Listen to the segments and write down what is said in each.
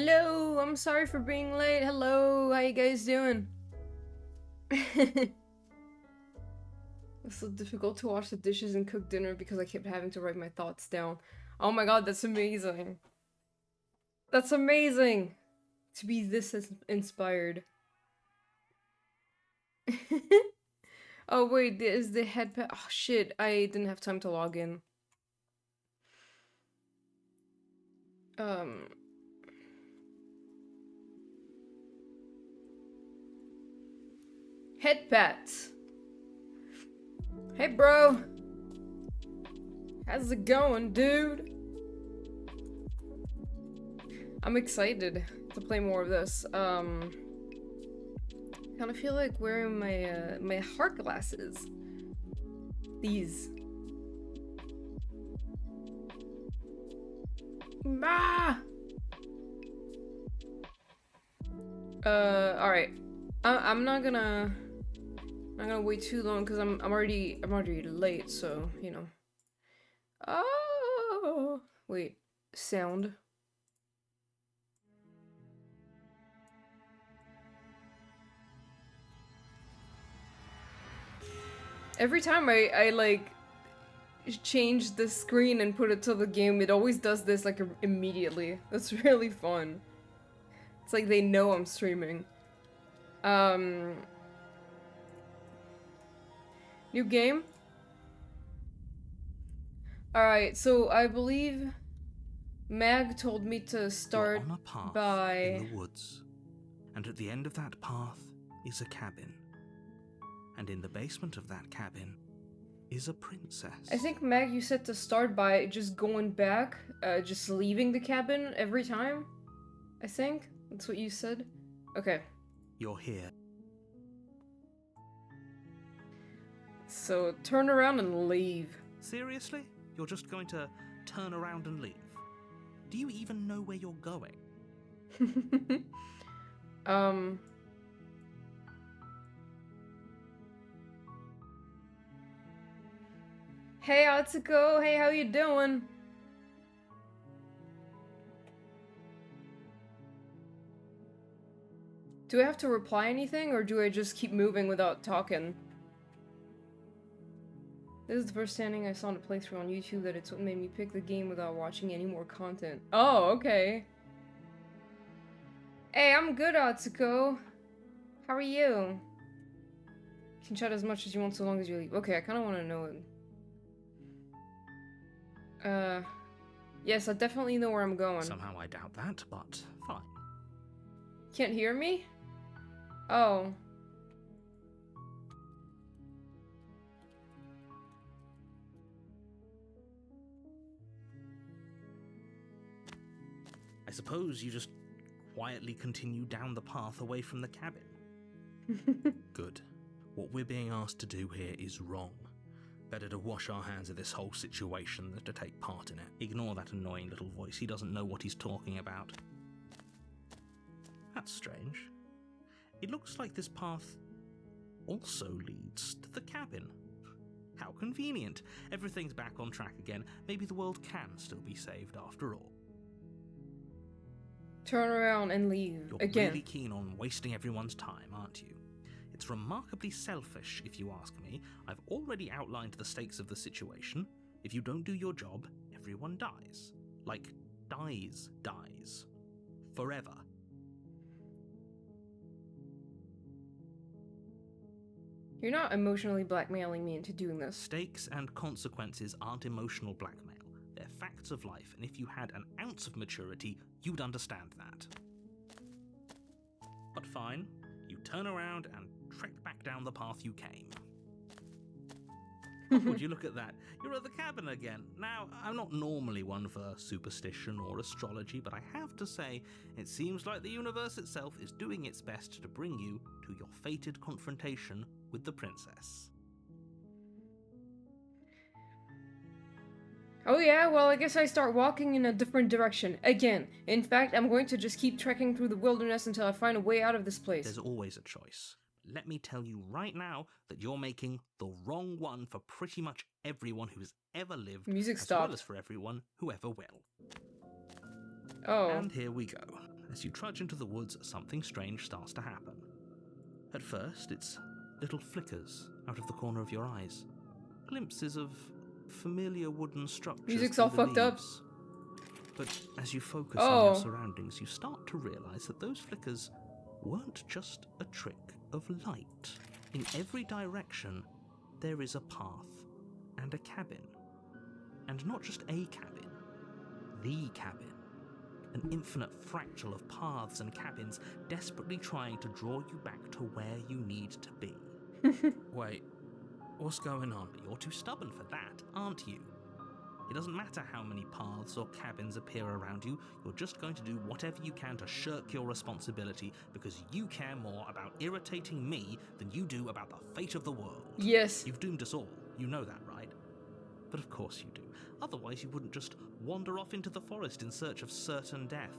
Hello, I'm sorry for being late. Hello, how you guys doing? It's so difficult to wash the dishes and cook dinner because I kept having to write my thoughts down. Oh my god, that's amazing. That's amazing to be this inspired. Oh wait, is the headpad? Oh shit, I didn't have time to log in. Um. Headpads. Hey bro. How's it going, dude? I'm excited to play more of this. Kind of feel like wearing my my heart glasses. These. Ah! Alright. I'm not gonna wait too long because I'm already late, so you know. Oh wait. Sound. Every time I like change the screen and put it to the game, it always does this like immediately. That's really fun. It's like they know I'm streaming. New game? Alright, so I believe Mag told me to start You're on a path by... in the woods, and at the end of that path is a cabin. And in the basement of that cabin is a princess. I think, Mag, you said to start by just going back, just leaving the cabin every time? I think? That's what you said? Okay. You're here. So, turn around and leave. Seriously? You're just going to turn around and leave? Do you even know where you're going? Hey, Atsuko! Hey, how you doing? Do I have to reply anything, or do I just keep moving without talking? This is the first standing I saw in a playthrough on YouTube that it's what made me pick the game without watching any more content. Oh, okay. Hey, I'm good, Atsuko. How are you? You can chat as much as you want so long as you leave. Okay, I kind of want to know it. Yes, I definitely know where I'm going. Somehow I doubt that, but fine. Can't hear me? Oh. I suppose you just quietly continue down the path away from the cabin. Good. What we're being asked to do here is wrong. Better to wash our hands of this whole situation than to take part in it. Ignore that annoying little voice. He doesn't know what he's talking about. That's strange. It looks like this path also leads to the cabin. How convenient. Everything's back on track again. Maybe the world can still be saved after all. Turn around and leave. You're again. really keen on wasting everyone's time, aren't you? It's remarkably selfish, if you ask me. I've already outlined the stakes of the situation. If you don't do your job, everyone dies. Like, dies. Forever. You're not emotionally blackmailing me into doing this. Stakes and consequences aren't emotional blackmail. They're facts of life, and if you had an ounce of maturity, you'd understand that. But fine, you turn around and trek back down the path you came. Would you look at that? You're at the cabin again. Now, I'm not normally one for superstition or astrology, but I have to say, it seems like the universe itself is doing its best to bring you to your fated confrontation with the princess. Oh yeah, well I guess I start walking in a different direction. Again. In fact, I'm going to just keep trekking through the wilderness until I find a way out of this place. There's always a choice. Let me tell you right now that you're making the wrong one for pretty much everyone who's ever lived, Music as stopped. well as for everyone who ever will. Oh. And here we go. As you trudge into the woods, something strange starts to happen. At first, it's little flickers out of the corner of your eyes. Glimpses of familiar wooden structures Music's through all the fucked up. leaves. But as you focus on your Oh. surroundings, you start to realize that those flickers weren't just a trick of light. In every direction, there is a path and a cabin. And not just a cabin, the cabin. An infinite fractal of paths and cabins desperately trying to draw you back to where you need to be. Wait, what's going on? You're too stubborn for that, aren't you? It doesn't matter how many paths or cabins appear around you, you're just going to do whatever you can to shirk your responsibility because you care more about irritating me than you do about the fate of the world. Yes. You've doomed us all, you know that, right? But of course you do. Otherwise you wouldn't just wander off into the forest in search of certain death.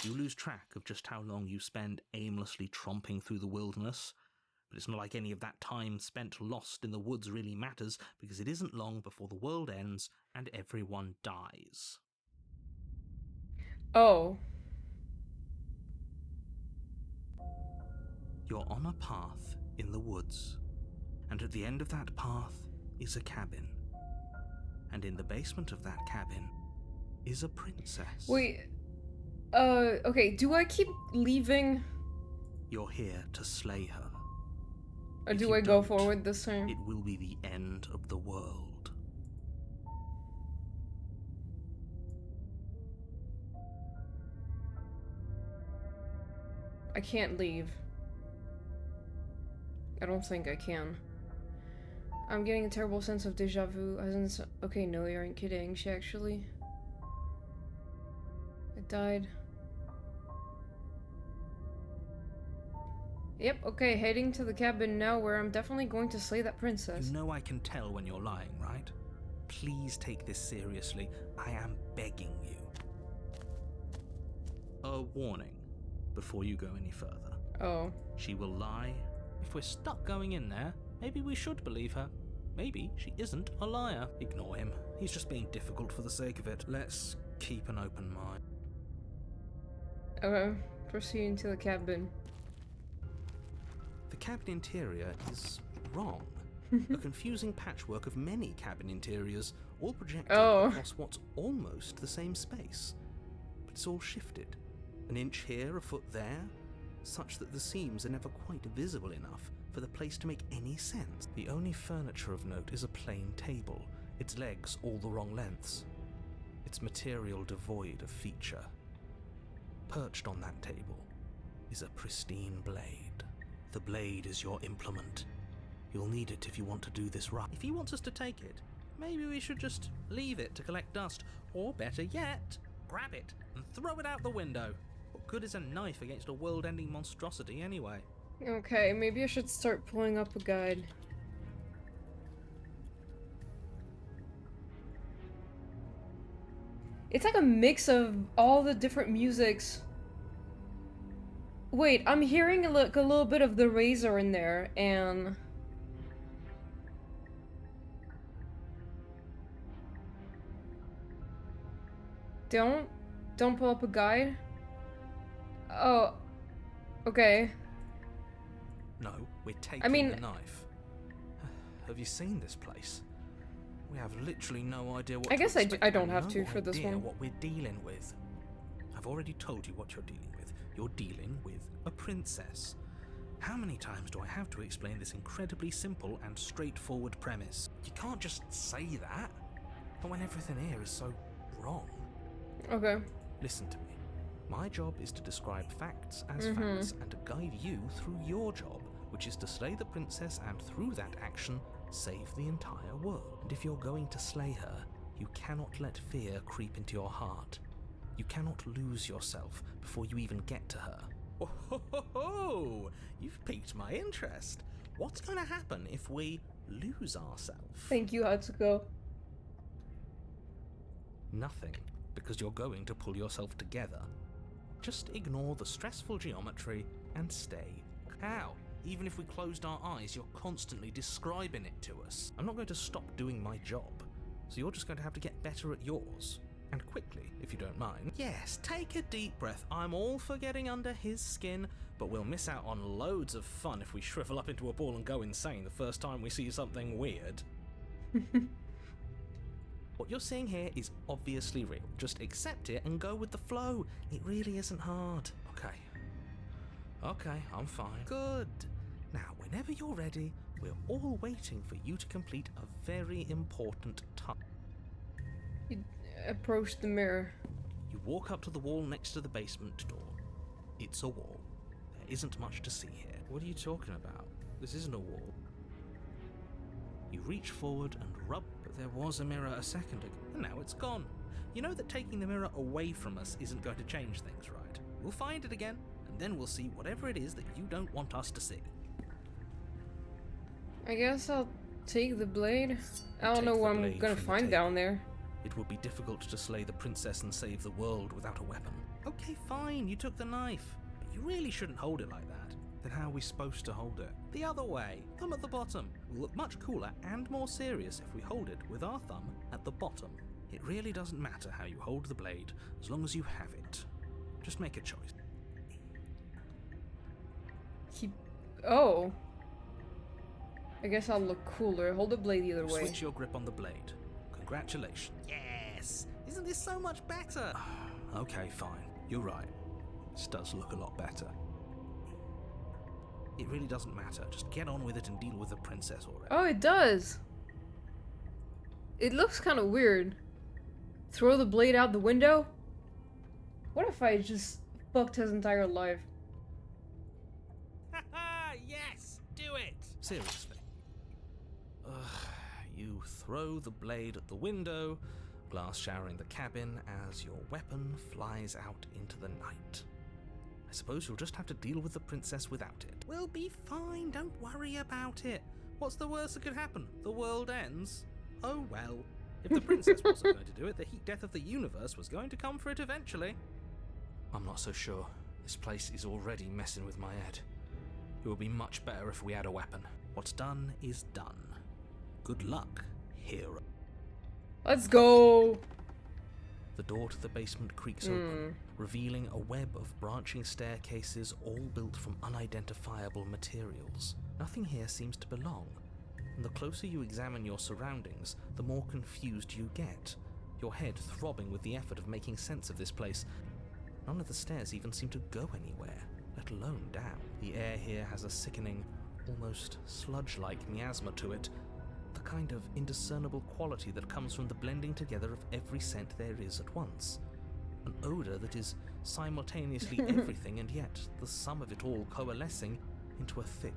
You lose track of just how long you spend aimlessly tromping through the wilderness. But it's not like any of that time spent lost in the woods really matters, because it isn't long before the world ends and everyone dies. Oh. You're on a path in the woods, and at the end of that path is a cabin. And in the basement of that cabin is a princess. Wait. Okay, do I keep leaving? You're here to slay her. Or If do you I go don't, forward this time? It will be the end of the world. I can't leave. I don't think I can. I'm getting a terrible sense of deja vu. Okay, no, you aren't kidding. She actually... It died. Yep, okay, heading to the cabin now where I'm definitely going to slay that princess. You know I can tell when you're lying, right? Please take this seriously. I am begging you. A warning before you go any further. Oh. She will lie. If we're stuck going in there, maybe we should believe her. Maybe she isn't a liar. Ignore him. He's just being difficult for the sake of it. Let's keep an open mind. Okay, proceeding to the cabin. The cabin interior is wrong. A confusing patchwork of many cabin interiors, all projected across what's almost the same space. But it's all shifted. An inch here, a foot there, such that the seams are never quite visible enough for the place to make any sense. The only furniture of note is a plain table, its legs all the wrong lengths, its material devoid of feature. Perched on that table is a pristine blade. The blade is your implement. You'll need it if you want to do this right. If he wants us to take it, maybe we should just leave it to collect dust, or better yet, grab it and throw it out the window. What good is a knife against a world-ending monstrosity anyway? Okay, maybe I should start pulling up a guide. It's like a mix of all the different musics. Wait, I'm hearing a little bit of the Razor in there, and... Don't pull up a guide? Oh, okay. No, we're taking I mean... the knife. Have you seen this place? We have literally no idea what I to guess expect I don't and have to for this one. what we're dealing with. I've already told you what you're dealing with. You're dealing with a princess. How many times do I have to explain this incredibly simple and straightforward premise? You can't just say that. Not when everything here is so wrong. Okay. Listen to me. My job is to describe facts as facts and to guide you through your job, which is to slay the princess and through that action, save the entire world. And if you're going to slay her, you cannot let fear creep into your heart. You cannot lose yourself before you even get to her. Oh, ho, ho, ho. You've piqued my interest. What's going to happen if we lose ourselves? Thank you, Hatsuko. Nothing, because you're going to pull yourself together. Just ignore the stressful geometry and stay. How? Even if we closed our eyes, you're constantly describing it to us. I'm not going to stop doing my job, so you're just going to have to get better at yours. And quickly, if you don't mind. Yes, take a deep breath. I'm all for getting under his skin, but we'll miss out on loads of fun if we shrivel up into a ball and go insane the first time we see something weird. What you're seeing here is obviously real. Just accept it and go with the flow. It really isn't hard. Okay, I'm fine. Good. Now, whenever you're ready, we're all waiting for you to complete a very important task. You approach the mirror. You walk up to the wall next to the basement door. It's a wall. There isn't much to see here. What are you talking about? This isn't a wall. You reach forward and rub, but there was a mirror a second ago, and now it's gone. You know that taking the mirror away from us isn't going to change things, right? We'll find it again, and then we'll see whatever it is that you don't want us to see. I guess I'll take the blade. I don't Take know the what I'm blade gonna from the find table. down there. It would be difficult to slay the princess and save the world without a weapon. Okay, fine, you took the knife, but you really shouldn't hold it like that. Then how are we supposed to hold it? The other way, thumb at the bottom. Will look much cooler and more serious if we hold it with our thumb at the bottom. It really doesn't matter how you hold the blade, as long as you have it. Just make a choice. Oh. I guess I'll look cooler. Hold the blade either way. Switch your grip on the blade. Congratulations. Yes! Isn't this so much better? Okay, fine. You're right. This does look a lot better. It really doesn't matter. Just get on with it and deal with the princess already. Oh, it does. It looks kind of weird. Throw the blade out the window? What if I just fucked his entire life? Haha! Yes! Do it! Seriously. You throw the blade at the window, glass showering the cabin as your weapon flies out into the night. I suppose you'll just have to deal with the princess without it. We'll be fine, don't worry about it. What's the worst that could happen? The world ends? Oh well. If the princess wasn't going to do it, the heat death of the universe was going to come for it eventually. I'm not so sure. This place is already messing with my head. It would be much better if we had a weapon. What's done is done. Good luck, hero. Let's go! The door to the basement creaks open, revealing a web of branching staircases all built from unidentifiable materials. Nothing here seems to belong, and the closer you examine your surroundings, the more confused you get, your head throbbing with the effort of making sense of this place. None of the stairs even seem to go anywhere, let alone down. The air here has a sickening, almost sludge-like miasma to it, the kind of indiscernible quality that comes from the blending together of every scent there is at once. An odour that is simultaneously everything and yet the sum of it all coalescing into a thick,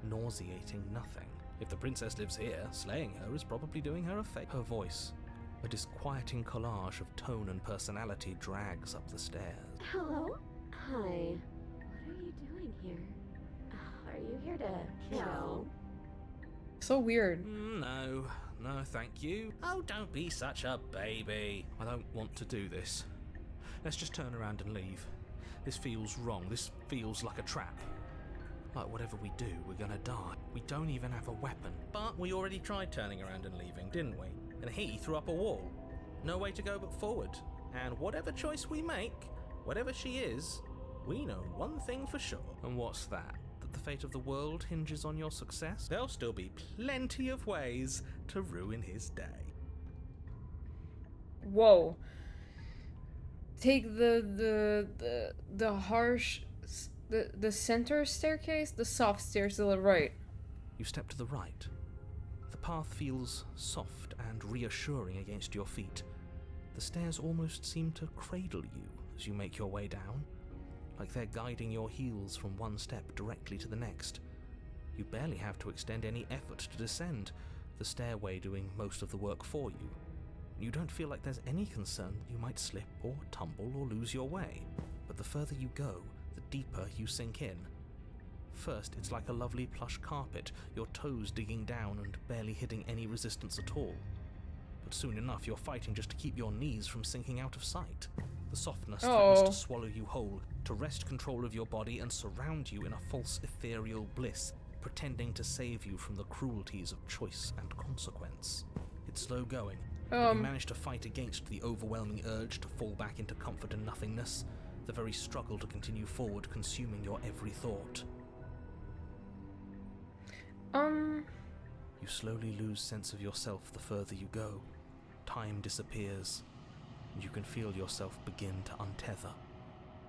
nauseating nothing. If the princess lives here, slaying her is probably doing her a favour. Her voice, a disquieting collage of tone and personality, drags up the stairs. Hello? Hi. What are you doing here? Are you here to kill? So weird. No, thank you. Oh, don't be such a baby. I don't want to do this. Let's just turn around and leave. This feels wrong. This feels like a trap. Like whatever we do, we're gonna die. We don't even have a weapon. But we already tried turning around and leaving, didn't we? And he threw up a wall. No way to go but forward. And whatever choice we make, whatever she is, we know one thing for sure. And what's that? That the fate of the world hinges on your success? There'll still be plenty of ways to ruin his day. Whoa. Take the harsh, the center staircase, the soft stairs to the right. You step to the right. The path feels soft and reassuring against your feet. The stairs almost seem to cradle you as you make your way down, like they're guiding your heels from one step directly to the next. You barely have to extend any effort to descend, the stairway doing most of the work for you. You don't feel like there's any concern that you might slip or tumble or lose your way, but the further you go, the deeper you sink in. First, it's like a lovely plush carpet, your toes digging down and barely hitting any resistance at all. But soon enough, you're fighting just to keep your knees from sinking out of sight. The softness threatens to swallow you whole, to wrest control of your body and surround you in a false ethereal bliss, pretending to save you from the cruelties of choice and consequence. It's slow going, But you manage to fight against the overwhelming urge to fall back into comfort and nothingness, the very struggle to continue forward consuming your every thought. You slowly lose sense of yourself the further you go. Time disappears, and you can feel yourself begin to untether.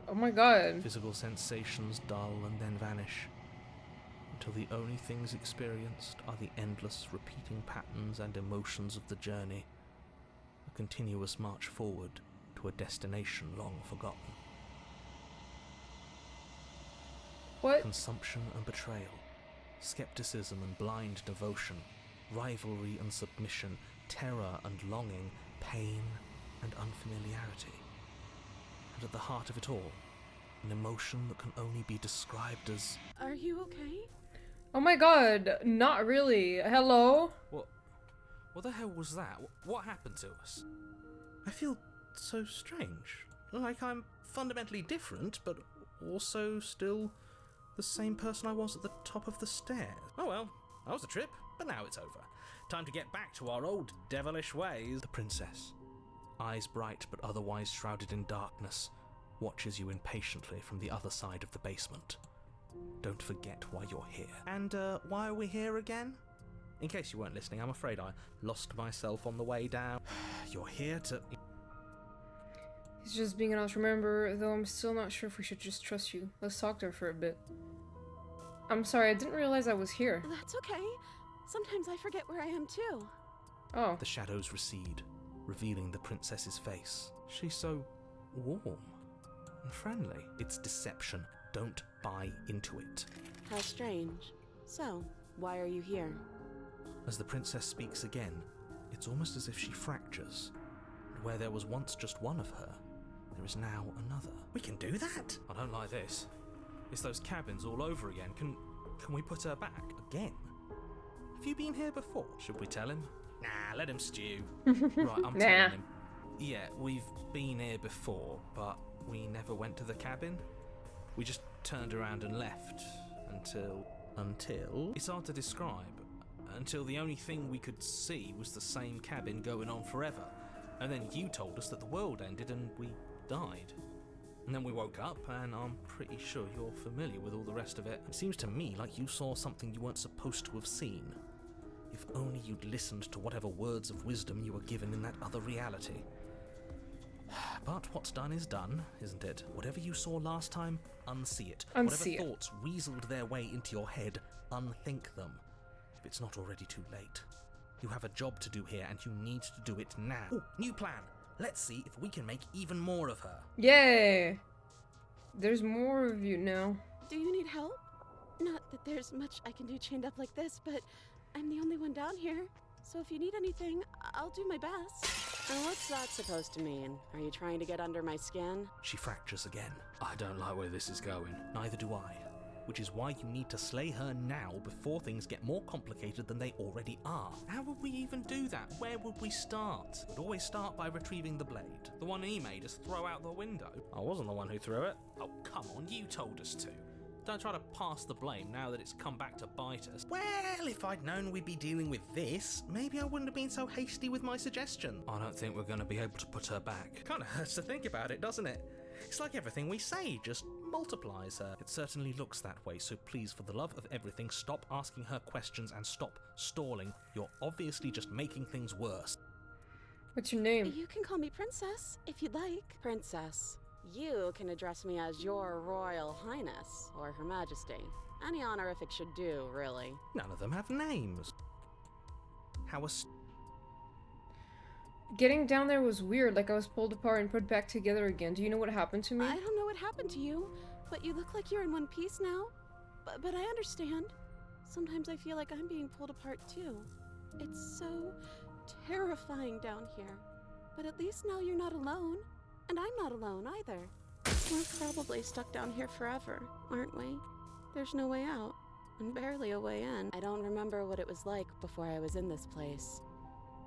Oh my god. Physical sensations dull and then vanish, until the only things experienced are the endless repeating patterns and emotions of the journey, a continuous march forward to a destination long forgotten. What? Consumption and betrayal, skepticism and blind devotion, rivalry and submission, terror and longing, pain and unfamiliarity. And at the heart of it all, an emotion that can only be described as... Are you okay? Oh my god, not really. Hello? What the hell was that? What happened to us? I feel so strange. Like I'm fundamentally different, but also still the same person I was at the top of the stairs. Oh well, that was a trip, but now it's over. Time to get back to our old devilish ways. The princess, eyes bright but otherwise shrouded in darkness, watches you impatiently from the other side of the basement. Don't forget why you're here. And why are we here again? In case you weren't listening, I'm afraid I lost myself on the way down. You're here to... He's just being an honest. Remember, though I'm still not sure if we should just trust you. Let's talk to her for a bit. I'm sorry, I didn't realize I was here. That's okay. Sometimes I forget where I am too. Oh. The shadows recede, revealing the princess's face. She's so warm and friendly. It's deception. Don't buy into it. How strange. So, why are you here? As the princess speaks again, it's almost as if she fractures. And where there was once just one of her, there is now another. We can do that? I don't like this. It's those cabins all over again. Can we put her back again? Have you been here before? Should we tell him? Nah, let him stew. Right, I'm telling him. Yeah, we've been here before, but we never went to the cabin. We just turned around and left until... It's hard to describe. Until the only thing we could see was the same cabin going on forever. And then you told us that the world ended and we died. And then we woke up, and I'm pretty sure you're familiar with all the rest of it. It seems to me like you saw something you weren't supposed to have seen. If only you'd listened to whatever words of wisdom you were given in that other reality. But what's done is done, isn't it? Whatever you saw last time, unsee it. Unsee it. Whatever thoughts weaseled their way into your head, unthink them. If it's not already too late. You have a job to do here, and you need to do it now. Ooh, new plan! Let's see if we can make even more of her. Yay! There's more of you now. Do you need help? Not that there's much I can do chained up like this, but I'm the only one down here. So if you need anything, I'll do my best. And what's that supposed to mean? Are you trying to get under my skin? She fractures again. I don't like where this is going. Neither do I. Which is why you need to slay her now before things get more complicated than they already are. How would we even do that? Where would we start? We'd always start by retrieving the blade. The one he made us throw out the window. I wasn't the one who threw it. Oh, come on, you told us to. Don't try to pass the blame now that it's come back to bite us. Well, if I'd known we'd be dealing with this, maybe I wouldn't have been so hasty with my suggestion. I don't think we're going to be able to put her back. Kind of hurts to think about it, doesn't it? It's like everything we say just multiplies her. It certainly looks that way, so please, for the love of everything, stop asking her questions and stop stalling. You're obviously just making things worse. What's your name? You can call me Princess, if you'd like. Princess. You can address me as Your Royal Highness, or Her Majesty. Any honorific should do, really. None of them have names. Getting down there was weird, like I was pulled apart and put back together again. Do you know what happened to me? I don't know what happened to you, but you look like you're in one piece now. But I understand. Sometimes I feel like I'm being pulled apart too. It's so terrifying down here. But at least now you're not alone. And I'm not alone either. We're probably stuck down here forever, aren't we? There's no way out, and barely a way in. I don't remember what it was like before I was in this place.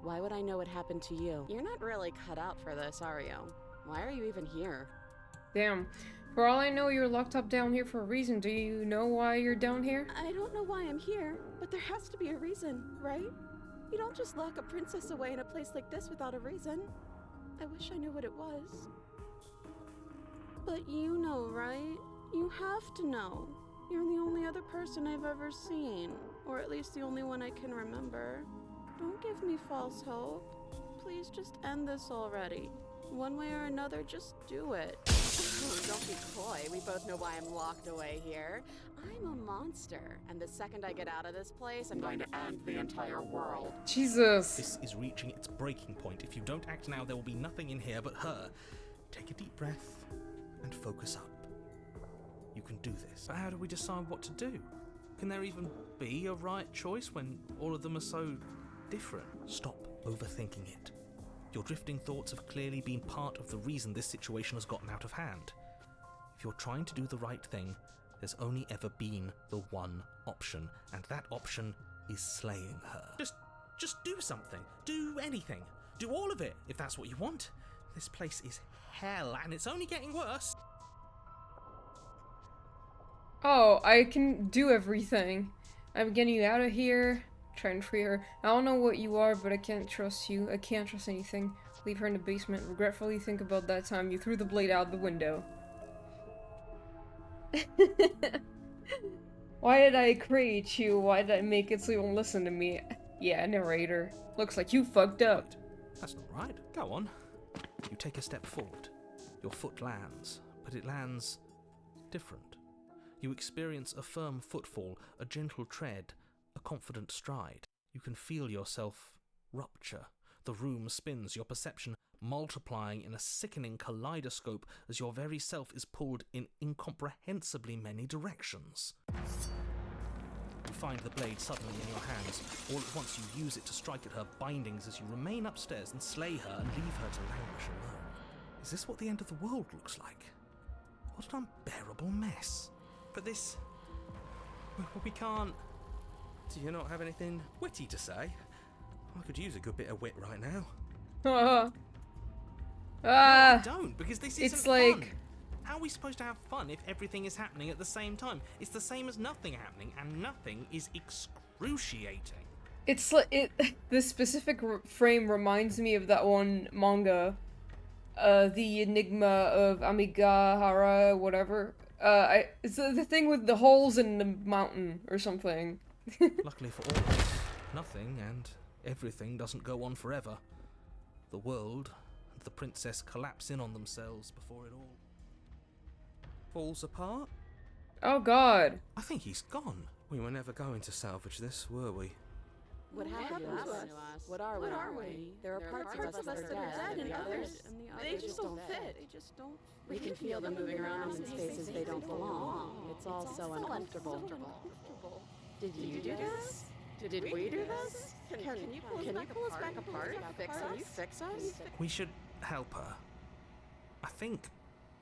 Why would I know what happened to you? You're not really cut out for this, are you? Why are you even here? Damn. For all I know, you're locked up down here for a reason. Do you know why you're down here? I don't know why I'm here, but there has to be a reason, right? You don't just lock a princess away in a place like this without a reason. I wish I knew what it was. But you know, right? You have to know. You're the only other person I've ever seen. Or at least the only one I can remember. Don't give me false hope. Please just end this already. One way or another, just do it. Oh, don't be coy. We both know why I'm locked away here. I'm a monster, and the second I get out of this place, I'm going to end the entire world. Jesus. This is reaching its breaking point. If you don't act now, there will be nothing in here but her. Take a deep breath and focus up. You can do this. But how do we decide what to do? Can there even be a right choice when all of them are so different? Stop overthinking it. Your drifting thoughts have clearly been part of the reason this situation has gotten out of hand. If you're trying to do the right thing, there's only ever been the one option, and that option is slaying her. Just do something. Do anything. Do all of it, if that's what you want. This place is hell, and it's only getting worse. Oh, I can do everything. I'm getting you out of here. Trying to free her. I don't know what you are, but I can't trust you. I can't trust anything. Leave her in the basement. Regretfully think about that time you threw the blade out the window. Why did I create you? Why did I make it so you won't listen to me? Yeah, narrator. Looks like you fucked up. That's not right. Go on. You take a step forward. Your foot lands, but it lands different. You experience a firm footfall, a gentle tread, a confident stride. You can feel yourself rupture. The room spins, your perception multiplying in a sickening kaleidoscope as your very self is pulled in incomprehensibly many directions. You find the blade suddenly in your hands. All at once you use it to strike at her bindings as you remain upstairs and slay her and leave her to languish alone. Is this what the end of the world looks like? What an unbearable mess. But this... we can't... Do you not have anything witty to say? I could use a good bit of wit right now. No, I don't, because this isn't it's like... fun. How are we supposed to have fun if everything is happening at the same time? It's the same as nothing happening, and nothing is excruciating. It's like... This specific frame reminds me of that one manga. The Enigma of Amigahara, whatever. It's the thing with the holes in the mountain, or something. Luckily for all of us, nothing and everything doesn't go on forever. The world and the princess collapse in on themselves before it all falls apart. Oh god. I think he's gone. We were never going to salvage this, were we? What happened to us? What are we? There are parts of us that are dead, and others, they just don't fit. We can feel them moving around in spaces they don't belong. It's all so uncomfortable. Did you do this? Did we do this? Can you pull us back apart? Fix us? We should help her. I think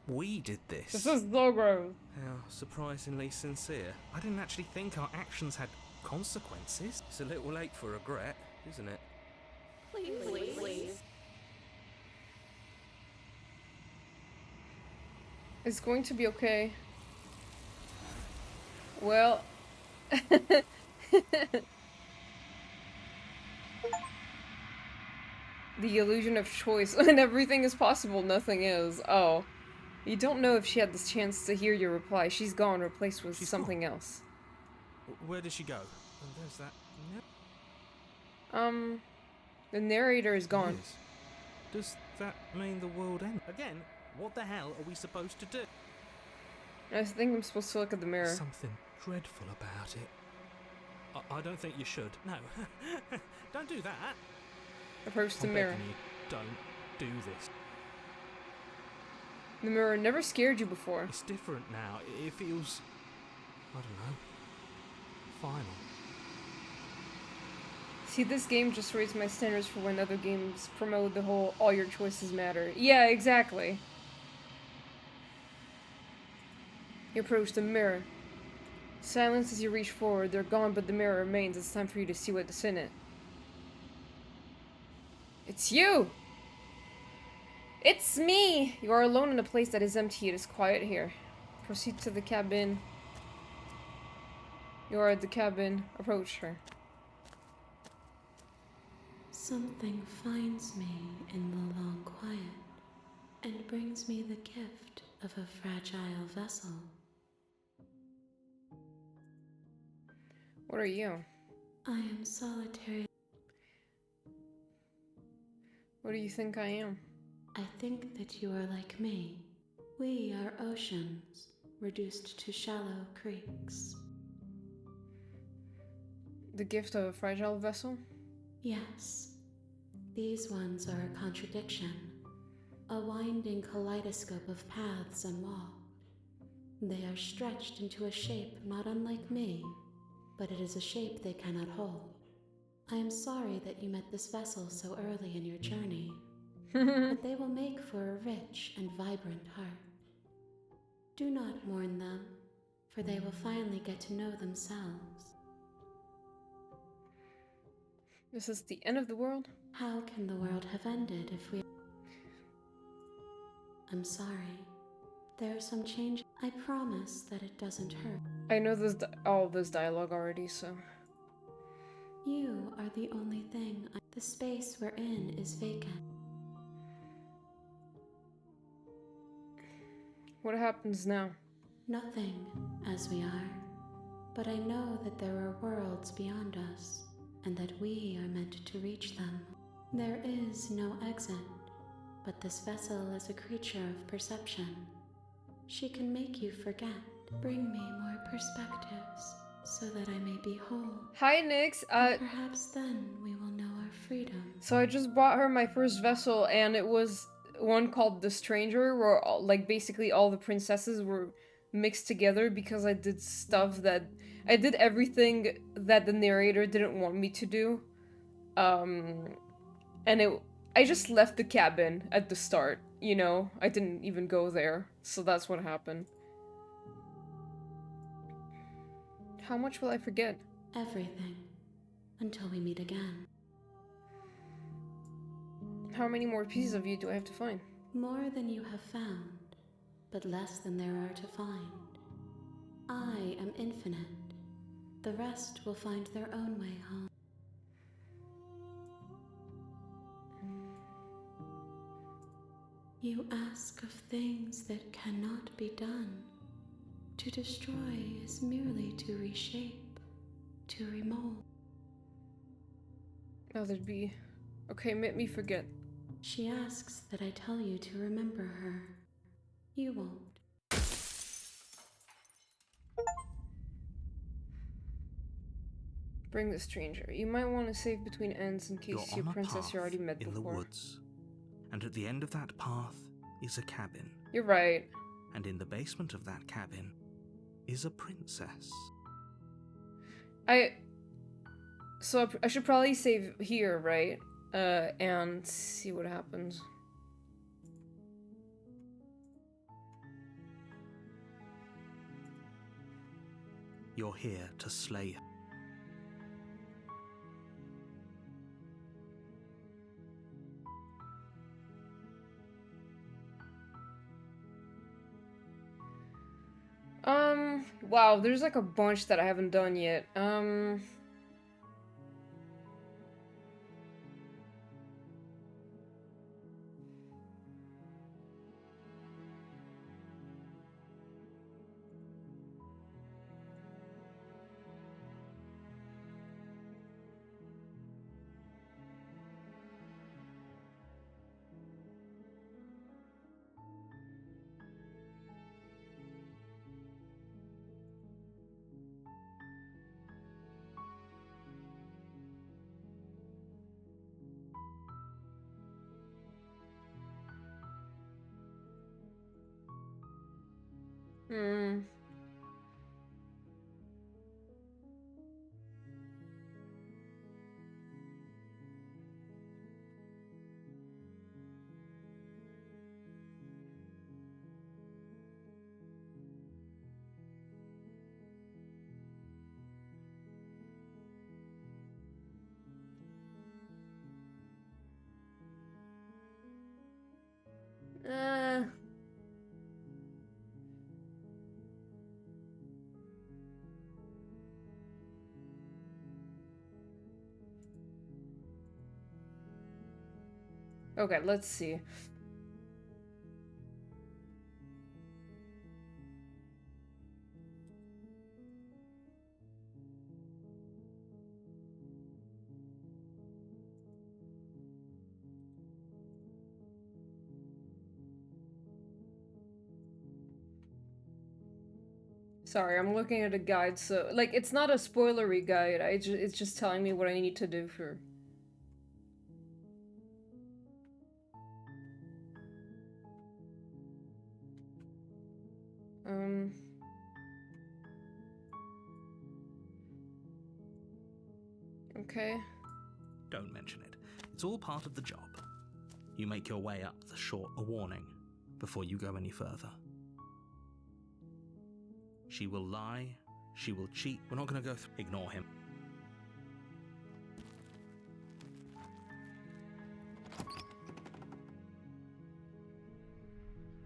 we did this. This is so gross. How surprisingly sincere. I didn't actually think our actions had consequences. It's a little late for regret, isn't it? Please. It's going to be okay. Well... The illusion of choice. When everything is possible, nothing is. Oh. You don't know if she had this chance to hear your reply. She's gone, replaced with something else. Where did she go? Oh, there's that. The narrator is gone. Yes. Does that mean the world ends? Again, what the hell are we supposed to do? I think I'm supposed to look at the mirror. Something dreadful about it. I don't think you should. No. Don't do that. Approach the I'm mirror. begging you, don't do this. The mirror never scared you before. It's different now. It feels... I don't know. Final. See, this game just raised my standards for when other games promote the whole all your choices matter. Yeah, exactly. You approach the mirror. Silence as you reach forward. They're gone, but the mirror remains. It's time for you to see what's in it. It's you! It's me! You are alone in a place that is empty. It is quiet here. Proceed to the cabin. You are at the cabin. Approach her. Something finds me in the long quiet and brings me the gift of a fragile vessel. What are you? I am solitary. What do you think I am? I think that you are like me. We are oceans, reduced to shallow creeks. The gift of a fragile vessel? Yes, these ones are a contradiction, a winding kaleidoscope of paths unwalked. They are stretched into a shape not unlike me, but it is a shape they cannot hold. I am sorry that you met this vessel so early in your journey, but they will make for a rich and vibrant heart. Do not mourn them, for they will finally get to know themselves. This is the end of the world? How can the world have ended if we... I'm sorry. There are some changes. I promise that it doesn't hurt. I know this all this dialogue already, so... You are the only thing. The space we're in is vacant. What happens now? Nothing, as we are. But I know that there are worlds beyond us, and that we are meant to reach them. There is no exit, but this vessel is a creature of perception. She can make you forget. Bring me more perspectives, so that I may be whole. Hi, Nyx. Perhaps then we will know our freedom. So I just bought her my first vessel, and it was one called The Stranger, where like basically all the princesses were mixed together because I did stuff that... I did everything that the narrator didn't want me to do. And I just left the cabin at the start, you know? I didn't even go there, so that's what happened. How much will I forget? Everything. Until we meet again. How many more pieces of you do I have to find? More than you have found, but less than there are to find. I am infinite. The rest will find their own way home. You ask of things that cannot be done. To destroy is merely to reshape, to remold. Oh, there'd be... Okay, make me forget. She asks that I tell you to remember her. You won't. Bring the stranger. You might want to save between ends in case You're your on a princess path you already met in before. the woods, and at the end of that path is a cabin. You're right. And in the basement of that cabin is a princess. So I should probably save here, right? And see what happens. You're here to slay her. Wow, there's like a bunch that I haven't done yet. Hmm. Okay, let's see. Sorry, I'm looking at a guide, so like it's not a spoilery guide. It's just telling me what I need to do for. Okay. Don't mention it. It's all part of the job. You make your way up the shore, a warning, before you go any further. She will lie, she will cheat. We're not going to go through. Ignore him.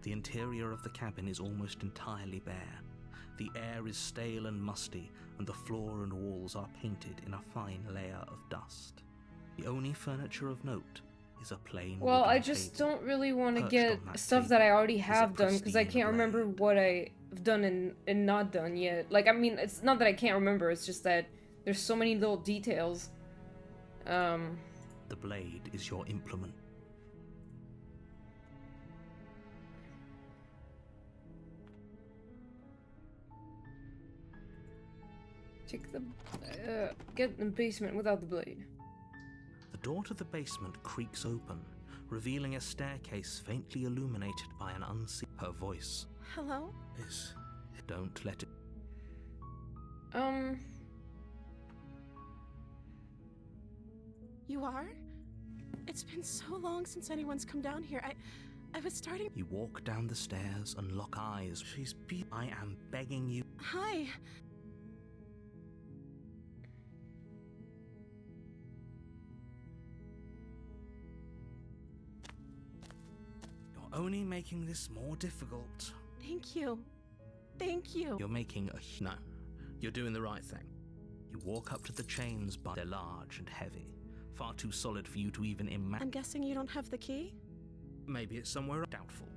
The interior of the cabin is almost entirely bare. The air is stale and musty, and the floor and walls are painted in a fine layer of dust. The only furniture of note is a plain Well, I wooden just table. don't really want to Perched get on that stuff table that I already is a have done, because I pristine can't remember blade. what I've done and not done yet. Like, I mean, it's not that I can't remember, it's just that there's so many little details. The blade is your implement. Get in the basement without the blade. The door to the basement creaks open, revealing a staircase faintly illuminated by an unseen. Her voice Hello? is, don't let it. You are? It's been so long since anyone's come down here. I was starting. You walk down the stairs and lock eyes. I am begging you. Hi. You're only making this more difficult. Thank you. Thank you. You're making a. No. You're doing the right thing. You walk up to the chains, but they're large and heavy. Far too solid for you to even imagine. I'm guessing you don't have the key? Maybe it's somewhere doubtful.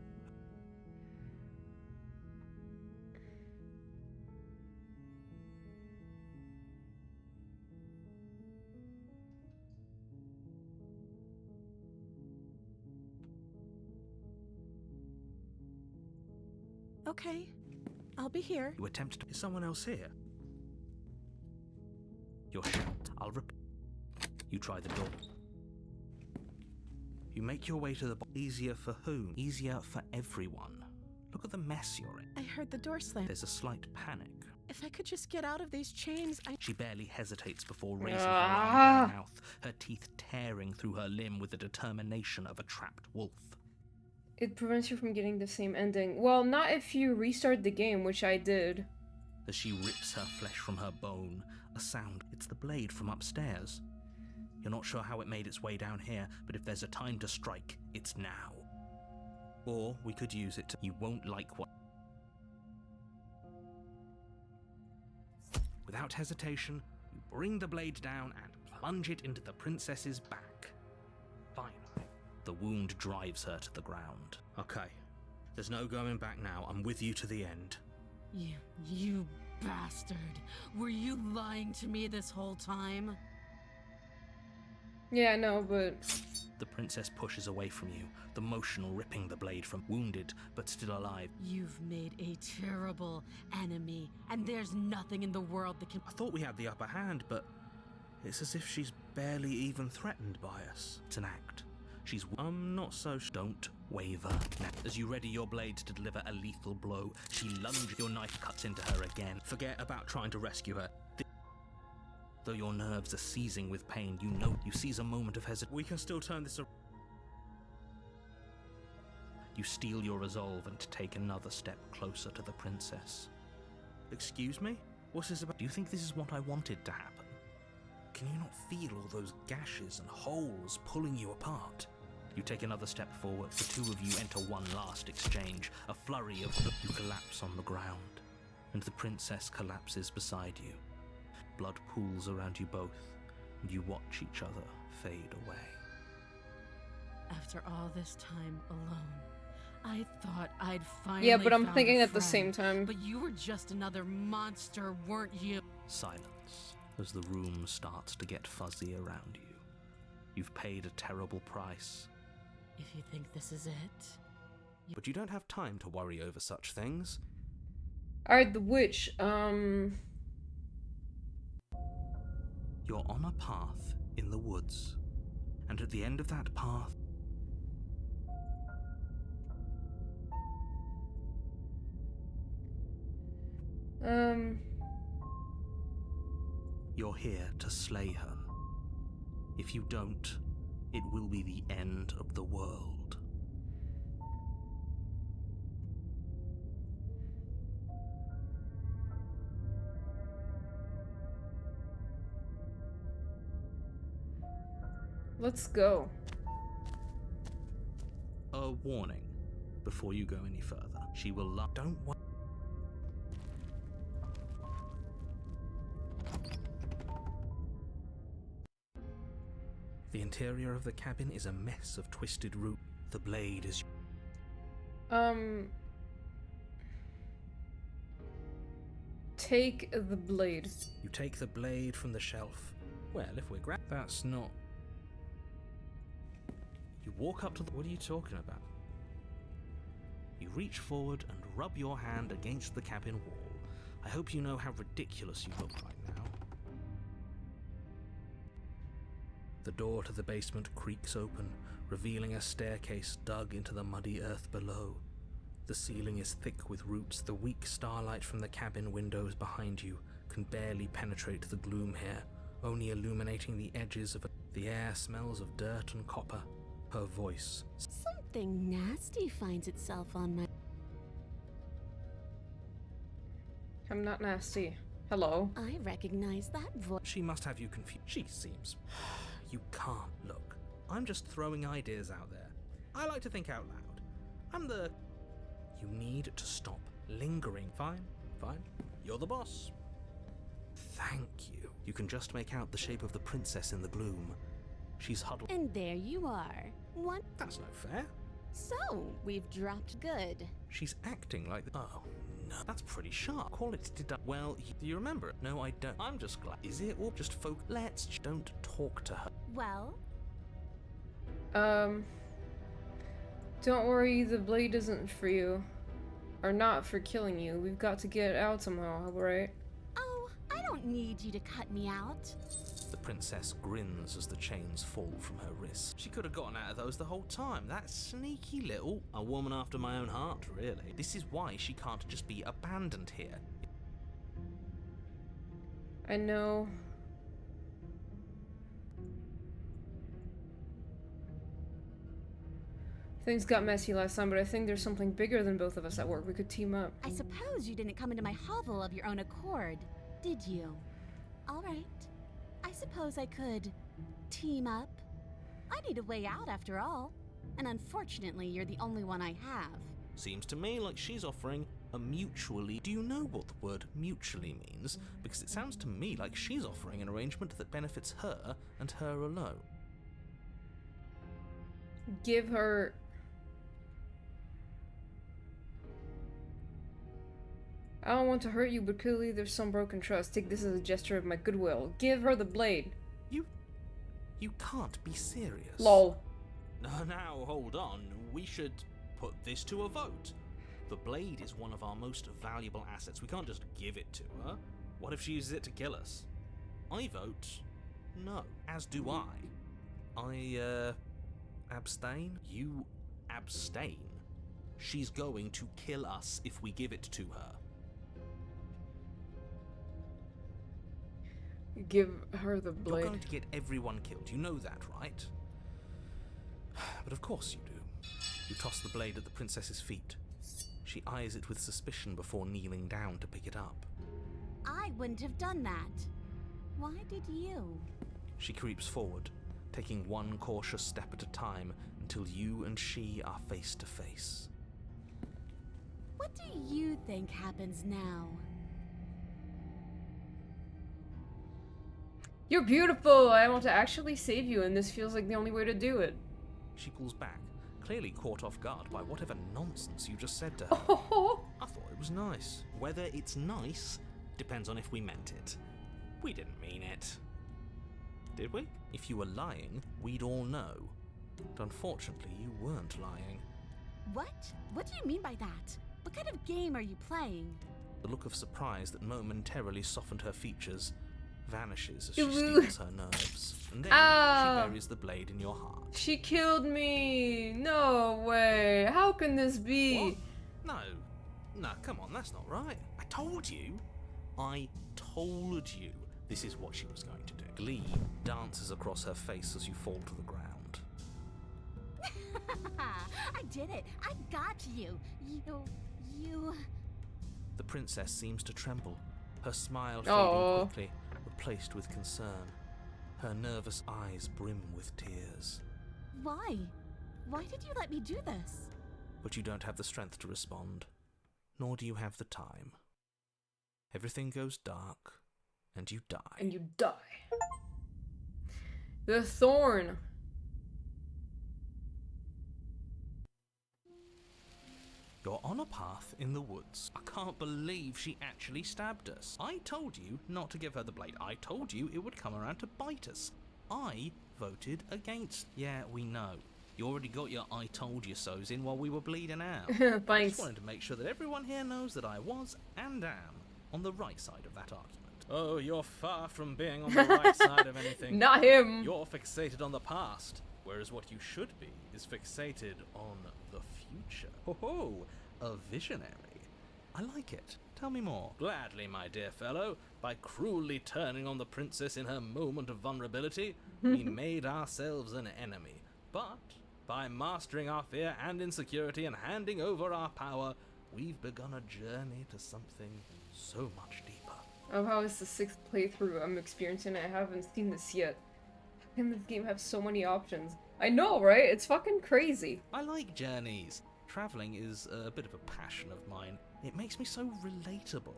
Okay. I'll be here. You attempt to. Is someone else here? You're shot. I'll repeat. You try the door. You make your way to the. Easier for whom? Easier for everyone. Look at the mess you're in. I heard the door slam. There's a slight panic. If I could just get out of these chains, She barely hesitates before raising her arm to her mouth, her teeth tearing through her limb with the determination of a trapped wolf. It prevents you from getting the same ending. Well, not if you restart the game, which I did. As she rips her flesh from her bone, a sound. It's the blade from upstairs. You're not sure how it made its way down here, but if there's a time to strike, it's now. Or we could use it to. You won't like what. Without hesitation, you bring the blade down and plunge it into the princess's back. Finally, the wound drives her to the ground. Okay, there's no going back now. I'm with you to the end. You bastard. Were you lying to me this whole time? Yeah, no, but... The princess pushes away from you, the motion ripping the blade from. Wounded, but still alive. You've made a terrible enemy, and there's nothing in the world that can. I thought we had the upper hand, but it's as if she's barely even threatened by us. It's an act. She's. Not so. Don't waver. Now, as you ready your blade to deliver a lethal blow, she lunges. Your knife cuts into her again. Forget about trying to rescue her. Though your nerves are seizing with pain, you know you seize a moment of hesitation. We can still turn this around. You steel your resolve and take another step closer to the princess. Excuse me? What's this about? Do you think this is what I wanted to happen? Can you not feel all those gashes and holes pulling you apart? You take another step forward. The two of you enter one last exchange. A flurry of. You collapse on the ground, and the princess collapses beside you. Blood pools around you both, and you watch each other fade away. After all this time alone, I thought I'd finally Yeah, but I'm found thinking a at the same friend, time. But you were just another monster, weren't you? Silence as the room starts to get fuzzy around you. You've paid a terrible price. If you think this is it... But you don't have time to worry over such things. Alright, the witch, You're on a path in the woods, and at the end of that path, you're here to slay her. If you don't, it will be the end of the world. let's go. A warning before you go any further. She will don't worry. The interior of the cabin is a mess of twisted root. The blade is... Take the blade. You take the blade from the shelf. Well, if we're that's not... You walk up to the... What are you talking about? You reach forward and rub your hand against the cabin wall. I hope you know how ridiculous you look right now. The door to the basement creaks open, revealing a staircase dug into the muddy earth below. The ceiling is thick with roots. The weak starlight from the cabin windows behind you can barely penetrate the gloom here, only illuminating the edges of it. The air smells of dirt and copper. Her voice. Something nasty finds itself on my... I'm not nasty. Hello. I recognize that voice. She must have you confused. She seems... You can't look. I'm just throwing ideas out there. I like to think out loud. I'm the... You need to stop lingering. Fine, fine. You're the boss. Thank you. You can just make out the shape of the princess in the gloom. She's huddled... And there you are. What? That's no fair. So, we've dropped good. She's acting like... Oh, no. That's pretty sharp. Call it well, do you remember it? No, I don't. I'm just glad. Is it or just folk? Let's don't talk to her. Well? Don't worry, the blade isn't for you. Or not for killing you. We've got to get out somehow, right? Oh, I don't need you to cut me out. The princess grins as the chains fall from her wrists. She could have gotten out of those the whole time. That sneaky little... A woman after my own heart, really. This is why she can't just be abandoned here. I know. Things got messy last time, but I think there's something bigger than both of us at work. We could team up. I suppose you didn't come into my hovel of your own accord, did you? All right. I suppose I could team up. I need a way out after all. And unfortunately, you're the only one I have. Seems to me like she's offering a mutually... Do you know what the word mutually means? Because it sounds to me like she's offering an arrangement that benefits her and her alone. Give her... I don't want to hurt you, but clearly there's some broken trust. Take this as a gesture of my goodwill. Give her the blade. You can't be serious. Lol. Now, hold on. We should put this to a vote. The blade is one of our most valuable assets. We can't just give it to her. What if she uses it to kill us? I vote no, as do I. Abstain? You abstain? She's going to kill us if we give it to her. Give her the blade. You're going to get everyone killed. You know that, right? But of course you do. You toss the blade at the princess's feet. She eyes it with suspicion before kneeling down to pick it up. I wouldn't have done that. Why did you? She creeps forward, taking one cautious step at a time until you and she are face to face. What do you think happens now? You're beautiful! I want to actually save you, and this feels like the only way to do it. She pulls back, clearly caught off guard by whatever nonsense you just said to her. I thought it was nice. Whether it's nice depends on if we meant it. We didn't mean it. Did we? If you were lying, we'd all know. But unfortunately, you weren't lying. What? What do you mean by that? What kind of game are you playing? The look of surprise that momentarily softened her features vanishes as she steals her nerves. And then she buries the blade in your heart. She killed me! No way! How can this be? What? No, come on, that's not right. I told you. This is what she was going to do. Glee dances across her face as you fall to the ground. I did it. I got you. You... The princess seems to tremble, her smile fading quickly, replaced with concern. Her nervous eyes brim with tears. Why? Why did you let me do this? But you don't have the strength to respond, nor do you have the time. Everything goes dark, and you die. The thorn. You're on a path in the woods. I can't believe she actually stabbed us. I told you not to give her the blade. I told you it would come around to bite us. I voted against. Yeah, we know. You already got your I told you so's in while we were bleeding out. I Thanks. just wanted to make sure that everyone here knows that I was and am on the right side of that argument. Oh, you're far from being on the right side of anything. Not him. You're fixated on the past, whereas what you should be is fixated on the future. Ho, a visionary. I like it. Tell me more. Gladly, my dear fellow. By cruelly turning on the princess in her moment of vulnerability, we made ourselves an enemy. But by mastering our fear and insecurity and handing over our power, we've begun a journey to something so much deeper. Oh, how is the 6th playthrough I'm experiencing? I haven't seen this yet. How can this game have so many options? I know, right? It's fucking crazy. I like journeys. Traveling is a bit of a passion of mine. It makes me so relatable.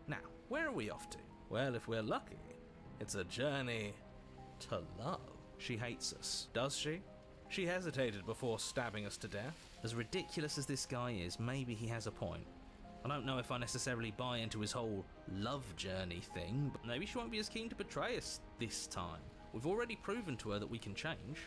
Now, where are we off to? Well, if we're lucky, it's a journey to love. She hates us, does she? She hesitated before stabbing us to death. As ridiculous as this guy is, maybe he has a point. I don't know if I necessarily buy into his whole love journey thing, but maybe she won't be as keen to betray us this time. We've already proven to her that we can change,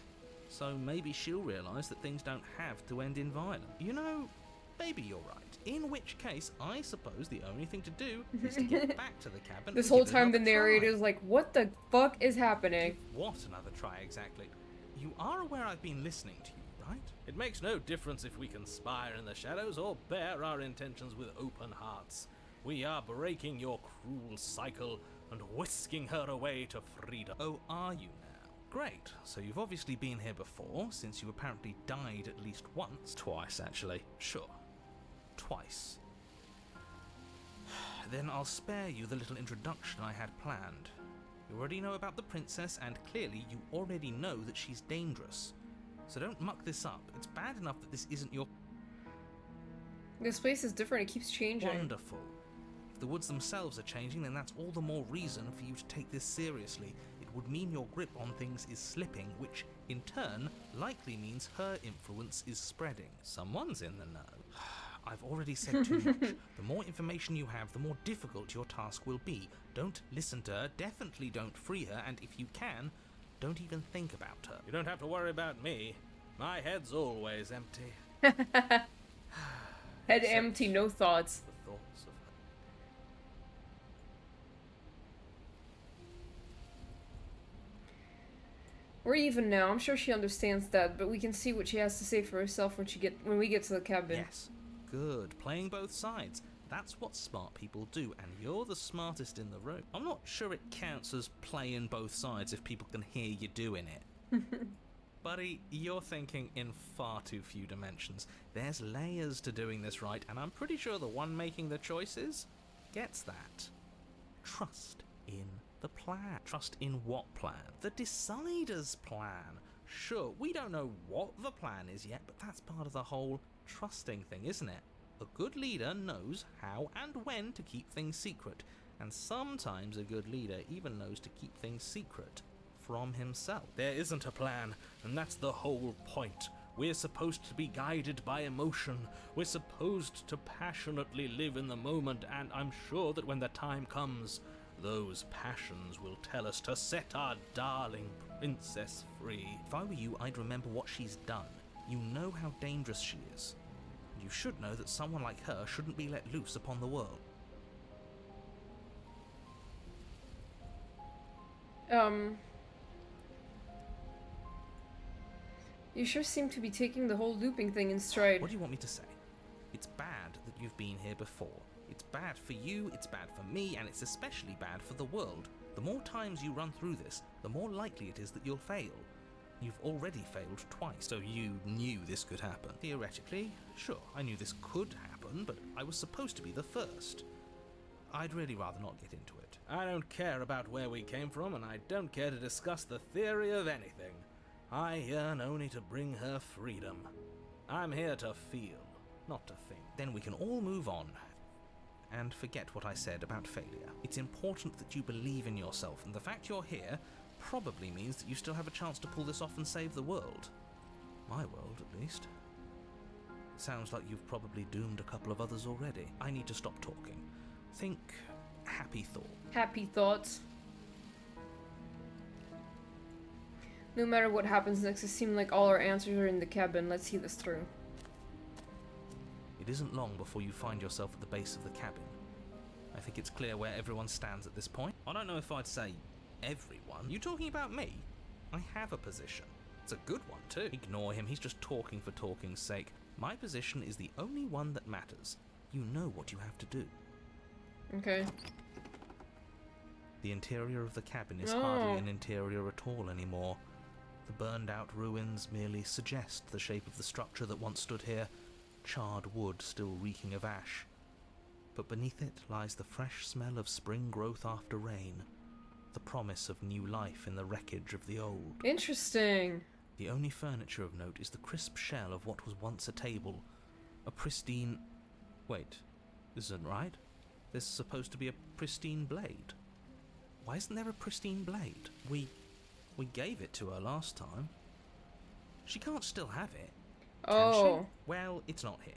so maybe she'll realise that things don't have to end in violence. You know, maybe you're right. In which case, I suppose the only thing to do is to get back to the cabin. This and whole give it time the another narrator try. is like, what the fuck is happening? What another try exactly? You are aware I've been listening to you, right? It makes no difference if we conspire in the shadows or bear our intentions with open hearts. We are breaking your cruel cycle and whisking her away to freedom. Oh, are you now? Great. So you've obviously been here before, since you apparently died at least once. Twice, actually. Sure. Twice. Then I'll spare you the little introduction I had planned. You already know about the princess, and clearly you already know that she's dangerous. So don't muck this up. It's bad enough that this isn't your... This place is different, it keeps changing. Wonderful. If the woods themselves are changing, then that's all the more reason for you to take this seriously. It would mean your grip on things is slipping, which, in turn, likely means her influence is spreading. Someone's in the know. I've already said too much. The more information you have, the more difficult your task will be. Don't listen to her, definitely don't free her, and if you can, don't even think about her. You don't have to worry about me. My head's always empty. Head empty, no thoughts. The thoughts of her. We're even now. I'm sure she understands that, but we can see what she has to say for herself when we get to the cabin. Yes. Good. Playing both sides. That's what smart people do, and you're the smartest in the room. I'm not sure it counts as playing both sides if people can hear you doing it. Buddy, you're thinking in far too few dimensions. There's layers to doing this right, and I'm pretty sure the one making the choices gets that. Trust in the plan. Trust in what plan? The decider's plan. Sure, we don't know what the plan is yet, but that's part of the whole trusting thing, isn't it? A good leader knows how and when to keep things secret, and sometimes a good leader even knows to keep things secret from himself. There isn't a plan, and that's the whole point. We're supposed to be guided by emotion. We're supposed to passionately live in the moment, and I'm sure that when the time comes, those passions will tell us to set our darling princess free. If I were you, I'd remember what she's done. You know how dangerous she is. You should know that someone like her shouldn't be let loose upon the world. You sure seem to be taking the whole looping thing in stride. What do you want me to say? It's bad that you've been here before. It's bad for you, it's bad for me, and it's especially bad for the world. The more times you run through this, the more likely it is that you'll fail. You've already failed twice, so you knew this could happen. Theoretically, sure, I knew this could happen, but I was supposed to be the first. I'd really rather not get into it. I don't care about where we came from, and I don't care to discuss the theory of anything. I yearn only to bring her freedom. I'm here to feel, not to think. Then we can all move on and forget what I said about failure. It's important that you believe in yourself, and the fact you're here probably means that you still have a chance to pull this off and save the world. My world, at least. It sounds like you've probably doomed a couple of others already. I need to stop talking. Think happy thought. Happy thoughts. No matter what happens next, it seems like all our answers are in the cabin. Let's see this through. It isn't long before you find yourself at the base of the cabin. I think it's clear where everyone stands at this point. I don't know if I'd say everyone. You talking about me? I have a position. It's a good one too. Ignore him, he's just talking for talking's sake. My position is the only one that matters. You know what you have to do. Okay. The interior of the cabin is hardly an interior at all anymore. The burned out ruins merely suggest the shape of the structure that once stood here, charred wood still reeking of ash. But beneath it lies the fresh smell of spring growth after rain, the promise of new life in the wreckage of the old. Interesting. The only furniture of note is the crisp shell of what was once a table, a pristine... Wait, this isn't right. There's supposed to be a pristine blade. Why isn't there a pristine blade? We gave it to her last time. She can't still have it. Can she? Well, it's not here.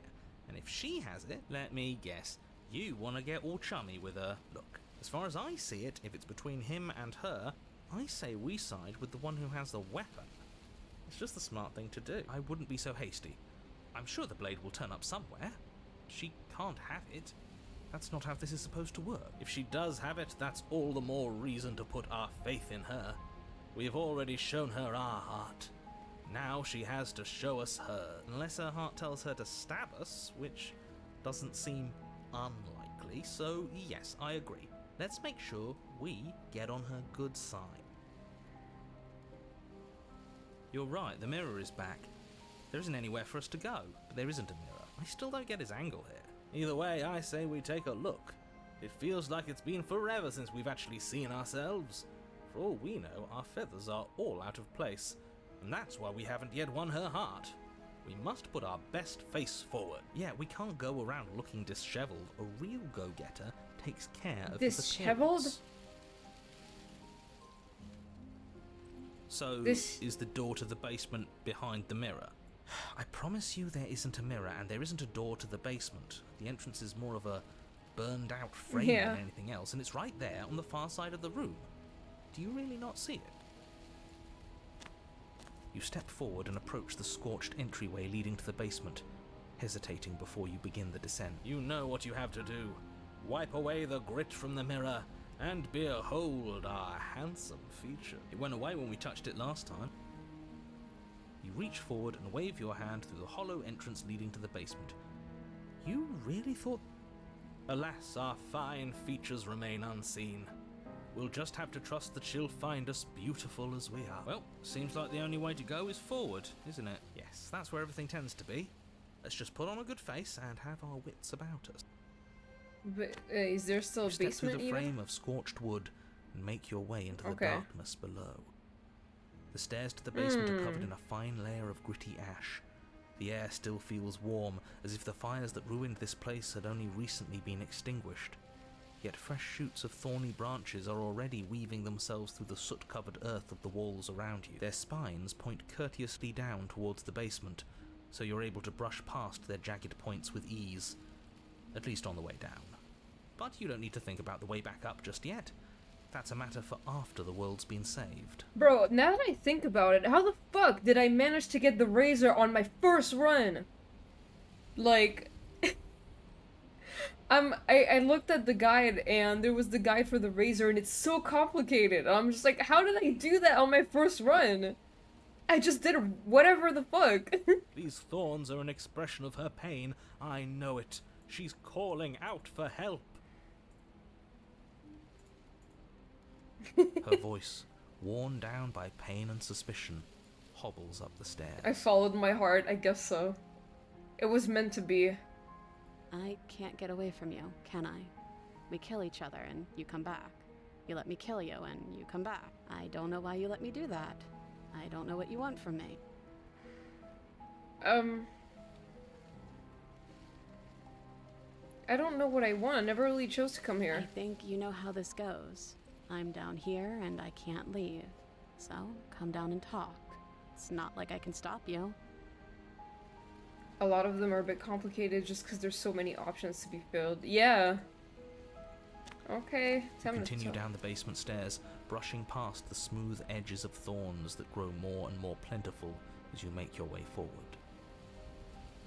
And if she has it, let me guess, you want to get all chummy with her. Look, as far as I see it, if it's between him and her, I say we side with the one who has the weapon. It's just the smart thing to do. I wouldn't be so hasty. I'm sure the blade will turn up somewhere. She can't have it. That's not how this is supposed to work. If she does have it, that's all the more reason to put our faith in her. We've already shown her our heart. Now she has to show us hers. Unless her heart tells her to stab us, which doesn't seem unlikely, so yes, I agree. Let's make sure we get on her good side. You're right, the mirror is back. There isn't anywhere for us to go, but there isn't a mirror. I still don't get his angle here. Either way, I say we take a look. It feels like it's been forever since we've actually seen ourselves. For all we know, our feathers are all out of place, and that's why we haven't yet won her heart. We must put our best face forward. Yeah, we can't go around looking disheveled. A real go-getter takes care of his appearance. So, This is the door to the basement behind the mirror? I promise you there isn't a mirror, and there isn't a door to the basement. The entrance is more of a burned-out frame than anything else, and it's right there on the far side of the room. Do you really not see it? You step forward and approach the scorched entryway leading to the basement, hesitating before you begin the descent. You know what you have to do. Wipe away the grit from the mirror, and behold our handsome feature. It went away when we touched it last time. You reach forward and wave your hand through the hollow entrance leading to the basement. You really thought... Alas, our fine features remain unseen. We'll just have to trust that she'll find us beautiful as we are. Well, seems like the only way to go is forward, isn't it? Yes, that's where everything tends to be. Let's just put on a good face and have our wits about us. But is there still a basement? Step through the frame of scorched wood and make your way into the darkness below. The stairs to the basement are covered in a fine layer of gritty ash. The air still feels warm, as if the fires that ruined this place had only recently been extinguished. yet fresh shoots of thorny branches are already weaving themselves through the soot-covered earth of the walls around you. Their spines point courteously down towards the basement, so you're able to brush past their jagged points with ease, at least on the way down. But you don't need to think about the way back up just yet. That's a matter for after the world's been saved. Bro, now that I think about it, how the fuck did I manage to get the razor on my first run? Like, I looked at the guide and there was the guide for the razor and it's so complicated. I'm just like, how did I do that on my first run? I just did whatever the fuck. These thorns are an expression of her pain. I know it. She's calling out for help. Her voice, worn down by pain and suspicion, hobbles up the stairs. I followed my heart, I guess so. It was meant to be. I can't get away from you, can I? We kill each other and you come back. You let me kill you and you come back. I don't know why you let me do that. I don't know what you want from me. I don't know what I want. I never really chose to come here. I think you know how this goes. I'm down here and I can't leave. So, come down and talk. It's not like I can stop you. A lot of them are a bit complicated just because there's so many options to be filled. Yeah. Okay. Continue down the basement stairs, brushing past the smooth edges of thorns that grow more and more plentiful as you make your way forward.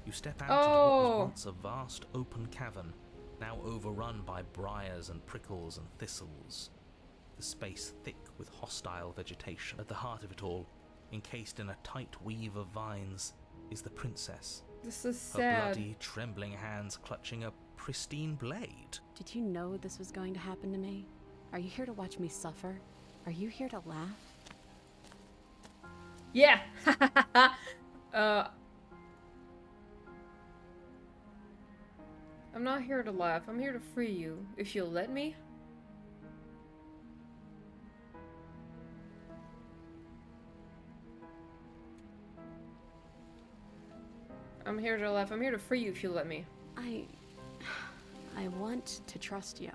You step out into what was once a vast open cavern, now overrun by briars and prickles and thistles. The space thick with hostile vegetation. At the heart of it all, encased in a tight weave of vines, is the princess. This is her sad. bloody, trembling hands clutching a pristine blade. Did you know this was going to happen to me? Are you here to watch me suffer? Are you here to laugh? Yeah! I'm not here to laugh. I'm here to free you. If you'll let me. I'm here to laugh. I'm here to free you if you let me. I want to trust you.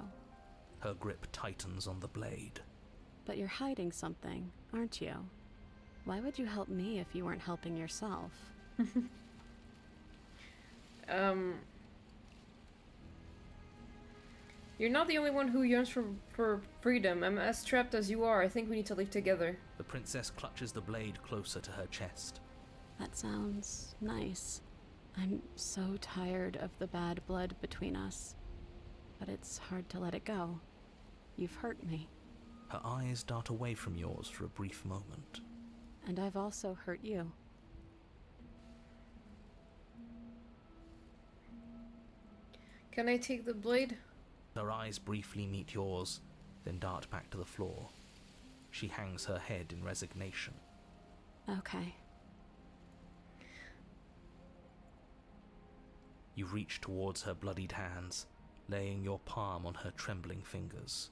Her grip tightens on the blade. But you're hiding something, aren't you? Why would you help me if you weren't helping yourself? You're not the only one who yearns for freedom. I'm as trapped as you are. I think we need to live together. The princess clutches the blade closer to her chest. That sounds nice. I'm so tired of the bad blood between us. But it's hard to let it go. You've hurt me. Her eyes dart away from yours for a brief moment. And I've also hurt you. Can I take the blade? Her eyes briefly meet yours, then dart back to the floor. She hangs her head in resignation. Okay. You reach towards her bloodied hands, laying your palm on her trembling fingers.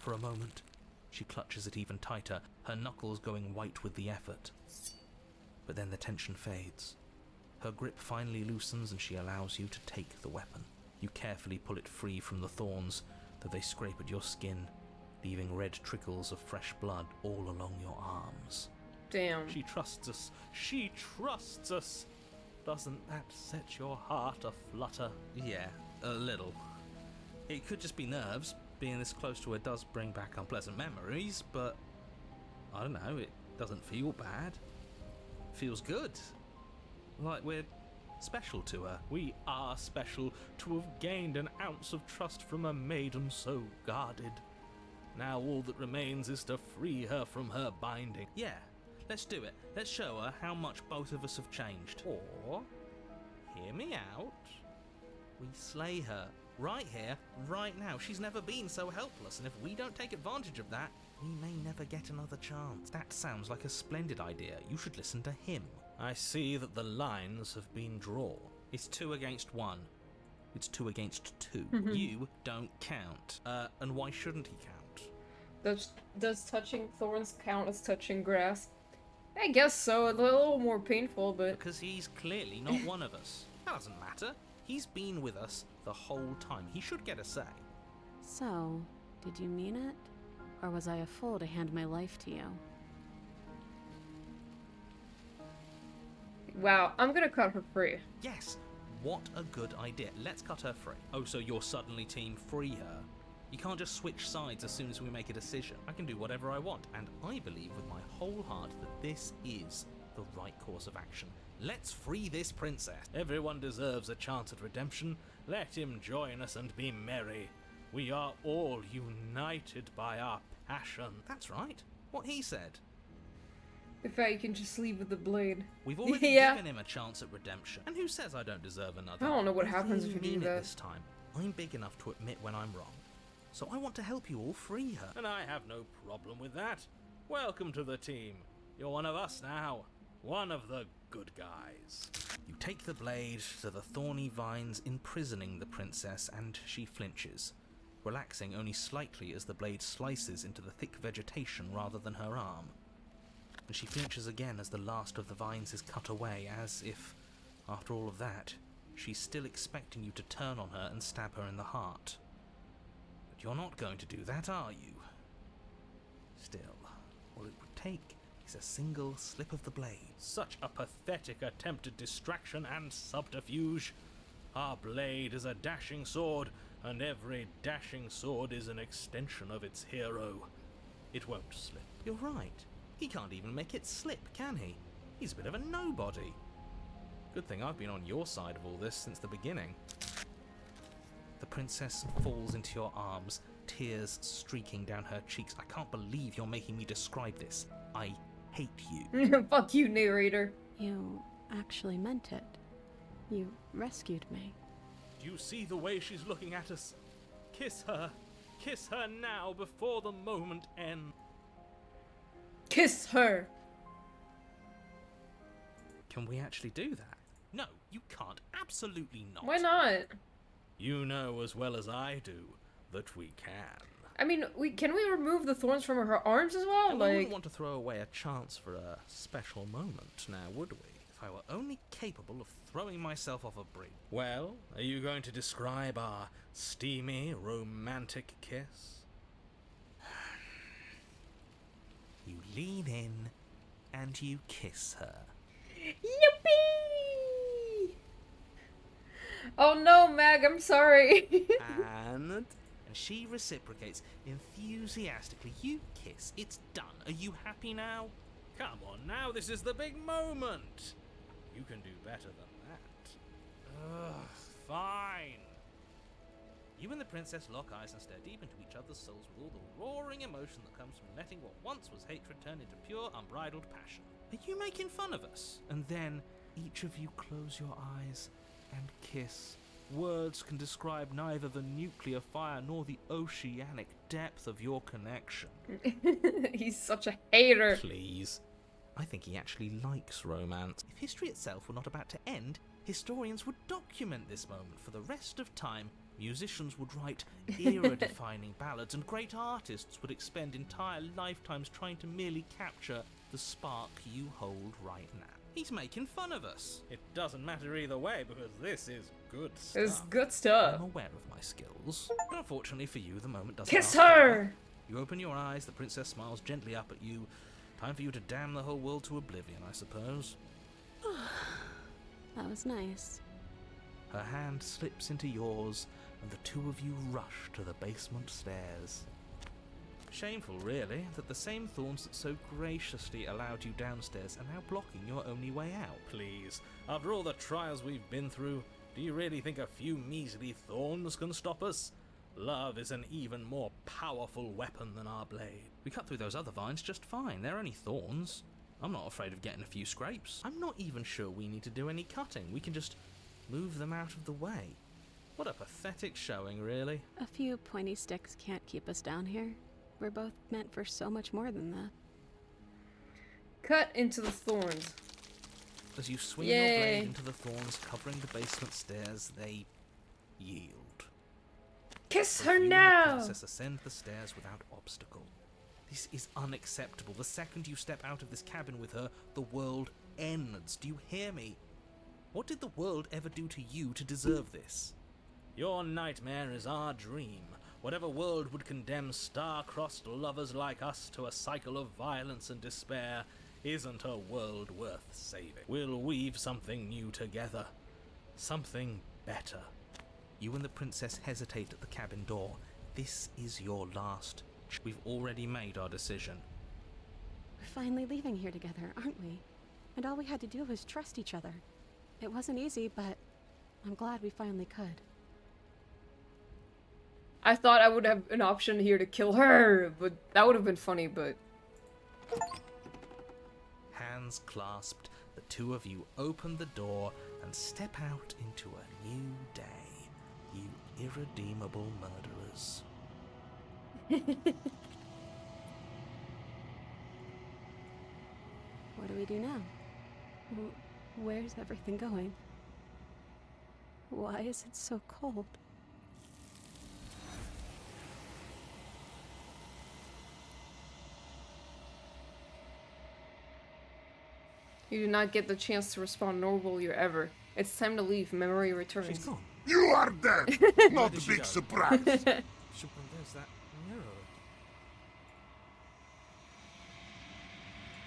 For a moment, she clutches it even tighter, her knuckles going white with the effort. But then the tension fades. Her grip finally loosens and she allows you to take the weapon. You carefully pull it free from the thorns, though they scrape at your skin, leaving red trickles of fresh blood all along your arms. Damn. She trusts us. She trusts us. Doesn't that set your heart aflutter? Yeah, a little. It could just be nerves. Being this close to her does bring back unpleasant memories, but I don't know, it doesn't feel bad. It feels good. Like we're special to her. We are special to have gained an ounce of trust from a maiden so guarded. Now all that remains is to free her from her binding. Yeah, let's do it. Let's show her how much both of us have changed. Or, hear me out, we slay her. Right here, right now. She's never been so helpless, and if we don't take advantage of that, we may never get another chance. That sounds like a splendid idea. You should listen to him. I see that the lines have been drawn. It's 2 against 1. It's 2 against 2. You don't count. And why shouldn't he count? Does touching thorns count as touching grass? I guess so. A little more painful, but... Because he's clearly not one of us. That doesn't matter. He's been with us the whole time. He should get a say. So, did you mean it? Or was I a fool to hand my life to you? Wow, I'm gonna cut her free. Yes, what a good idea. Let's cut her free. Oh, so you're suddenly team free her? You can't just switch sides as soon as we make a decision. I can do whatever I want, and I believe with my whole heart that this is the right course of action. Let's free this princess. Everyone deserves a chance at redemption. Let him join us and be merry. We are all united by our passion. That's right. What he said. In fact, you can just leave with the blade. We've already Yeah. given him a chance at redemption. And who says I don't deserve another? I don't know what happens if you do mean it that. this time. I'm big enough to admit when I'm wrong. So I want to help you all free her. And I have no problem with that. Welcome to the team. You're one of us now. One of the good guys. You take the blade to the thorny vines imprisoning the princess, and she flinches, relaxing only slightly as the blade slices into the thick vegetation rather than her arm. And she flinches again as the last of the vines is cut away, as if, after all of that, she's still expecting you to turn on her and stab her in the heart. But you're not going to do that, are you? Still, all it would take is a single slip of the blade. Such a pathetic attempt at distraction and subterfuge. Our blade is a dashing sword, and every dashing sword is an extension of its hero. It won't slip. You're right. He can't even make it slip, can he? He's a bit of a nobody. Good thing I've been on your side of all this since the beginning. The princess falls into your arms, tears streaking down her cheeks. I can't believe you're making me describe this. I hate you. Fuck you, narrator. You actually meant it. You rescued me. Do you see the way she's looking at us? Kiss her. Kiss her now before the moment ends. Kiss her. Can we actually do that? No, you can't. Absolutely not. Why not? You know as well as I do that we can. I mean, can we remove the thorns from her arms as well? And we Like, wouldn't want to throw away a chance for a special moment, now would we? If I were only capable of throwing myself off a bridge. Well, are you going to describe our steamy, romantic kiss? You lean in and you kiss her. yippee! Oh no, Mag, I'm sorry. And she reciprocates enthusiastically. You kiss. It's done. Are you happy now? Come on now, this is the big moment. You can do better than that. Ugh, fine. You and the princess lock eyes and stare deep into each other's souls with all the roaring emotion that comes from letting what once was hatred turn into pure, unbridled passion. Are you making fun of us? And then each of you close your eyes and kiss. Words can describe neither the nuclear fire nor the oceanic depth of your connection. He's such a hater. Please. I think he actually likes romance. If history itself were not about to end, historians would document this moment for the rest of time. Musicians would write era-defining ballads, and great artists would expend entire lifetimes trying to merely capture the spark you hold right now. He's making fun of us. It doesn't matter either way, because this is good stuff. It's good stuff. I'm aware of my skills, but unfortunately for you, the moment doesn't Kiss last her! forever. You open your eyes, the princess smiles gently up at you. Time for you to damn the whole world to oblivion, I suppose. That was nice. Her hand slips into yours, and the two of you rush to the basement stairs. Shameful, really, that the same thorns that so graciously allowed you downstairs are now blocking your only way out. Please, after all the trials we've been through, do you really think a few measly thorns can stop us? Love is an even more powerful weapon than our blade. We cut through those other vines just fine, they're only thorns. I'm not afraid of getting a few scrapes. I'm not even sure we need to do any cutting, we can just move them out of the way. What a pathetic showing, really. A few pointy sticks can't keep us down here. We're both meant for so much more than that. Cut into the thorns. As you swing your Yay. blade into the thorns covering the basement stairs, they yield. Kiss Both her you and the now! princess ascend the stairs without obstacle. This is unacceptable. The second you step out of this cabin with her, the world ends. Do you hear me? What did the world ever do to you to deserve this? Your nightmare is our dream. Whatever world would condemn star-crossed lovers like us to a cycle of violence and despair isn't a world worth saving. We'll weave something new together. Something better. You and the princess hesitate at the cabin door. This is your last. We've already made our decision. We're finally leaving here together, aren't we? And all we had to do was trust each other. It wasn't easy, but I'm glad we finally could. I thought I would have an option here to kill her, but that would have been funny, but... Hands clasped, the two of you open the door and step out into a new day. You irredeemable murderers. What do we do now? Where's everything going? Why is it so cold? You do not get the chance to respond, nor will you ever. It's time to leave. Memory returns. She's gone. You are dead! Not a big surprise. There's that mirror.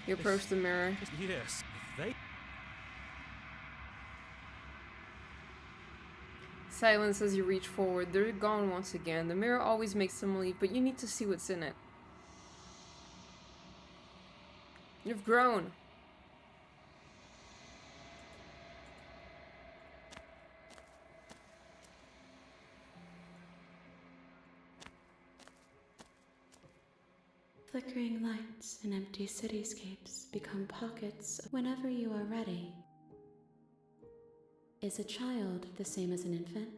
You approach the mirror. Yes, if they... Silence as you reach forward. They're gone once again. The mirror always makes them leave, but you need to see what's in it. You've grown. Flickering lights and empty cityscapes become pockets whenever you are ready. Is a child the same as an infant?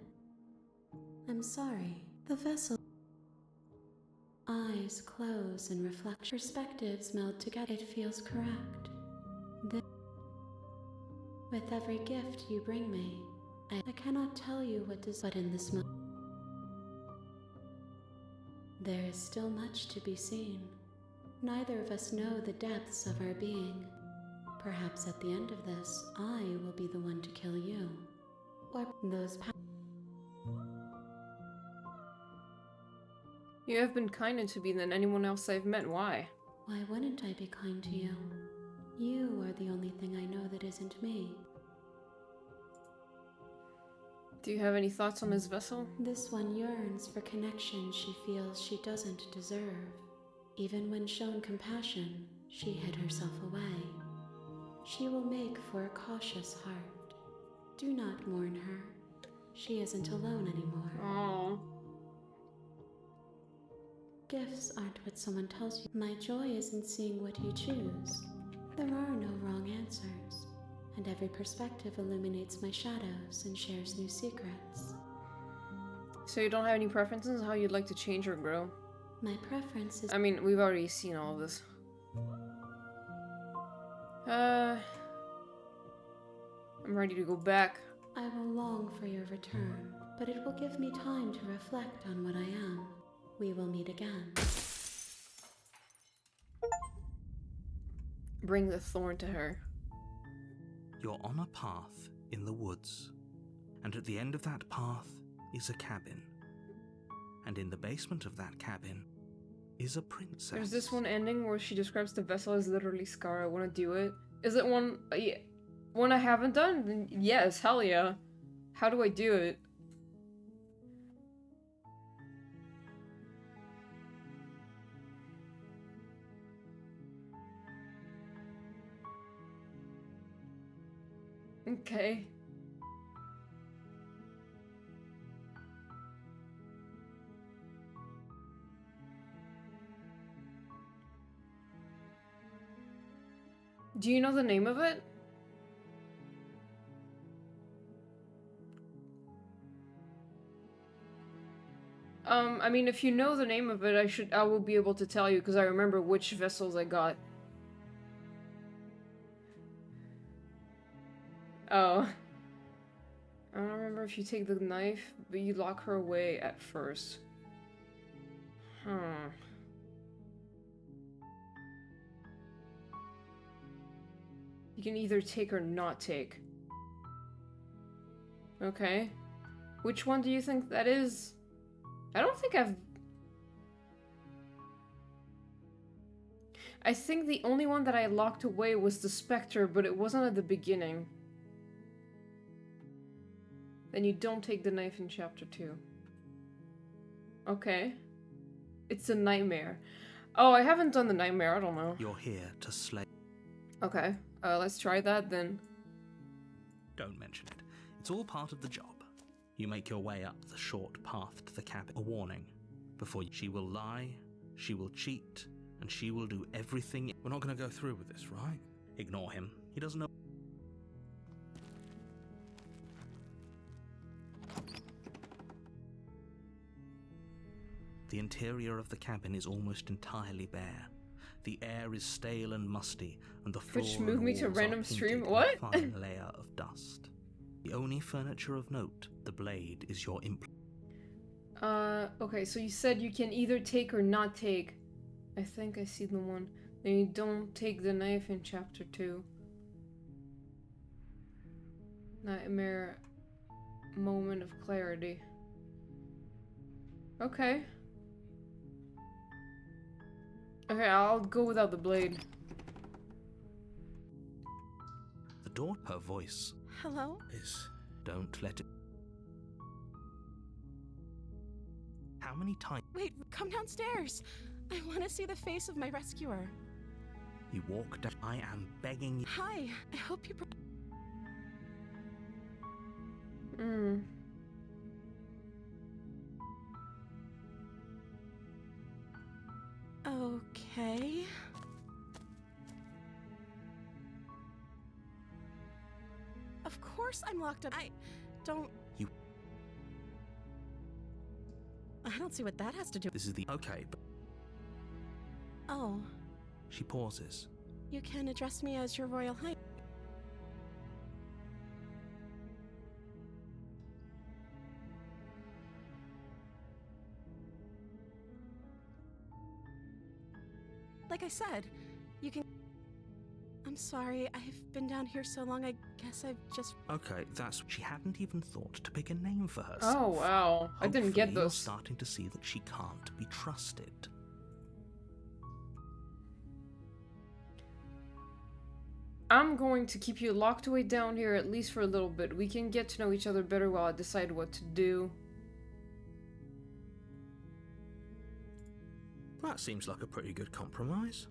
I'm sorry. The vessel. Eyes close and reflect. Perspectives meld together. It feels correct. With every gift you bring me, I cannot tell you what does, but in this moment, there is still much to be seen. Neither of us know the depths of our being. Perhaps at the end of this, I will be the one to kill you. Or those You have been kinder to me than anyone else I've met. Why? Why wouldn't I be kind to you? You are the only thing I know that isn't me. Do you have any thoughts on this vessel? This one yearns for connection she feels she doesn't deserve. Even when shown compassion, she hid herself away. She will make for a cautious heart. Do not mourn her. She isn't alone anymore. Oh. Gifts aren't what someone tells you. My joy is in seeing what you choose. There are no wrong answers, and every perspective illuminates my shadows and shares new secrets. So you don't have any preferences on how you'd like to change or grow? My preference is... I mean, we've already seen all of this. I'm ready to go back. I will long for your return, but it will give me time to reflect on what I am. We will meet again. Bring the thorn to her. You're on a path in the woods, and at the end of that path is a cabin. And in the basement of that cabin is a princess. There's this one ending where she describes the vessel as literally Scar. I want to do it. Is it one... yeah, one I haven't done? Then yes, hell yeah. How do I do it? Okay. Do you know the name of it? I mean, if you know the name of it, I will be able to tell you, because I remember which vessels I got. Oh. I don't remember if you take the knife, but you lock her away at first. Huh. You can either take or not take. Okay. Which one do you think that is? I don't think I've I think the only one that I locked away was the Spectre, but it wasn't at the beginning. Then you don't take the knife in chapter 2. Okay. It's a nightmare. Oh, I haven't done the nightmare, I don't know. You're here to slay. Okay, let's try that then. Don't mention it. It's all part of the job. You make your way up the short path to the cabin. A warning. Before she will lie, she will cheat, and she will do everything. We're not going to go through with this, right? Ignore him. He doesn't know. The interior of the cabin is almost entirely bare. The air is stale and musty, and the floor Which moved me to and walls are random stream. tinted What? with a fine layer of dust. The only furniture of note, the blade, is your Okay, so you said you can either take or not take. I think I see the one. Then you don't take the knife in chapter 2. Nightmare moment of clarity. Okay. Okay, I'll go without the blade. The door, her voice Hello? is, don't let it. How many times? Wait, come downstairs. I want to see the face of my rescuer. You walk down. I am begging you. Hi, I hope you... Okay. Of course I'm locked up. I don't... You. I don't see what that has to do... This is the. Okay, but. Oh, She pauses. you can address me as your Royal Highness. Like I said, you can... I'm sorry, I've been down here so long, I guess I've just... Okay, that's. She hadn't even thought to pick a name for herself. Oh, wow. I didn't get Hopefully You're those. starting to see that she can't be trusted. I'm going to keep you locked away down here at least for a little bit. We can get to know each other better while I decide what to do. That seems like a pretty good compromise.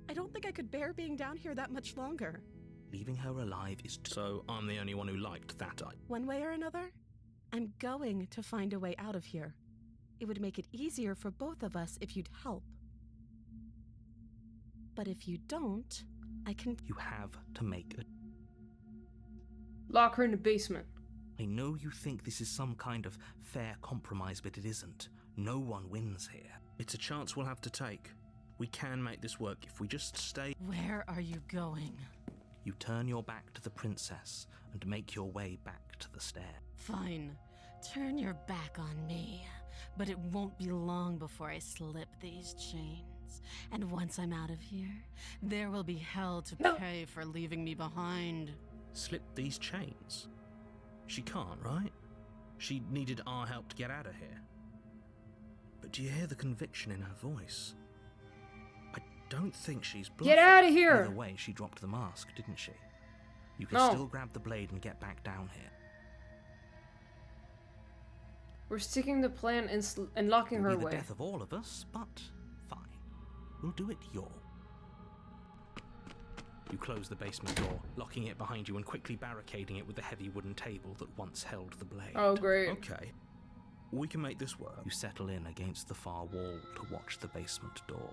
I don't think I could bear being down here that much longer. Leaving her alive is. So I'm the only one who liked that idea. One way or another, I'm going to find a way out of here. It would make it easier for both of us if you'd help. But if you don't, I can... You have to make a. Lock her in the basement. I know you think this is some kind of fair compromise, but it isn't. No one wins here. It's a chance we'll have to take. We can make this work if we just stay. Where are you going? You turn your back to the princess and make your way back to the stair. Fine. Turn your back on me. But it won't be long before I slip these chains. And once I'm out of here, there will be hell to pay for leaving me behind. Slip these chains? She can't, right? She needed our help to get out of here. But do you hear the conviction in her voice? I don't think she's bluffing. Get out of here! Either way, she dropped the mask, didn't she? You can No. still grab the blade and get back down here. We're sticking the plan and locking her It'll be the away. death of all of us, but fine. We'll do it your. You close the basement door, locking it behind you and quickly barricading it with the heavy wooden table that once held the blade. Oh, great. Okay. We can make this work. You settle in against the far wall to watch the basement door.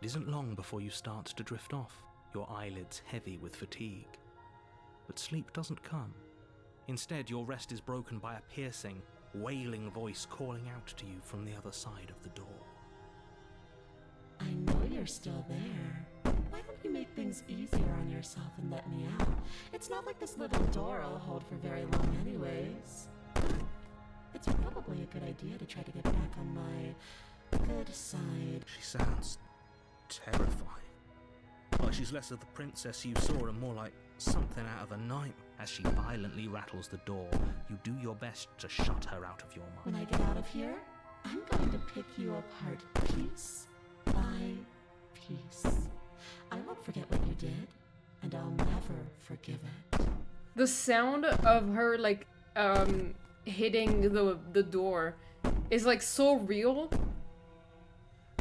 It isn't long before you start to drift off, your eyelids heavy with fatigue. But sleep doesn't come. Instead, your rest is broken by a piercing, wailing voice calling out to you from the other side of the door. I know you're still there. Why don't you make things easier on yourself and let me out? It's not like this little door will hold for very long anyways. It's probably a good idea to try to get back on my good side. She sounds terrifying. Like she's less of the princess you saw and more like something out of a nightmare. As she violently rattles the door, you do your best to shut her out of your When mind. I get out of here, I'm going to pick you apart piece by piece. I won't forget what you did, and I'll never forgive it. The sound of her, like, hitting the door is, like, so real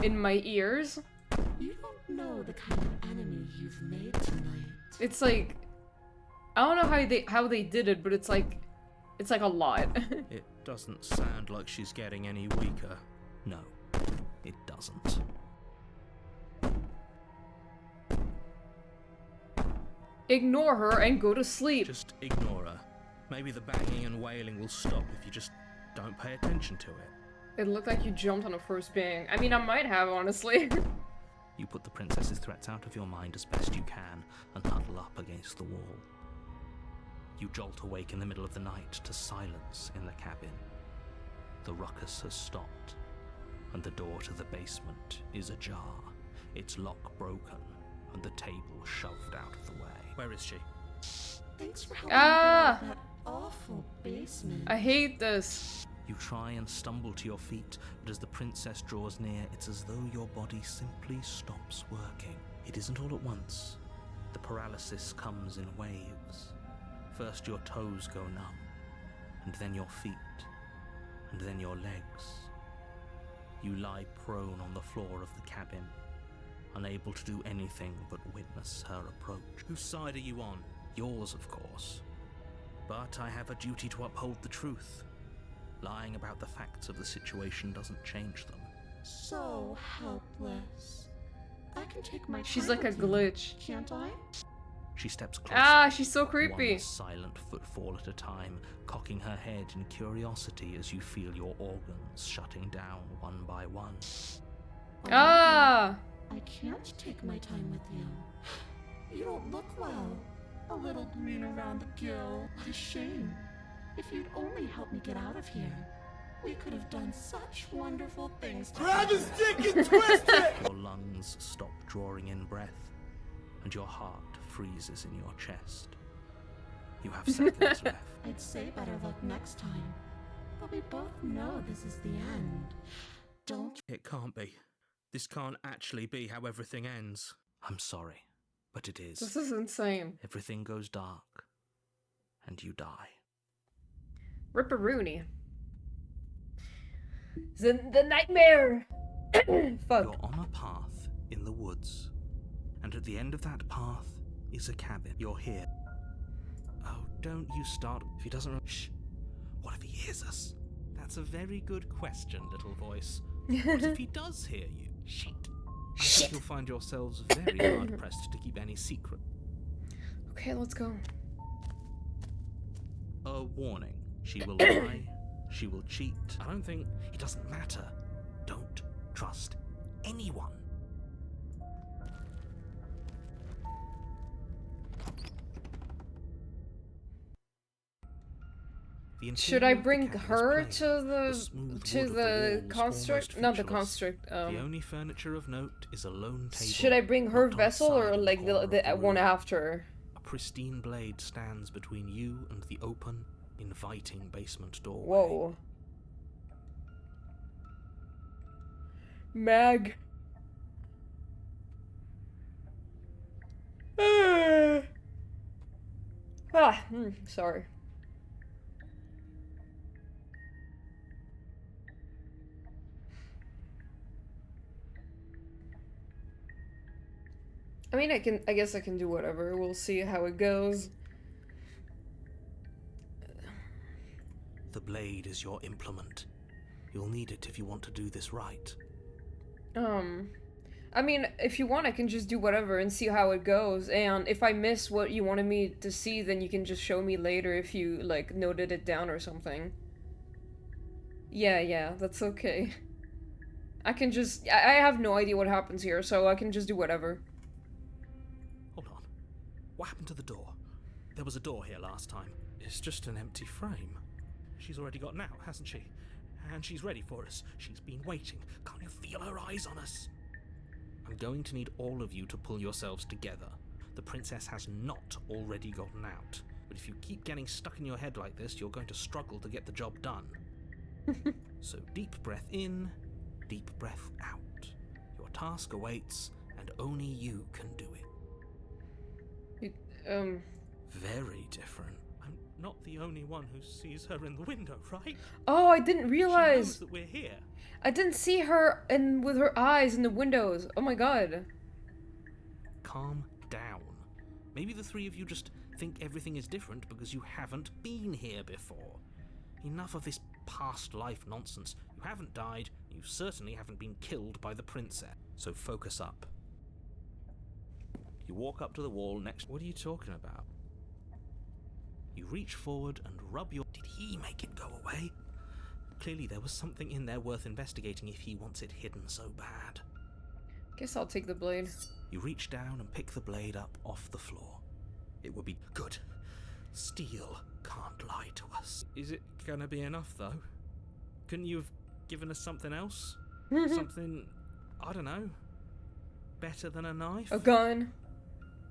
in my ears. You don't know the kind of enemy you've made tonight. It's like, I don't know how they did it, but it's like a lot. It doesn't sound like she's getting any weaker. No, it doesn't. Ignore her and go to sleep. Just ignore her. Maybe the banging and wailing will stop if you just don't pay attention to it. It looked like you jumped on a first bang. I mean, I might have, honestly. You put the princess's threats out of your mind as best you can and huddle up against the wall. You jolt awake in the middle of the night to silence in the cabin. The ruckus has stopped, and the door to the basement is ajar, its lock broken, and the table shoved out of the way. Where is she? Thanks for helping me get out of that awful basement. I hate this. You try and stumble to your feet, but as the princess draws near, it's as though your body simply stops working. It isn't all at once. The paralysis comes in waves. First your toes go numb, and then your feet, and then your legs. You lie prone on the floor of the cabin, unable to do anything but witness her approach. Whose side are you on? Yours, of course. But I have a duty to uphold the truth. Lying about the facts of the situation doesn't change them. So helpless. I can take my She's time like a with you, glitch. can't I? She steps closer. Ah, she's so creepy. One silent footfall at a time, cocking her head in curiosity as you feel your organs shutting down one by one. Ah! I can't take my time with you. You don't look well. A little green around the gill. What a shame. If you'd only help me get out of here, we could have done such wonderful things together. Grab his dick and twist it! Your lungs stop drawing in breath, and your heart freezes in your chest. You have seconds left. I'd say better luck next time. But we both know this is the end. Don't. It can't be. This can't actually be how everything ends. I'm sorry, but it is. This is insane. Everything goes dark, and you die. Ripperoonie. The nightmare! Fuck. You're on a path in the woods, and at the end of that path is a cabin. You're here. Oh, don't you start. If he doesn't. Shh. What if he hears us? That's a very good question, little voice. What if he does hear you? Shit. I think you'll find yourselves very hard pressed to keep any secret. Okay, let's go. A warning. She will lie. She will cheat. I don't think it doesn't matter. Don't trust anyone. Should I bring her to the construct? Not the construct. The only furniture of note is a lone table. Should I bring her not on vessel the or side like corner the of one room. after? A pristine blade stands between you and the open, inviting basement doorway. Whoa. Mag. Sorry. I mean, I guess I can do whatever. We'll see how it goes. The blade is your implement. You'll need it if you want to do this right. I mean, if you want, I can just do whatever and see how it goes. And if I miss what you wanted me to see, then you can just show me later if you, like, noted it down or something. Yeah, that's okay. I can just... I have no idea what happens here, so I can just do whatever. Hold on. What happened to the door? There was a door here last time. It's just an empty frame. She's already gotten out, hasn't she? And she's ready for us. She's been waiting. Can't you feel her eyes on us? I'm going to need all of you to pull yourselves together. The princess has not already gotten out. But if you keep getting stuck in your head like this, you're going to struggle to get the job done. So deep breath in, deep breath out. Your task awaits, and only you can do it. Very different. I'm not the only one who sees her in the window, right? Oh, I didn't She realize. knows that we're here. I didn't see her with her eyes in the windows. Oh my god. Calm down. Maybe the three of you just think everything is different because you haven't been here before. Enough of this past life nonsense. You haven't died, you certainly haven't been killed by the princess. So focus up. You walk up to the wall next. What are you talking about? You reach forward and rub your... Did he make it go away? Clearly there was something in there worth investigating if he wants it hidden so bad. Guess I'll take the blade. You reach down and pick the blade up off the floor. It would be good. Steel can't lie to us. Is it gonna be enough, though? Couldn't you have given us something else? Something, I don't know, better than a knife? A gun.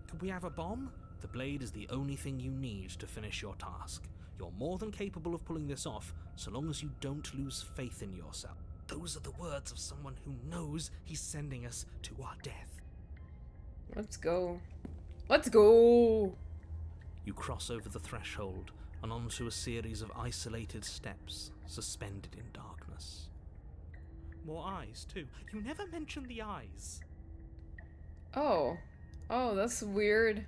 Could we have a bomb? The blade is the only thing you need to finish your task. You're more than capable of pulling this off, so long as you don't lose faith in yourself. Those are the words of someone who knows he's sending us to our death. Let's go. Let's go! You cross over the threshold and onto a series of isolated steps, suspended in darkness. More eyes, too. You never mention the eyes. Oh. Oh, that's weird.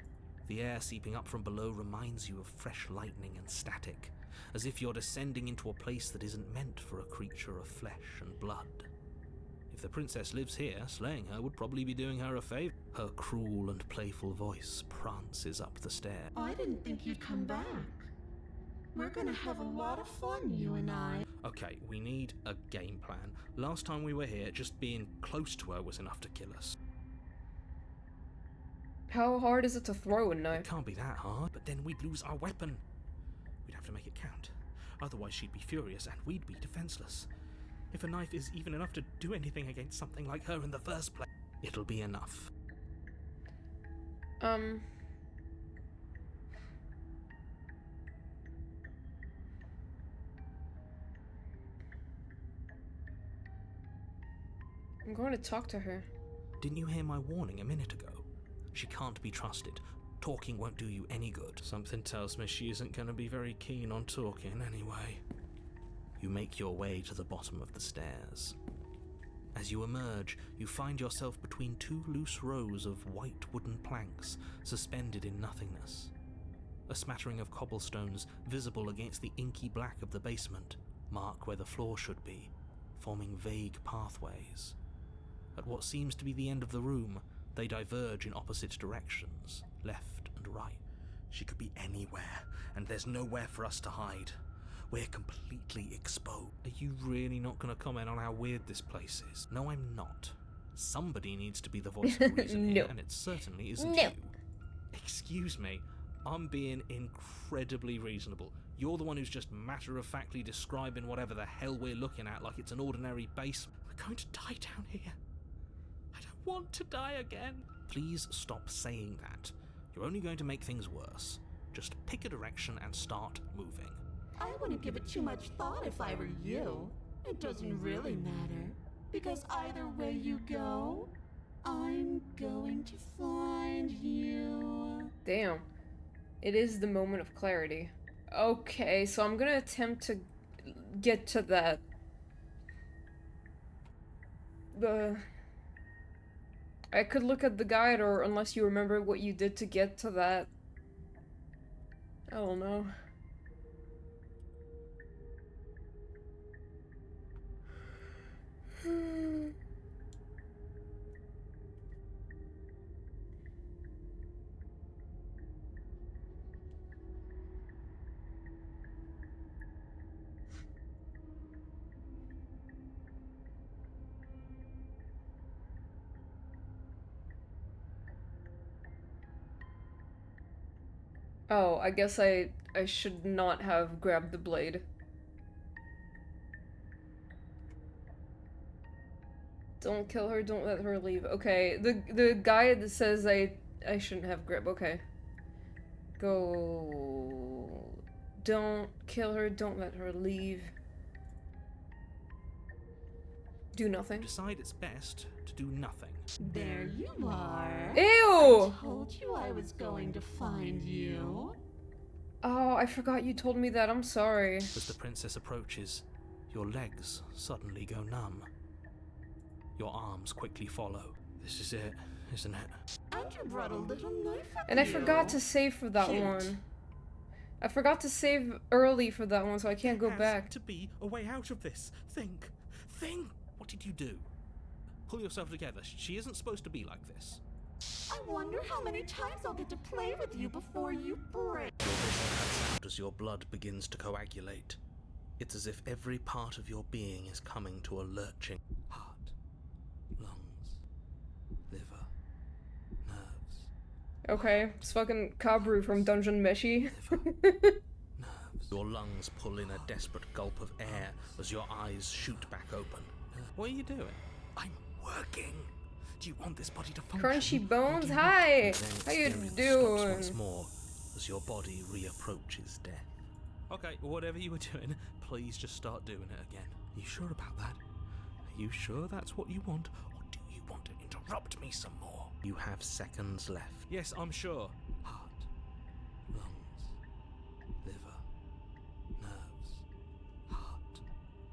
The air seeping up from below reminds you of fresh lightning and static, as if you're descending into a place that isn't meant for a creature of flesh and blood. If the princess lives here, slaying her would probably be doing her a favor. Her cruel and playful voice prances up the stair. I didn't think you'd come back. We're gonna have a lot of fun, you and I. Okay, we need a game plan. Last time we were here, just being close to her was enough to kill us. How hard is it to throw a It knife? can't be that hard, but then we'd lose our weapon. We'd have to make it count. Otherwise she'd be furious and we'd be defenseless. If a knife is even enough to do anything against something like her in the first place, it'll be enough. I'm going to talk to her. Didn't you hear my warning a minute ago? She can't be trusted. Talking won't do you any good. Something tells me she isn't going to be very keen on talking anyway. You make your way to the bottom of the stairs. As you emerge, you find yourself between two loose rows of white wooden planks suspended in nothingness. A smattering of cobblestones visible against the inky black of the basement mark where the floor should be, forming vague pathways. At what seems to be the end of the room, they diverge in opposite directions, left and right. She could be anywhere, and there's nowhere for us to hide. We're completely exposed. Are you really not going to comment on how weird this place is? No, I'm not. Somebody needs to be the voice of reason here, and it certainly isn't you. Excuse me, I'm being incredibly reasonable. You're the one who's just matter-of-factly describing whatever the hell we're looking at like it's an ordinary basement. We're going to die down here. I don't want to die again. Please stop saying that. You're only going to make things worse. Just pick a direction and start moving. I wouldn't give it too much thought if I were you. It doesn't really matter, because either way you go, I'm going to find you. Damn. It is the moment of clarity. Okay, so I'm gonna attempt to get to that. I could look at the guide, or unless you remember what you did to get to that. I don't know. Oh, I guess I should not have grabbed the blade. Don't kill her, don't let her leave. Okay, the guy that says I shouldn't have grip. Okay. Go. Don't kill her, don't let her leave. Do nothing. Decide it's best to do nothing. There you are. Ew! Told you I was going to find you. Oh, I forgot you told me that. I'm sorry. As the princess approaches, your legs suddenly go numb. Your arms quickly follow. This is it, isn't it? And you brought a little knife with And I you. forgot to save for that Cute. one. I forgot to save early for that one, so I can't go There back. has to be a way out of this. Think. What did you do? Pull yourself together. She isn't supposed to be like this. I wonder how many times I'll get to play with you before you break. Your vision cuts out as your blood begins to coagulate. It's as if every part of your being is coming to a lurching. Heart, lungs, liver, nerves, Okay, it's fucking Kabru from Dungeon Meshi. nerves. Your lungs pull in a desperate gulp of air as your eyes shoot back open. What are you doing? I'm working. Do you want this body to function? Crunchy Bones, Or do you hi! want- How you Then experience stops doing? once more as your body reapproaches death. Okay, whatever you were doing, please just start doing it again. Are you sure about that? Are you sure that's what you want? Or do you want to interrupt me some more? You have seconds left. Yes, I'm sure. Heart, lungs, liver, nerves, heart.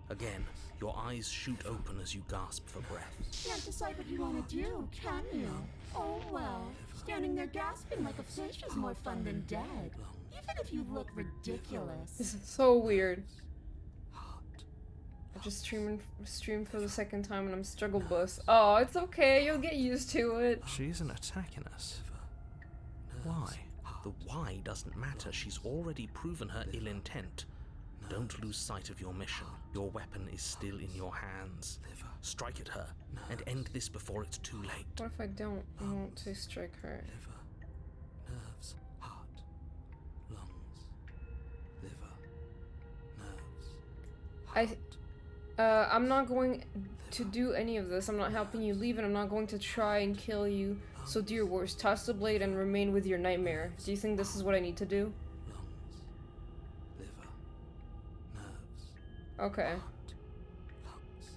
Again, your eyes shoot open as you gasp for breath. Can't decide what you want to do, can you? Oh well, standing there gasping like a fish is more fun than dead. Even if you look ridiculous. This is so weird. Heart. I just streamed for the second time and I'm struggle bus. Oh, it's okay, you'll get used to it. She isn't attacking us. Why? The why doesn't matter. She's already proven her ill intent. Don't lose sight of your mission. Your weapon is still in your hands. Strike at her and end this before it's too late. What if I don't want to strike her? Nerves, heart, lungs, liver, nerves. I'm not going to do any of this. I'm not helping you leave and I'm not going to try and kill you. So do your worst. Toss the blade and remain with your nightmare. Do you think this is what I need to do? Lungs, liver, nerves, Okay. lungs,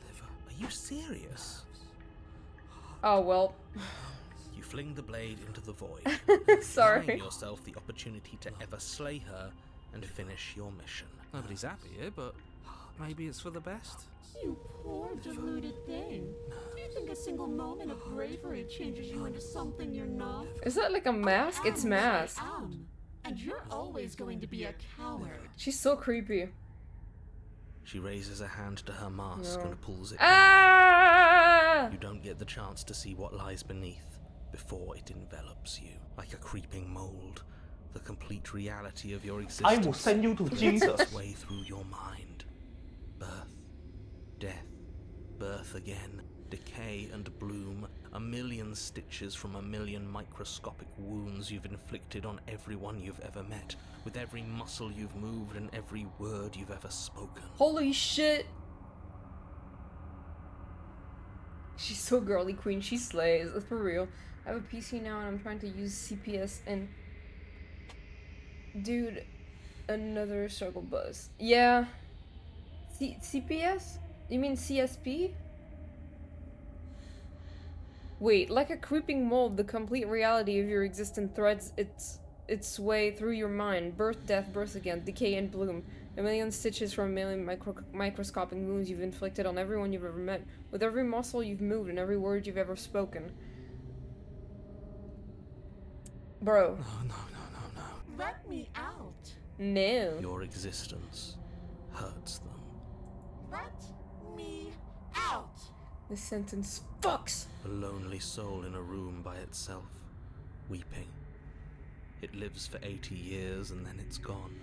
liver. Are you serious? Oh, well. You fling the blade into the void, Sorry. denying yourself the opportunity to ever slay her and finish your mission. Nobody's happy here, but maybe it's for the best. You poor deluded thing. Do you think a single moment of bravery changes you into something you're not? Is that like a mask? It's mask. I am. And you're always going to be a coward. She's so creepy. She raises a hand to her mask No. and pulls it down. Ah! You don't get the chance to see what lies beneath before it envelops you. Like a creeping mold, the complete reality of your existence I will send you to threads Jesus. its way through your mind. Birth, death, birth again, decay and bloom, a million stitches from a million microscopic wounds you've inflicted on everyone you've ever met, with every muscle you've moved and every word you've ever spoken. Holy shit! She's so girly queen, she slays, that's for real. I have a PC now and I'm trying to use CPS and... Dude, another struggle bus. Yeah. CPS? You mean CSP? Wait, like a creeping mold, the complete reality of your existence threads its way through your mind. Birth, death, birth again, decay and bloom. A million stitches from a million microscopic wounds you've inflicted on everyone you've ever met, with every muscle you've moved and every word you've ever spoken. Bro. No. Let me out. No. Your existence hurts them. Let me out. This sentence fucks. A lonely soul in a room by itself, weeping. It lives for 80 years and then it's gone.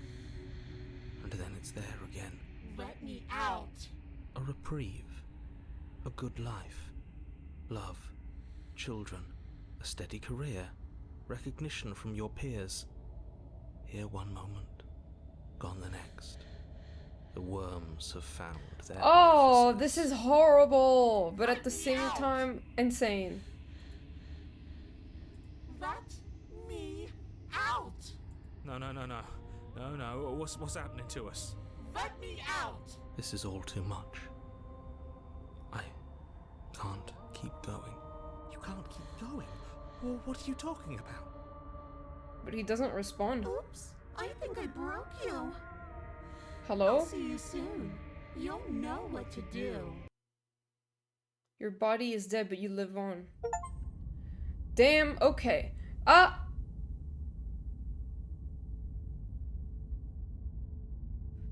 And then it's there again. Let me out. A reprieve. A good life. Love. Children. A steady career. Recognition from your peers. Here one moment, gone the next. The worms have found their Oh, orifices. this is horrible, but at the same time, insane. Let me out. No. What's happening to us? Let me out. This is all too much. can't keep going. You can't keep going? Well, what are you talking about? But he doesn't respond. Oops, I think I broke you. Hello? I'll see you soon. You'll know what to do. Your body is dead, but you live on. Damn, okay.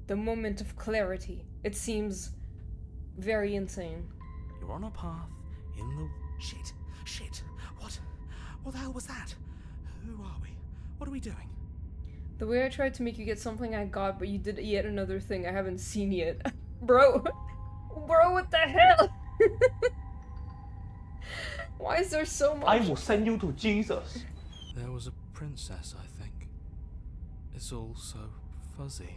The moment of clarity. It seems very insane. You're on a path in the... Shit. What the hell was that? Who are we? What are we doing? The way I tried to make you get something I got, but you did yet another thing I haven't seen yet. Bro, what the hell? Why is there so much? I will send you to Jesus. There was a princess, I think. It's all so fuzzy.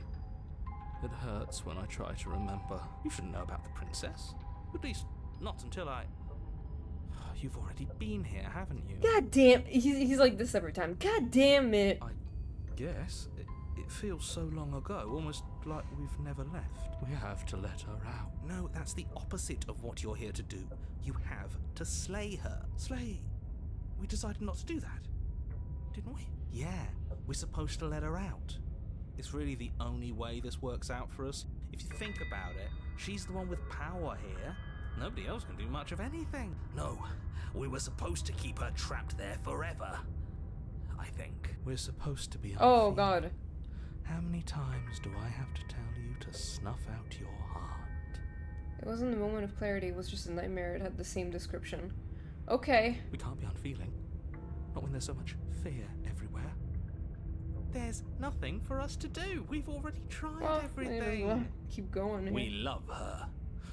It hurts when I try to remember. You shouldn't know about the princess. At least, not until I... You've already been here, haven't you? God damn, he's like this every time. God damn it. I guess. It feels so long ago, almost like we've never left. We have to let her out. No, that's the opposite of what you're here to do. You have to slay her. Slay? We decided not to do that, didn't we? Yeah, we're supposed to let her out. It's really the only way this works out for us. If you think about it, she's the one with power here. Nobody else can do much of anything. No, we were supposed to keep her trapped there forever. I think. We're supposed to be Oh unfeeling. god. How many times do I have to tell you to snuff out your heart? It wasn't a moment of clarity, it was just a nightmare. It had the same description. Okay. We can't be unfeeling. Not when there's so much fear everywhere. There's nothing for us to do. We've already tried Well, everything. keep going. We love her,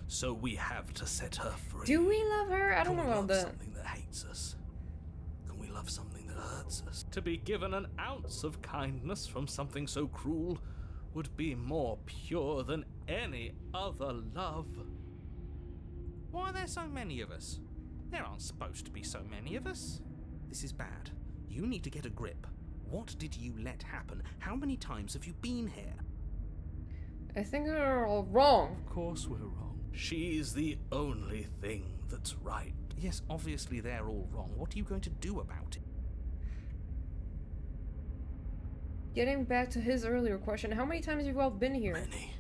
so we have to set her free. Do we love her? I don't know Can we about love that. something that hates us? Can we love something that hurts us? To be given an ounce of kindness from something so cruel would be more pure than any other love. Why are there so many of us? There aren't supposed to be so many of us. This is bad. You need to get a grip. What did you let happen? How many times have you been here? I think they're all wrong. Of course we're wrong. She's the only thing that's right. Yes, obviously they're all wrong. What are you going to do about it? Getting back to his earlier question, how many times have you all been here? Many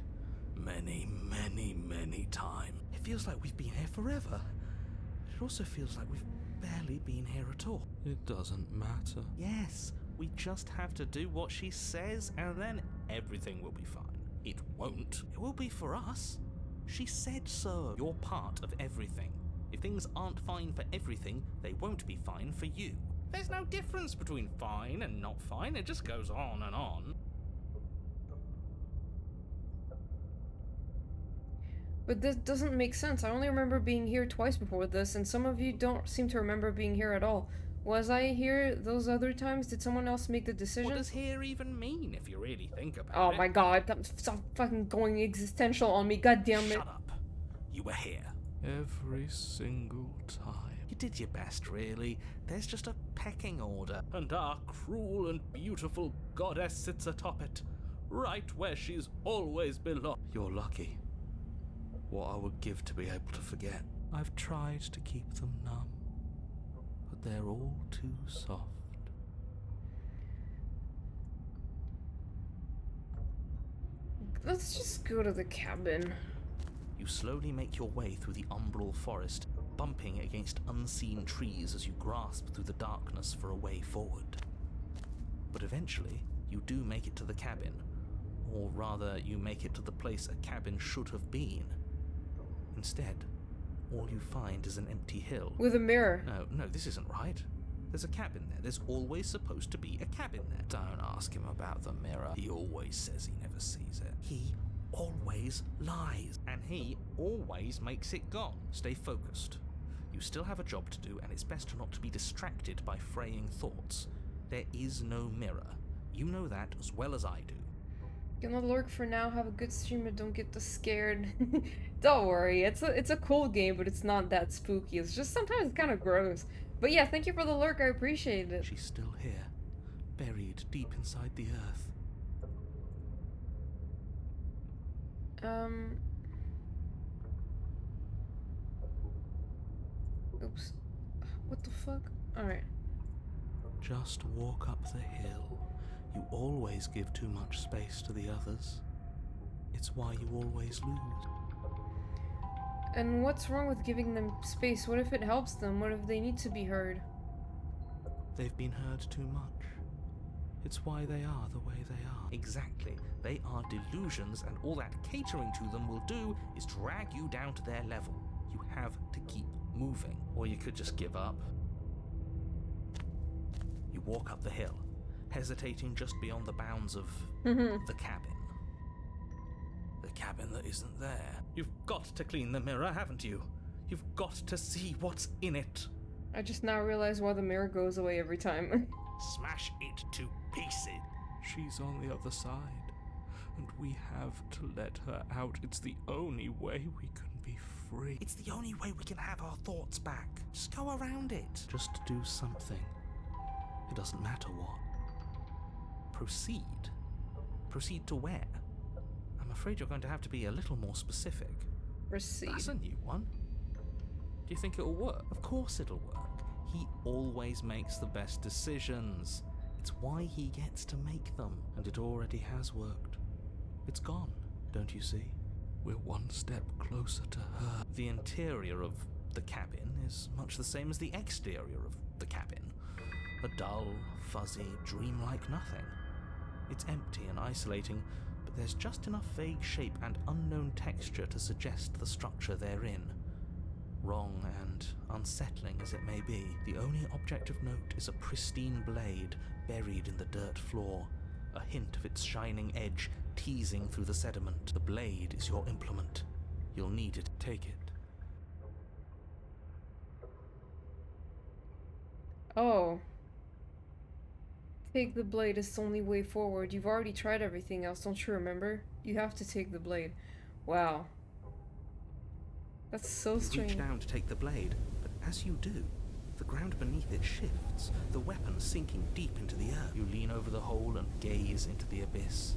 times. It feels like we've been here forever. It also feels like we've barely been here at all. It doesn't matter. Yes, we just have to do what she says and then everything will be fine. It won't. It will be for us. She said so. You're part of everything. If things aren't fine for everything, they won't be fine for you. There's no difference between fine and not fine. It just goes on and on. But this doesn't make sense. I only remember being here twice before this, and some of you don't seem to remember being here at all. Was I here those other times? Did someone else make the decision? What does here even mean, if you really think about Oh it? my god, stop fucking going existential on me, god damn it. Shut up. You were here. Every single time. You did your best, really. There's just a pecking order. And our cruel and beautiful goddess sits atop it. Right where she's always belonged. You're lucky. What I would give to be able to forget. I've tried to keep them numb. But they're all too soft. Let's just go to the cabin. You slowly make your way through the umbral forest, bumping against unseen trees as you grasp through the darkness for a way forward. But eventually, you do make it to the cabin. Or rather, you make it to the place a cabin should have been. Instead, all you find is an empty hill. With a mirror. No, this isn't right. There's a cabin there. There's always supposed to be a cabin there. Don't ask him about the mirror. He always says he never sees it. He always lies. And he always makes it gone. Stay focused. You still have a job to do, and it's best not to be distracted by fraying thoughts. There is no mirror. You know that as well as I do. Gonna lurk for now, have a good stream, but don't get too scared. Don't worry, it's a cool game, but it's not that spooky. It's just sometimes it's kind of gross. But yeah, thank you for the lurk, I appreciate it. She's still here, buried deep inside the earth. Oops. What the fuck? Alright. Just walk up the hill. You always give too much space to the others. It's why you always lose. And what's wrong with giving them space? What if it helps them? What if they need to be heard? They've been heard too much. It's why they are the way they are. Exactly. They are delusions, and all that catering to them will do is drag you down to their level. You have to keep moving, or you could just give up. You walk up the hill, hesitating just beyond the bounds of the cabin. The cabin that isn't there. You've got to clean the mirror, haven't you? You've got to see what's in it. I just now realize why the mirror goes away every time. Smash it to pieces. She's on the other side, and we have to let her out. It's the only way we can be free. It's the only way we can have our thoughts back. Just go around it. Just do something. It doesn't matter what. Proceed. Proceed to where? I'm afraid you're going to have to be a little more specific. Proceed. That's a new one. Do you think it'll work? Of course it'll work. He always makes the best decisions. It's why he gets to make them. And it already has worked. It's gone, don't you see? We're one step closer to her. The interior of the cabin is much the same as the exterior of the cabin. A dull, fuzzy, dreamlike nothing. It's empty and isolating, but there's just enough vague shape and unknown texture to suggest the structure they're in. Wrong and unsettling as it may be, the only object of note is a pristine blade buried in the dirt floor, a hint of its shining edge teasing through the sediment. The blade is your implement. You'll need it. Take it. Oh. Take the blade is the only way forward. You've already tried everything else, don't you remember? You have to take the blade. Wow. That's so strange. You reach down to take the blade, but as you do, the ground beneath it shifts, the weapon sinking deep into the earth. You lean over the hole and gaze into the abyss.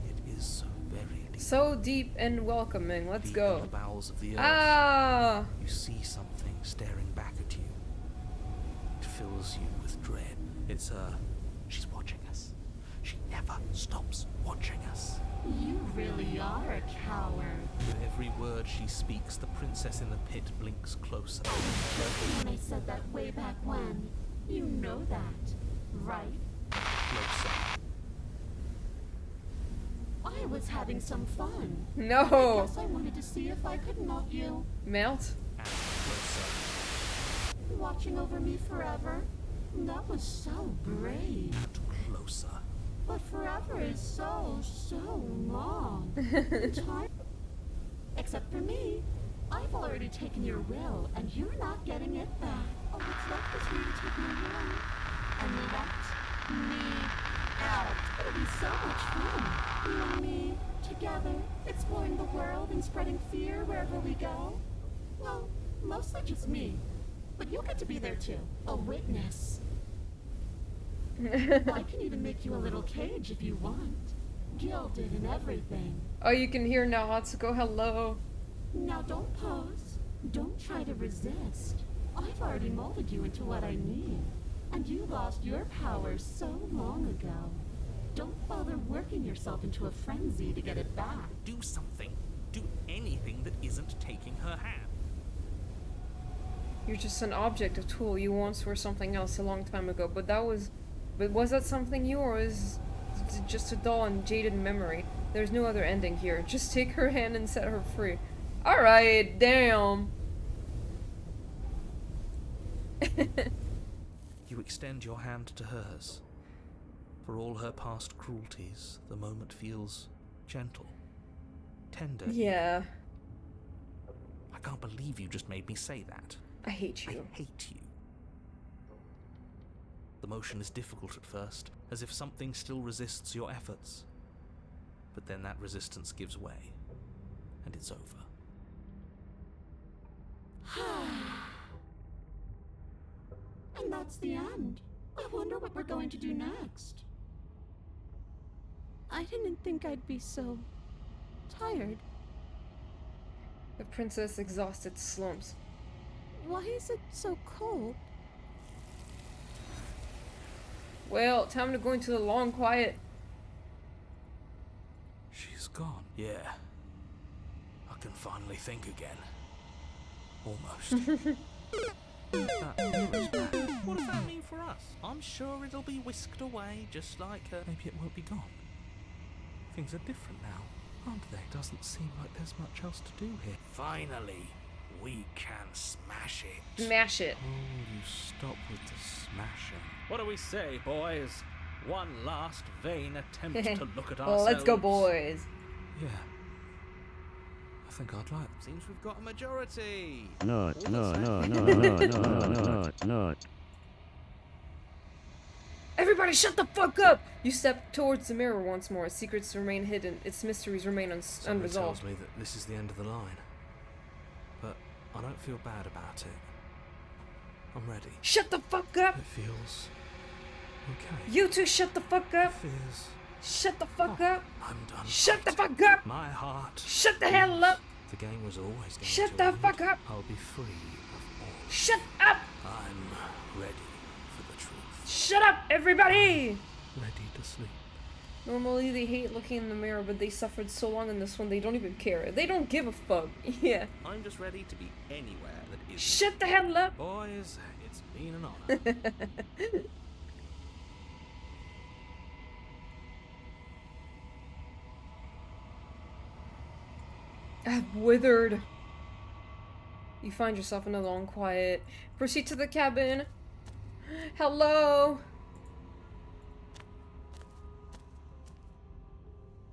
It is so very deep. So deep and welcoming. Let's Deep go. in the bowels of the earth. Ah! You see something staring back at you. It fills you with dread. It's her. She's watching us. She never stops watching us. You really are a coward. With every word she speaks, the princess in the pit blinks closer. When I said that way back when, you know that, right? Closer. I was having some fun. I No! guess I wanted to see if I could melt you. Melt? And closer. Watching over me forever? That was so brave. And closer. But forever is so long. Time. Except for me. I've already taken your will, and you're not getting it back. All that's left is for you to take my will and let me out. It'll be so much fun. You and me, together, exploring the world and spreading fear wherever we go. Well, mostly just me. But you'll get to be there too. A witness. I can even make you a little cage if you want. Gilded and everything. Oh, you can hear now, Hatsuko. Hello. Now don't pose. Don't try to resist. I've already molded you into what I need. And you lost your power so long ago. Don't bother working yourself into a frenzy to get it back. Do something. Do anything that isn't taking her hand. You're just an object, a tool. You once were something else a long time ago, but was that something new, or is it just a dull and jaded memory? There's no other ending here. Just take her hand and set her free. Alright, damn. You extend your hand to hers. For all her past cruelties, the moment feels gentle, tender. Yeah. I can't believe you just made me say that. I hate you. I hate you. The motion is difficult at first, as if something still resists your efforts. But then that resistance gives way, and it's over. And that's the end. I wonder what we're going to do next. I didn't think I'd be so tired. The princess exhausted slumps. Why is it so cold? Well, time to go into the long quiet. She's gone. Yeah. I can finally think again. Almost. That mirror's back. What does that mean for us? I'm sure it'll be whisked away, just like maybe it won't be gone. Things are different now, aren't they? Doesn't seem like there's much else to do here. Finally, we can smash it. Smash it. Oh, you stop with the smashing. What do we say, boys? One last vain attempt to look at Well, ourselves. let's go, boys. Yeah. I think I'd like. Seems we've got a majority. No. Everybody shut the fuck up! You step towards the mirror once more. Its secrets remain hidden. Its mysteries remain Somebody unresolved. tells me that this is the end of the line. But I don't feel bad about it. I'm ready. Shut the fuck up! It feels okay. You two shut the fuck up! It feels. Shut the fuck up! I'm done. Shut the fighting. fuck up! My heart. Shut the hell up! The game was always going Shut to the end. fuck up! I'll be free of all. Shut up! I'm ready for the truth. Shut up, everybody! Ready to sleep. Normally they hate looking in the mirror, but they suffered so long in this one they don't even care. They don't give a fuck. Yeah. I'm just ready to be anywhere that isn't. Shut the hell up! Boys, it's been an honor. I've withered. You find yourself in a long quiet. Proceed to the cabin. Hello.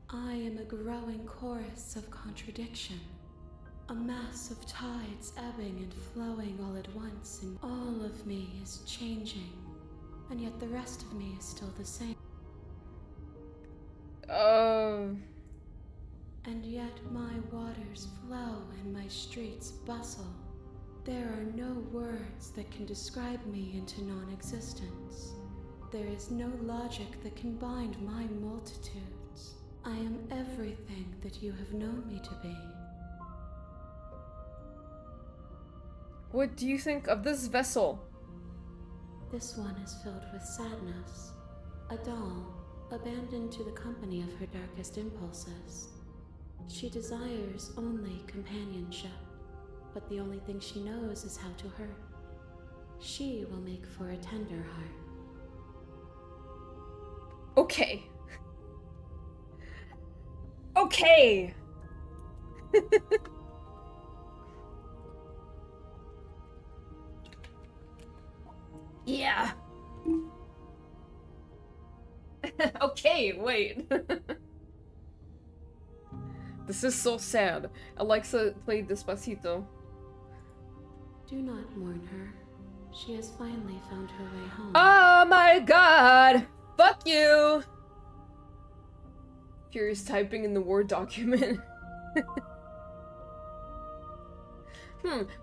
I am a growing chorus of contradiction. A mass of tides ebbing and flowing all at once, and all of me is changing. And yet the rest of me is still the same. And yet my waters flow and my streets bustle. There are no words that can describe me into non-existence. There is no logic that can bind my multitudes. I am everything that you have known me to be. What do you think of this vessel? This one is filled with sadness. A doll, abandoned to the company of her darkest impulses. She desires only companionship, but the only thing she knows is how to hurt. She will make for a tender heart. Okay. Okay! Yeah. Okay, wait. This is so sad. Alexa played Despacito. Do not mourn her. She has finally found her way home. Oh my god! Fuck you! Furious typing in the Word document.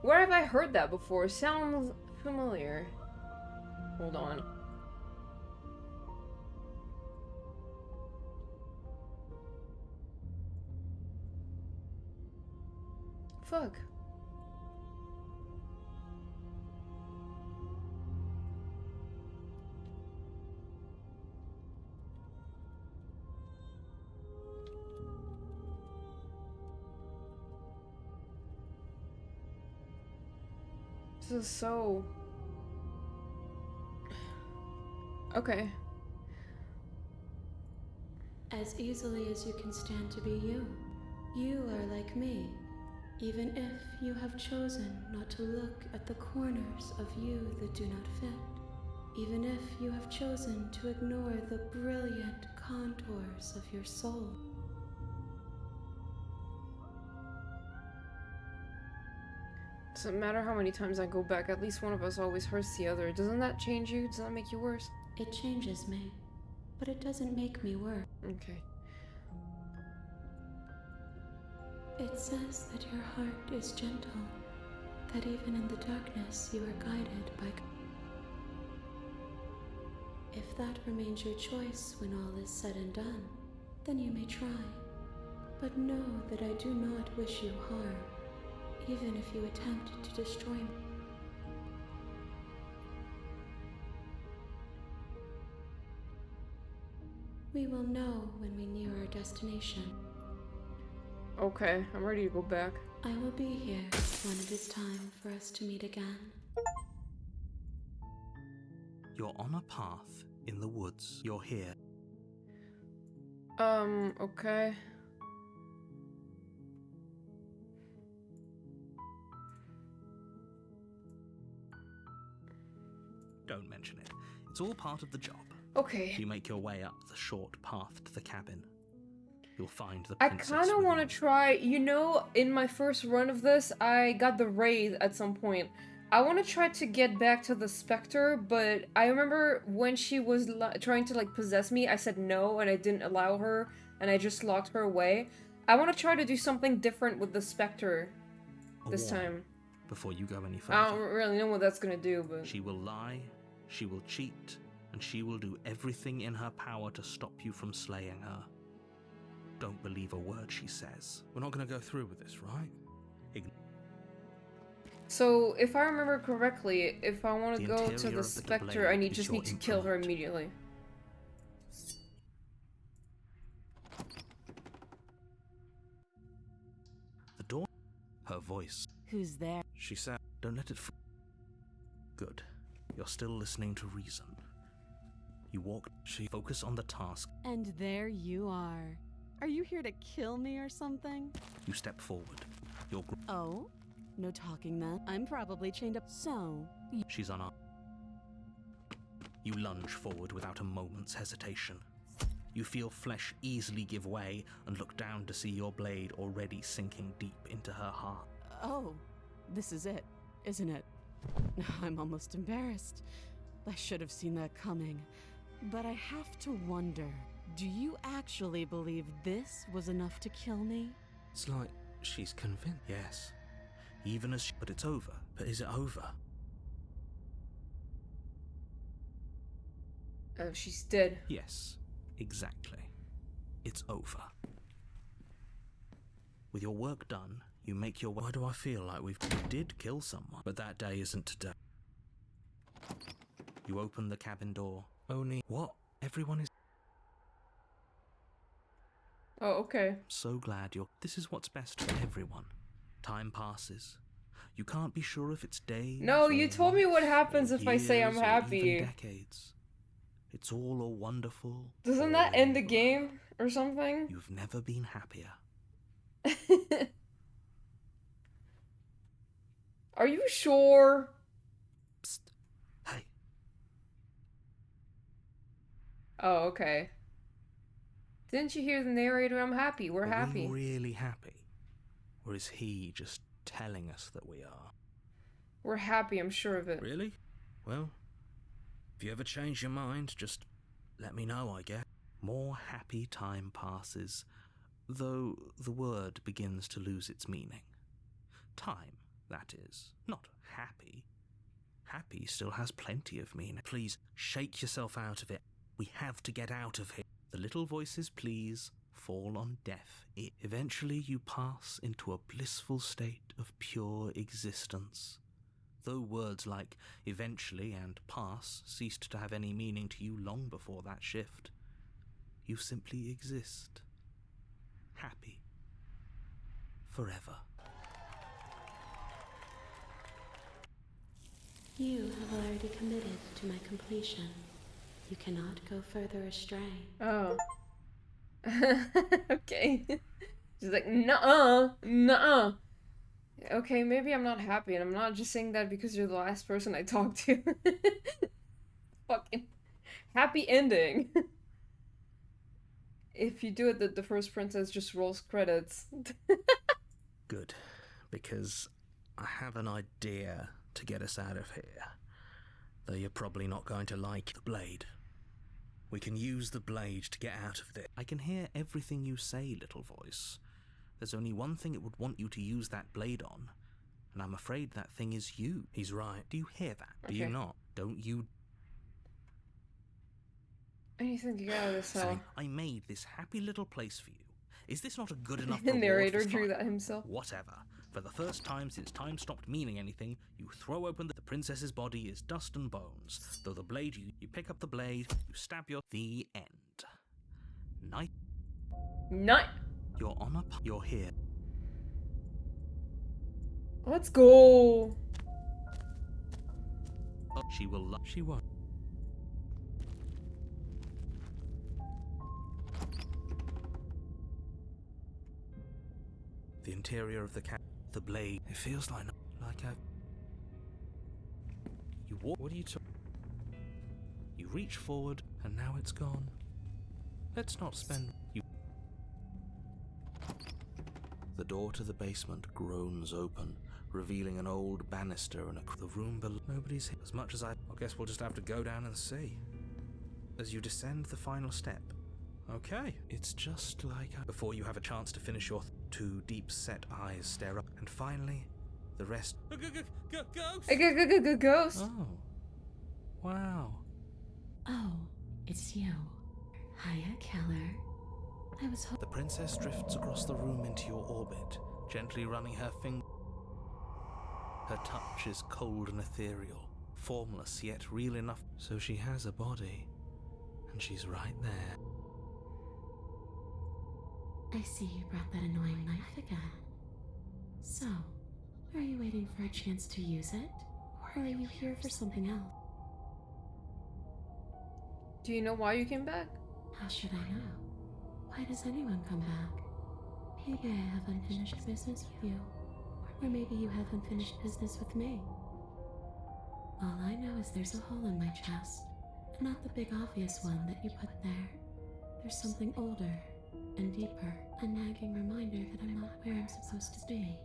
Where have I heard that before? Sounds familiar. Hold on. Fuck. This is so... Okay. As easily as you can stand to be you. You are like me. Even if you have chosen not to look at the corners of you that do not fit. Even if you have chosen to ignore the brilliant contours of your soul. Doesn't matter how many times I go back, at least one of us always hurts the other. Doesn't that change you? Does that make you worse? It changes me, but it doesn't make me worse. Okay. It says that your heart is gentle, that even in the darkness you are guided by God. If that remains your choice when all is said and done, then you may try. But know that I do not wish you harm, even if you attempt to destroy me. We will know when we near our destination. Okay, I'm ready to go back. I will be here when it is time for us to meet again. You're on a path in the woods. You're here. Okay. Don't mention it. It's all part of the job. Okay. You make your way up the short path to the cabin. You'll find the I princess. kind of want to within. try, you know, in my first run of this, I got the raid at some point. I want to try to get back to the Spectre, but I remember when she was trying to, like, possess me, I said no, and I didn't allow her, and I just locked her away. I want to try to do something different with the Spectre this time. Before you go any further. I don't really know what that's gonna do, but... She will lie, she will cheat, and she will do everything in her power to stop you from slaying her. Don't believe a word she says. We're not going to go through with this, right? So, if I remember correctly, if I want to The go to interior the of the Spectre, I blade is just your need to kill her implement. immediately. The door. Her voice. Who's there? She said, don't let it Good. You're still listening to reason. You walk. She focus on the task. And there you are. Are you here to kill me or something? You step forward. You're. Oh? No talking then. I'm probably chained up. So, She's unarmed. You lunge forward without a moment's hesitation. You feel flesh easily give way and look down to see your blade already sinking deep into her heart. oh, this is it, isn't it? I'm almost embarrassed. I should have seen that coming. But I have to wonder, do you actually believe this was enough to kill me? It's like she's convinced. Yes. Even as but it's over. But is it over? Oh, she's dead. Yes. Exactly. It's over. With your work done, you make your way. Why do I feel like we did kill someone? But that day isn't today. You open the cabin door. Only what? Everyone is Oh, okay. so glad you're. This is what's best for everyone. Time passes. You can't be sure if it's days. No, or you told me what months, happens or if I say I'm years, or happy. even decades. It's all a wonderful. Doesn't that end the all- game or something? You've never been happier. Are you sure? Psst. Hey. Oh, okay. Didn't you hear the narrator? I'm happy. We're Are happy. we really happy? Or is he just telling us that we are? We're happy, I'm sure of it. Really? Well, if you ever change your mind, just let me know, I guess. More happy time passes, though the word begins to lose its meaning. Time, that is, not happy. Happy still has plenty of meaning. Please, shake yourself out of it. We have to get out of here. The little voices, please, fall on deaf ears. Eventually you pass into a blissful state of pure existence. Though words like eventually and pass ceased to have any meaning to you long before that shift, you simply exist. Happy. Forever. You have already committed to my completion. You cannot go further astray. Oh. Okay. She's like, nuh-uh, nuh-uh. Okay, maybe I'm not happy, and I'm not just saying that because you're the last person I talked to. Fucking happy ending. If you do it, the first princess just rolls credits. Good, because I have an idea to get us out of here. Though you're probably not going to like the blade. We can use the blade to get out of this. I can hear everything you say, little voice. There's only one thing it would want you to use that blade on, and I'm afraid that thing is you. He's right. Do you hear that? Do you Okay. not? Don't you? Anything to get out of this hell. Saying, I made this happy little place for you. Is this not a good enough The reward narrator for drew fun? that himself. Whatever. For the first time since time stopped meaning anything, you throw open the princess's body is dust and bones. Though the blade, you pick up the blade, you stab your... The end. Night. Night. You're on a. You're here. Let's go. Oh, she will. She won't. The interior of the cat. The blade. It feels like a. You walk. What are you talking? You reach forward, and now it's gone. Let's not spend. You. The door to the basement groans open, revealing an old banister and the room below. Nobody's here. As much as I guess we'll just have to go down and see. As you descend the final step. Okay, it's just like before you have a chance to finish your two deep-set eyes stare up, and finally, the rest. Ghost. Ghost. Oh, wow. Oh, it's you. Hiya, Keller. I was The princess drifts across the room into your orbit, gently running her finger. Her touch is cold and ethereal, formless yet real enough. So she has a body, and she's right there. I see you brought that annoying knife again. So, are you waiting for a chance to use it? Or are you here for something else? Do you know why you came back? How should I know? Why does anyone come back? Maybe I have unfinished business with you. Or maybe you have unfinished business with me. All I know is there's a hole in my chest. Not the big obvious one that you put there. There's something older and deeper. A nagging reminder that I'm not where I'm supposed to be.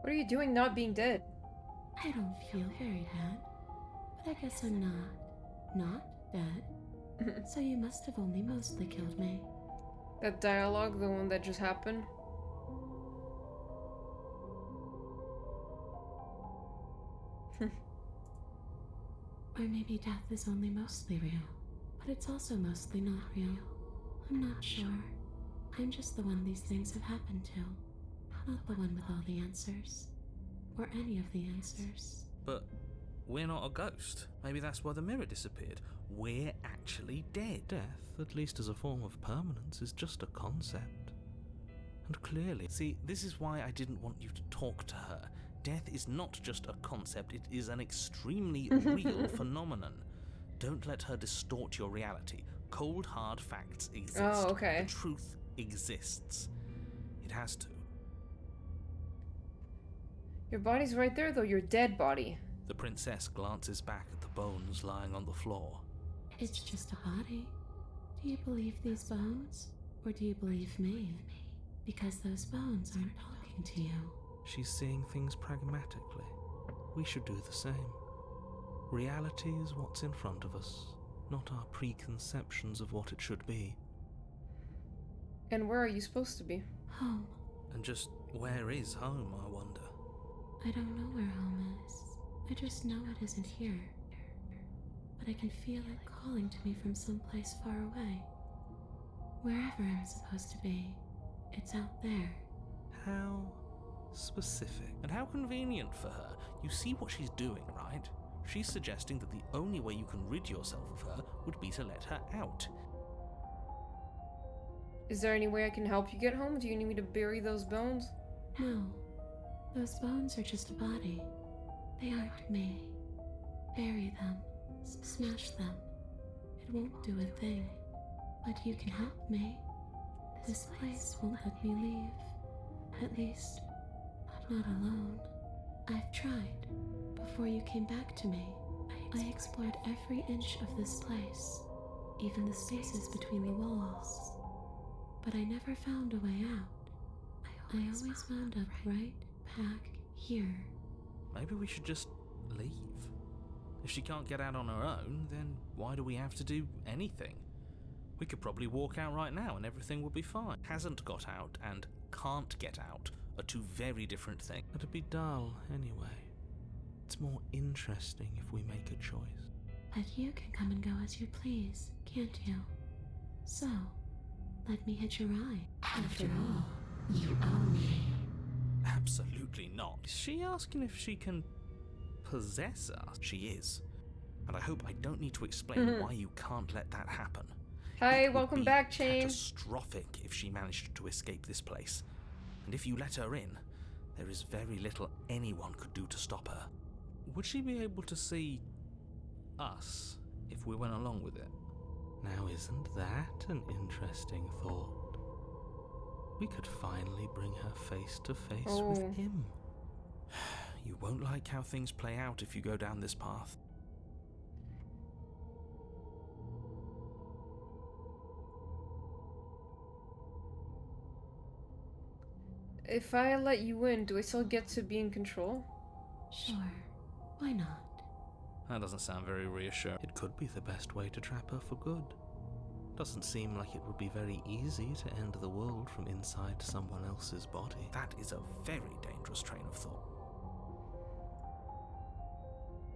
What are you doing not being dead? I don't feel very dead. But I guess I'm not dead. So you must have only mostly killed me. That dialogue, the one that just happened? Or maybe death is only mostly real, but it's also mostly not real. I'm not sure. I'm just the one these things have happened to, not the one with all the answers. Or any of the answers. But we're not a ghost. Maybe that's why the mirror disappeared. We're actually dead. Death, at least as a form of permanence, is just a concept. And clearly... See, this is why I didn't want you to talk to her. Death is not just a concept, it is an extremely real phenomenon. Don't let her distort your reality. Cold, hard facts exist. Oh, okay. The truth exists. It has to. Your body's right there, though. Your dead body. The princess glances back at the bones lying on the floor. It's just a body. Do you believe these bones? Or do you believe me? Because those bones aren't talking to you. She's seeing things pragmatically. We should do the same. Reality is what's in front of us, not our preconceptions of what it should be. And where are you supposed to be? Home. And just where is home, I wonder? I don't know where home is. I just know it isn't here. But I can feel it calling to me from someplace far away. Wherever I'm supposed to be, it's out there. How specific. And how convenient for her. You see what she's doing, right? She's suggesting that the only way you can rid yourself of her would be to let her out. Is there any way I can help you get home? Do you need me to bury those bones? No. Those bones are just a body. They aren't me. Bury them. Smash them. It won't do a thing. But you can help me. This place won't let me leave. At least, not alone. I've tried. Before you came back to me, I explored every inch of this place, even the spaces between the walls. But I never found a way out. I always wound up right back here. Maybe we should just leave. If she can't get out on her own, then why do we have to do anything? We could probably walk out right now and everything will be fine. Hasn't got out and can't get out are two very different things. It'd be dull anyway. It's more interesting if we make a choice. But you can come and go as you please, can't you? So, let me hitch a ride. After all, you own me. Absolutely not. Is she asking if she can possess us? She is. And I hope I don't need to explain why you can't let that happen. Hi, It would welcome be back, Chain. catastrophic if she managed to escape this place. And if you let her in, there is very little anyone could do to stop her. Would she be able to see us if we went along with it? Now, isn't that an interesting thought? We could finally bring her face to face with him. You won't like how things play out if you go down this path. If I let you in, do I still get to be in control? Sure, why not? That doesn't sound very reassuring. It could be the best way to trap her for good. Doesn't seem like it would be very easy to end the world from inside someone else's body. That is a very dangerous train of thought.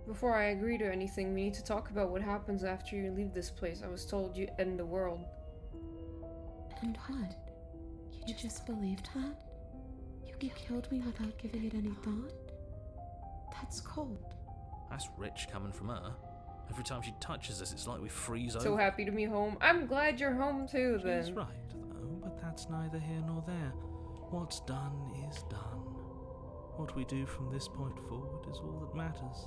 Before I agree to anything, we need to talk about what happens after you leave this place. I was told you end the world. And what? You just believed that? You killed me without giving it any thought? That's cold. That's rich coming from her. Every time she touches us, it's like we freeze over. So happy to be home. I'm glad you're home too, then. She's right, though, but that's neither here nor there. What's done is done. What we do from this point forward is all that matters.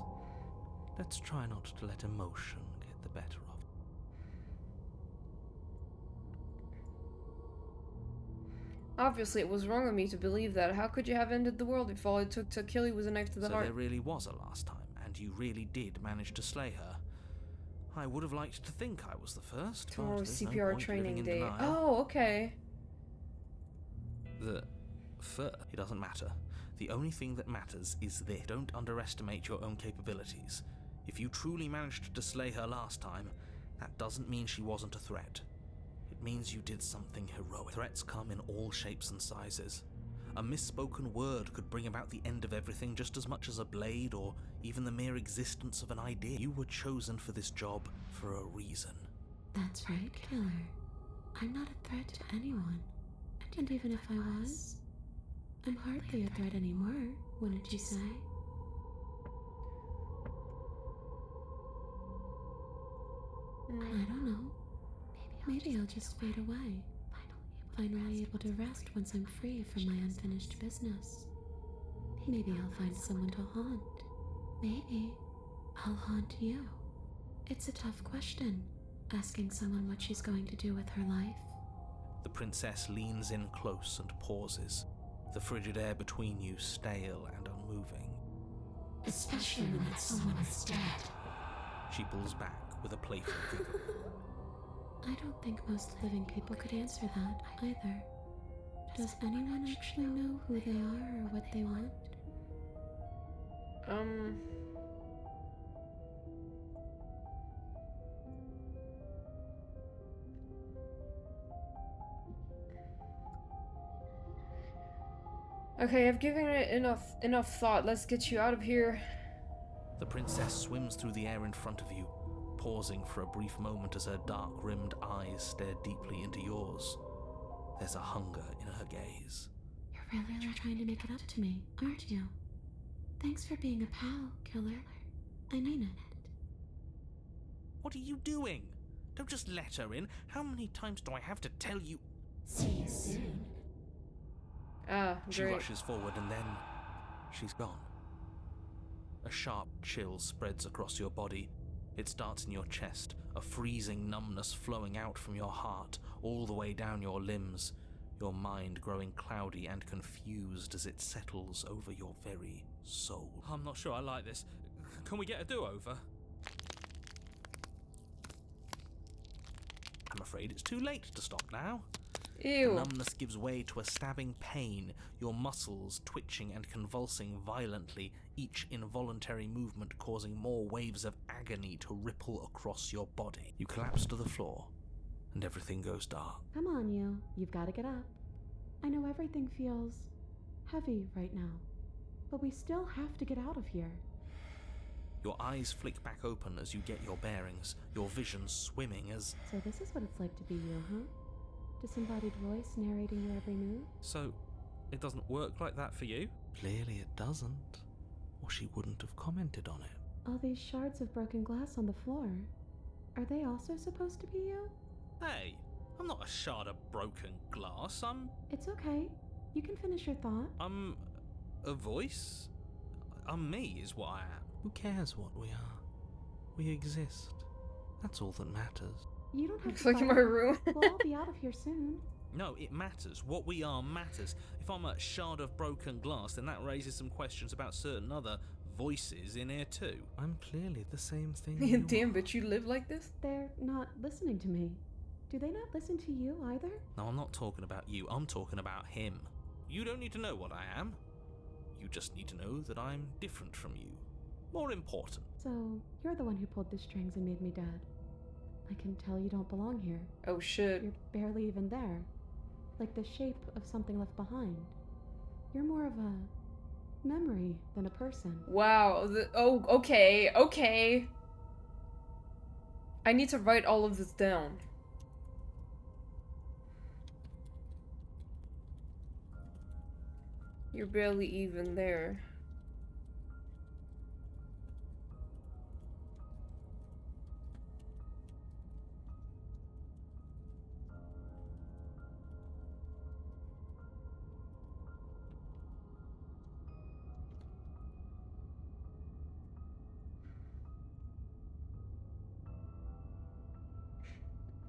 Let's try not to let emotion get the better of it. Obviously, it was wrong of me to believe that. How could you have ended the world if all it took to kill you was a knife to the heart? So there really was a last time, and you really did manage to slay her. I would have liked to think I was the first. Tomorrow's CPR CPR training day. Oh, okay. It doesn't matter. The only thing that matters is this. Don't underestimate your own capabilities. If you truly managed to slay her last time, that doesn't mean she wasn't a threat. It means you did something heroic. Threats come in all shapes and sizes. A misspoken word could bring about the end of everything just as much as a blade or even the mere existence of an idea. You were chosen for this job for a reason. That's right, Killer. I'm not a threat to anyone. And even if I was, I'm hardly a threat anymore, wouldn't you say? I don't know. Maybe I'll just fade away. Finally able to rest once I'm free from my unfinished business. Maybe I'll find someone to haunt. Maybe I'll haunt you. It's a tough question, asking someone what she's going to do with her life. The princess leans in close and pauses, the frigid air between you stale and unmoving. Especially when that someone is dead. She pulls back with a playful giggle. I don't think most living people could answer that, either. Does anyone actually know who they are or what they want? Okay, I've given it enough thought. Let's get you out of here. The princess swims through the air in front of you, pausing for a brief moment as her dark-rimmed eyes stare deeply into yours. There's a hunger in her gaze. You're really trying to make it up to me, aren't you? Thanks for being a pal, Killer. I mean it. What are you doing? Don't just let her in. How many times do I have to tell you? See you soon. Ah, She great. rushes forward and then she's gone. A sharp chill spreads across your body. It starts in your chest, a freezing numbness flowing out from your heart, all the way down your limbs, your mind growing cloudy and confused as it settles over your very soul. I'm not sure I like this. Can we get a do-over? I'm afraid it's too late to stop now. Ew. The numbness gives way to a stabbing pain, your muscles twitching and convulsing violently, each involuntary movement causing more waves of agony to ripple across your body. You collapse to the floor, and everything goes dark. Come on, you. You've got to get up. I know everything feels heavy right now, but we still have to get out of here. Your eyes flick back open as you get your bearings, your vision swimming as... So this is what it's like to be you, huh? Disembodied voice narrating your every move? So, it doesn't work like that for you? Clearly it doesn't, or she wouldn't have commented on it. All these shards of broken glass on the floor. Are they also supposed to be you? Hey, I'm not a shard of broken glass. It's okay. You can finish your thought. I'm a voice? I'm me is what I am. Who cares what we are? We exist. That's all that matters. You don't have It's to like in my fight. room. We'll all be out of here soon. No, it matters. What we are matters. If I'm a shard of broken glass, then that raises some questions about certain other voices in here too. I'm clearly the same thing. Damn, bitch, you live like this? They're not listening to me. Do they not listen to you either? No, I'm not talking about you. I'm talking about him. You don't need to know what I am. You just need to know that I'm different from you. More important. So, you're the one who pulled the strings and made me dead. I can tell you don't belong here. Oh shit. You're barely even there. Like the shape of something left behind. You're more of a memory than a person. Wow. Oh, okay. Okay. I need to write all of this down. You're barely even there.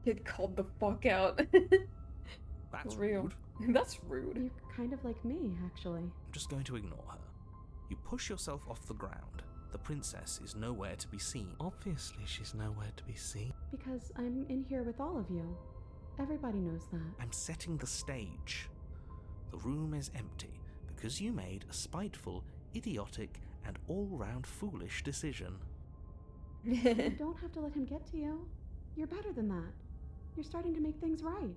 Get called the fuck out. That's Real. rude. That's rude. You're kind of like me, actually. I'm just going to ignore her. You push yourself off the ground. The princess is nowhere to be seen. Obviously, she's nowhere to be seen. Because I'm in here with all of you. Everybody knows that. I'm setting the stage. The room is empty because you made a spiteful, idiotic, and all-round foolish decision. You don't have to let him get to you. You're better than that. You're starting to make things right.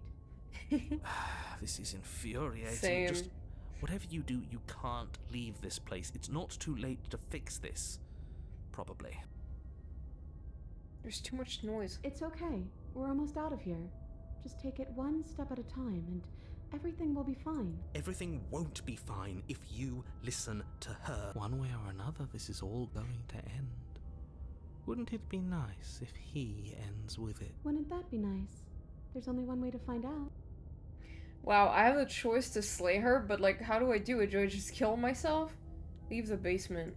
This is infuriating. Same. Just whatever you do, you can't leave this place. It's not too late to fix this. Probably. There's too much noise. It's okay. We're almost out of here. Just take it one step at a time and everything will be fine. Everything won't be fine if you listen to her. One way or another, this is all going to end. Wouldn't it be nice if he ends with it? Wouldn't that be nice? There's only one way to find out. Wow, I have the choice to slay her, but like, how do I do it? Do I just kill myself? Leave the basement.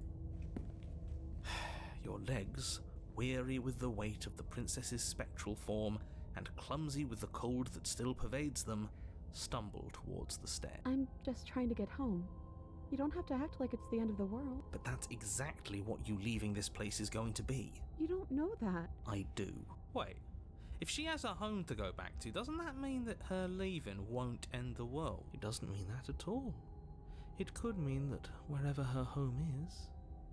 Your legs, weary with the weight of the princess's spectral form and clumsy with the cold that still pervades them, stumble towards the stair. I'm just trying to get home. You don't have to act like it's the end of the world. But that's exactly what you leaving this place is going to be. You don't know that. I do. Wait, if she has a home to go back to, doesn't that mean that her leaving won't end the world? It doesn't mean that at all. It could mean that wherever her home is,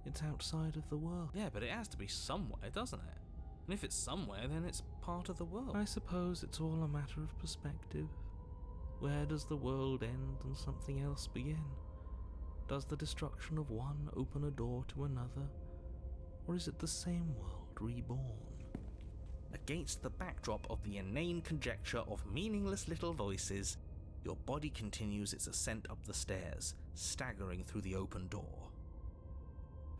it's outside of the world. Yeah, but it has to be somewhere, doesn't it? And if it's somewhere, then it's part of the world. I suppose it's all a matter of perspective. Where does the world end and something else begin? Does the destruction of one open a door to another? Or is it the same world reborn? Against the backdrop of the inane conjecture of meaningless little voices, your body continues its ascent up the stairs, staggering through the open door.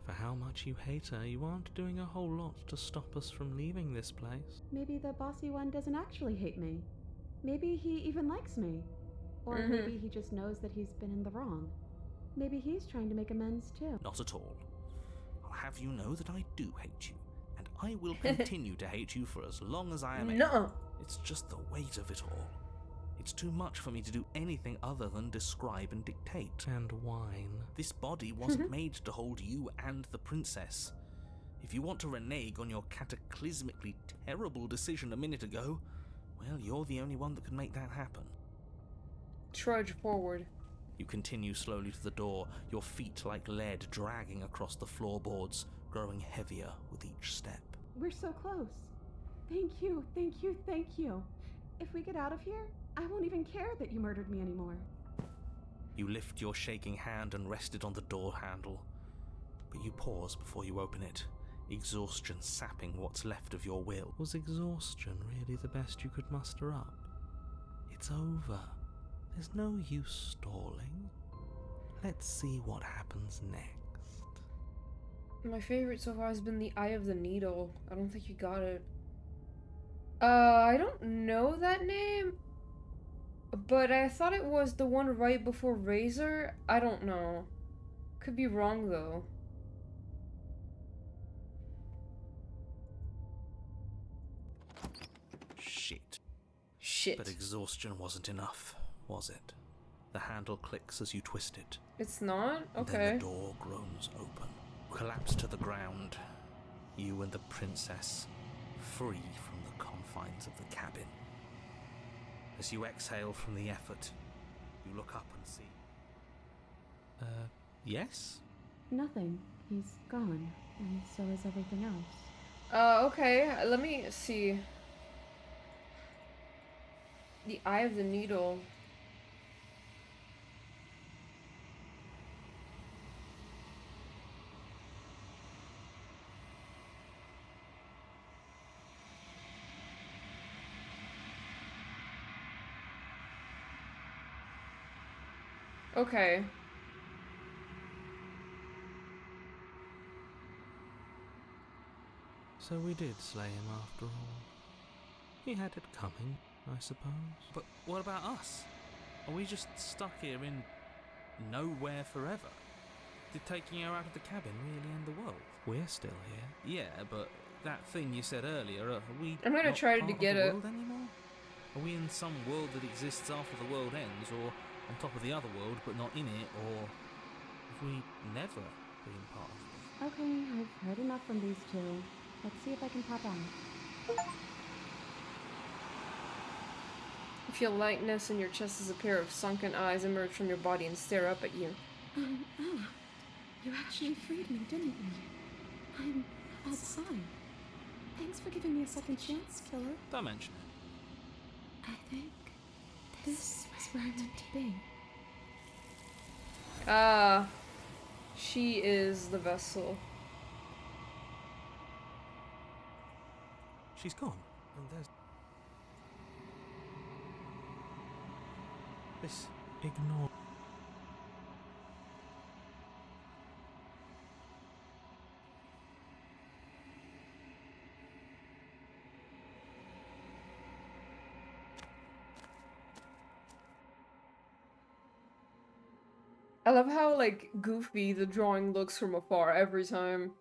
For how much you hate her, you aren't doing a whole lot to stop us from leaving this place. Maybe the bossy one doesn't actually hate me. Maybe he even likes me. Or maybe he just knows that he's been in the wrong. Maybe he's trying to make amends too. Not at all. I'll have you know that I do hate you, and I will continue to hate you for as long as I am able. No. It's just the weight of it all. It's too much for me to do anything other than describe and dictate. And whine. This body wasn't made to hold you and the princess. If you want to renege on your cataclysmically terrible decision a minute ago, well, you're the only one that can make that happen. Trudge forward. You continue slowly to the door, your feet like lead dragging across the floorboards, growing heavier with each step. We're so close. Thank you, thank you, thank you. If we get out of here, I won't even care that you murdered me anymore. You lift your shaking hand and rest it on the door handle, but you pause before you open it, exhaustion sapping what's left of your will. Was exhaustion really the best you could muster up? It's over. There's no use stalling. Let's see what happens next. My favorite so far has been the Eye of the Needle. I don't think you got it. I don't know that name, but I thought it was the one right before Razor. I don't know. Could be wrong though. Shit. Shit. But exhaustion wasn't enough, was it? The handle clicks as you twist it. It's not? Okay. Then the door groans open. Collapse to the ground. You and the princess, free from the confines of the cabin. As you exhale from the effort, you look up and see... yes? Nothing. He's gone, and so is everything else. Okay. Let me see. The Eye of the Needle. Okay. So we did slay him after all. He had it coming, I suppose. But what about us? Are we just stuck here in nowhere forever? Did taking her out of the cabin really end the world? We're still here. Yeah, but that thing you said earlier, are we I'm gonna not try part to of get the it. world anymore? Are we in some world that exists after the world ends, or on top of the other world but not in it, or have we never been part of it? Okay, I've heard enough from these two. Let's see if I can pop out. You feel lightness in your chest as a pair of sunken eyes emerge from your body and stare up at you. You actually freed me, didn't you? I'm outside. Thanks for giving me a second chance, killer. Don't mention it. I think this is where I'm meant to be. Ah. She is the vessel. She's gone, and there's... this ignore... I love how, like, goofy the drawing looks from afar every time.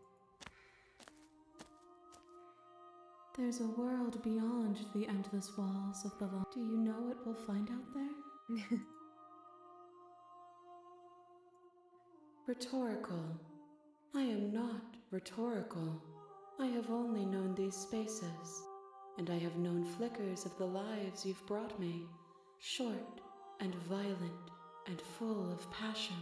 There's a world beyond the endless walls of the vault. Do you know what we'll find out there? Rhetorical. I am not rhetorical. I have only known these spaces, and I have known flickers of the lives you've brought me, short and violent and full of passion.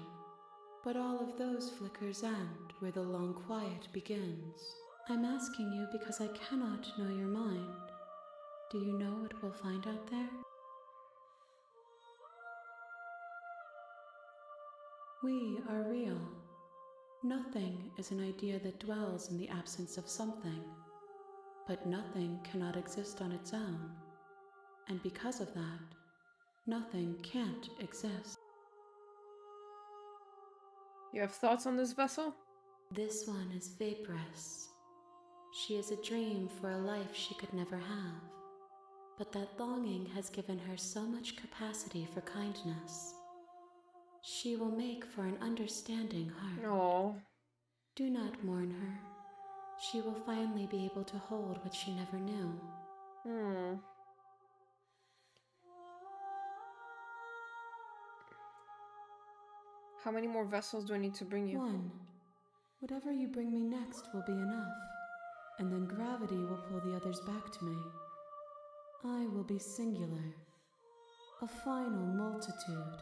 But all of those flickers end where the long quiet begins. I'm asking you because I cannot know your mind. Do you know what we'll find out there? We are real. Nothing is an idea that dwells in the absence of something. But nothing cannot exist on its own. And because of that, nothing can't exist. You have thoughts on this vessel? This one is vaporous. She is a dream for a life she could never have. But that longing has given her so much capacity for kindness. She will make for an understanding heart. Aww. Do not mourn her. She will finally be able to hold what she never knew. How many more vessels do I need to bring you? One. Whatever you bring me next will be enough. And then gravity will pull the others back to me. I will be singular. A final multitude.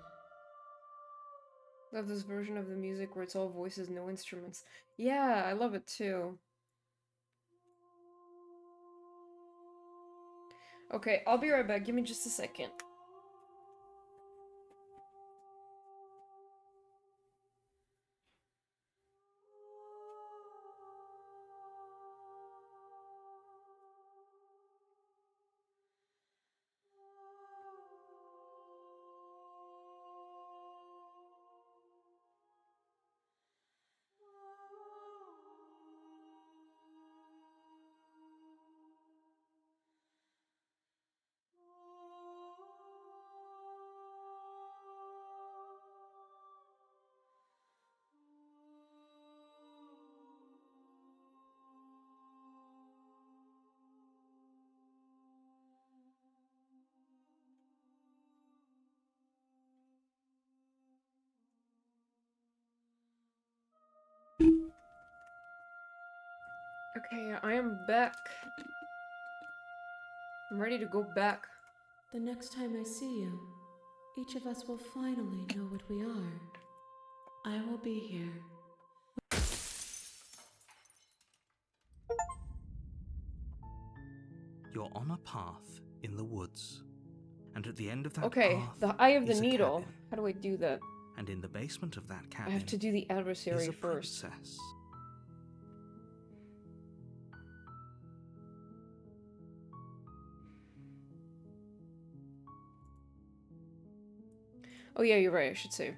Love this version of the music where it's all voices, no instruments. Yeah, I love it too. Okay, I'll be right back. Give me just a second. Okay, I am back. I'm ready to go back. The next time I see you, each of us will finally know what we are. I will be here. You're on a path in the woods, and at the end of that Okay, path the Eye of the is a Needle. cabin. How do I do that? And in the basement of that I cabin have to do the is adversary a first. princess. Oh yeah, you're right, I should say.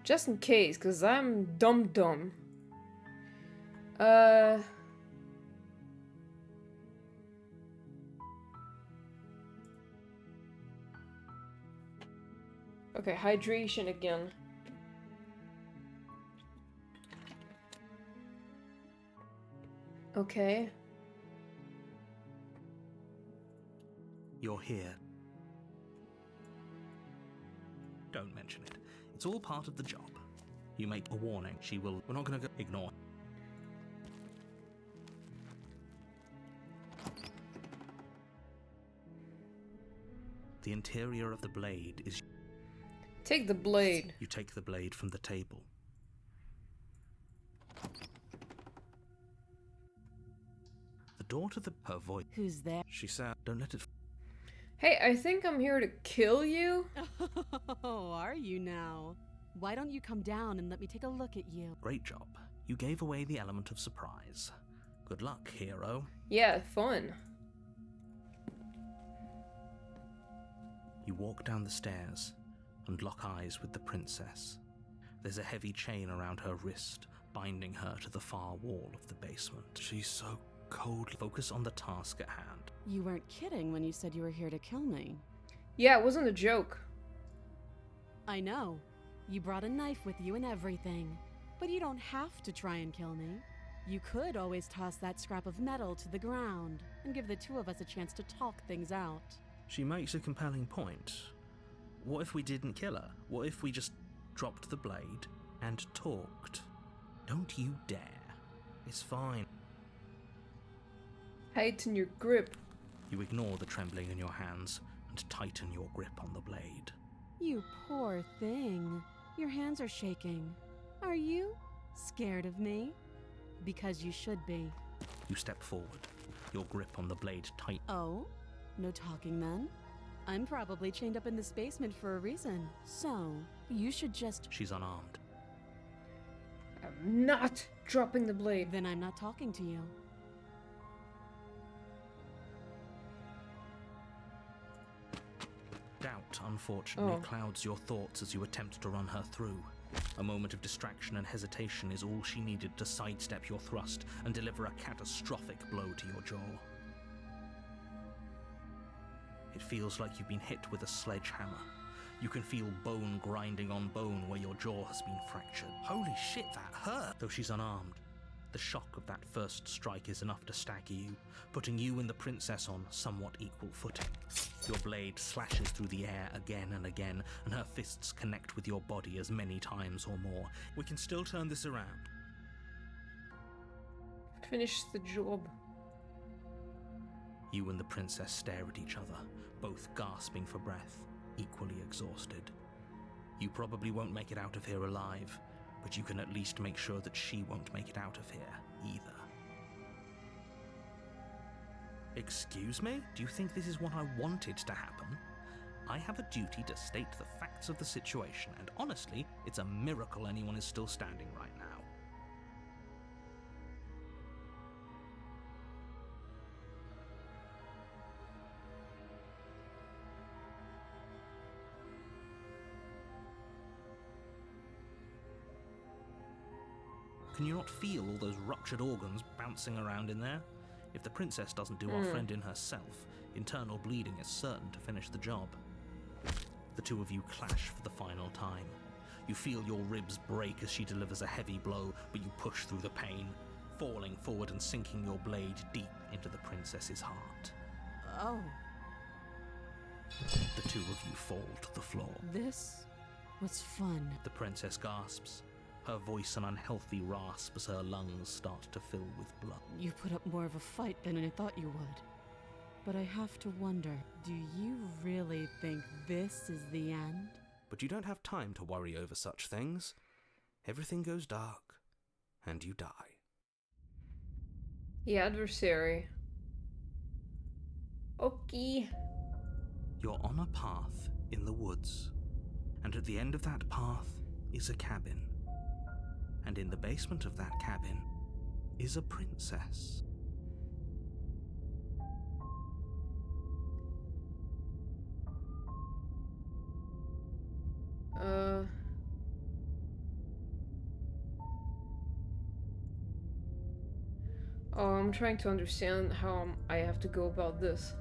Just in case, because I'm dumb. Okay, hydration again. Okay. You're here. Don't mention it. It's all part of the job. You make a warning. She will... We're not gonna go... Ignore. The interior of the blade is... Take the blade. You take the blade from the table. The door to the... Her voice... Who's there? She said, don't let it... Hey, I think I'm here to kill you. Oh, are you now? Why don't you come down and let me take a look at you? Great job. You gave away the element of surprise. Good luck, hero. Yeah, fun. You walk down the stairs and lock eyes with the princess. There's a heavy chain around her wrist, binding her to the far wall of the basement. She's so cold. Focus on the task at hand. You weren't kidding when you said you were here to kill me. Yeah, it wasn't a joke. I know. You brought a knife with you and everything. But you don't have to try and kill me. You could always toss that scrap of metal to the ground and give the two of us a chance to talk things out. She makes a compelling point. What if we didn't kill her? What if we just dropped the blade and talked? Don't you dare. It's fine. Tighten your grip. You ignore the trembling in your hands and tighten your grip on the blade. You poor thing. Your hands are shaking. Are you scared of me? Because you should be. You step forward, your grip on the blade tight. Oh? No talking then? I'm probably chained up in this basement for a reason. So, you should just... She's unarmed. I'm not dropping the blade. Then I'm not talking to you. Doubt, unfortunately, Oh. clouds your thoughts as you attempt to run her through. A moment of distraction and hesitation is all she needed to sidestep your thrust and deliver a catastrophic blow to your jaw. It feels like you've been hit with a sledgehammer. You can feel bone grinding on bone where your jaw has been fractured. Holy shit, that hurt! Though she's unarmed, the shock of that first strike is enough to stagger you, putting you and the princess on somewhat equal footing. Your blade slashes through the air again and again, and her fists connect with your body as many times or more. We can still turn this around. Finish the job. You and the princess stare at each other, both gasping for breath, equally exhausted. You probably won't make it out of here alive, but you can at least make sure that she won't make it out of here either. Excuse me? Do you think this is what I wanted to happen? I have a duty to state the facts of the situation, and honestly, it's a miracle anyone is still standing right now. Can you not feel all those ruptured organs bouncing around in there? If the princess doesn't do our friend in herself, internal bleeding is certain to finish the job. The two of you clash for the final time. You feel your ribs break as she delivers a heavy blow, but you push through the pain, falling forward and sinking your blade deep into the princess's heart. Oh. The two of you fall to the floor. This was fun. The princess gasps, her voice an unhealthy rasp as her lungs start to fill with blood. You put up more of a fight than I thought you would. But I have to wonder, do you really think this is the end? But you don't have time to worry over such things. Everything goes dark, and you die. The adversary. Okay. You're on a path in the woods, and at the end of that path is a cabin. And in the basement of that cabin is a princess. Oh, I'm trying to understand how I have to go about this.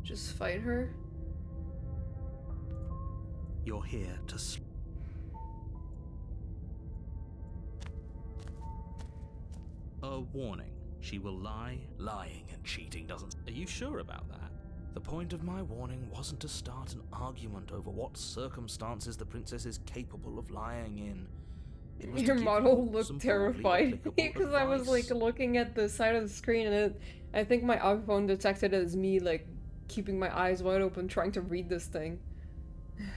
Just fight her? You're here to a warning. She will lie. Lying and cheating doesn't... Are you sure about that? The point of my warning wasn't to start an argument over what circumstances the princess is capable of lying in. It was Your to give model you looked some terrified probably applicable because I was like advice. looking at the side of the screen and I think my iPhone detected it as me like keeping my eyes wide open trying to read this thing.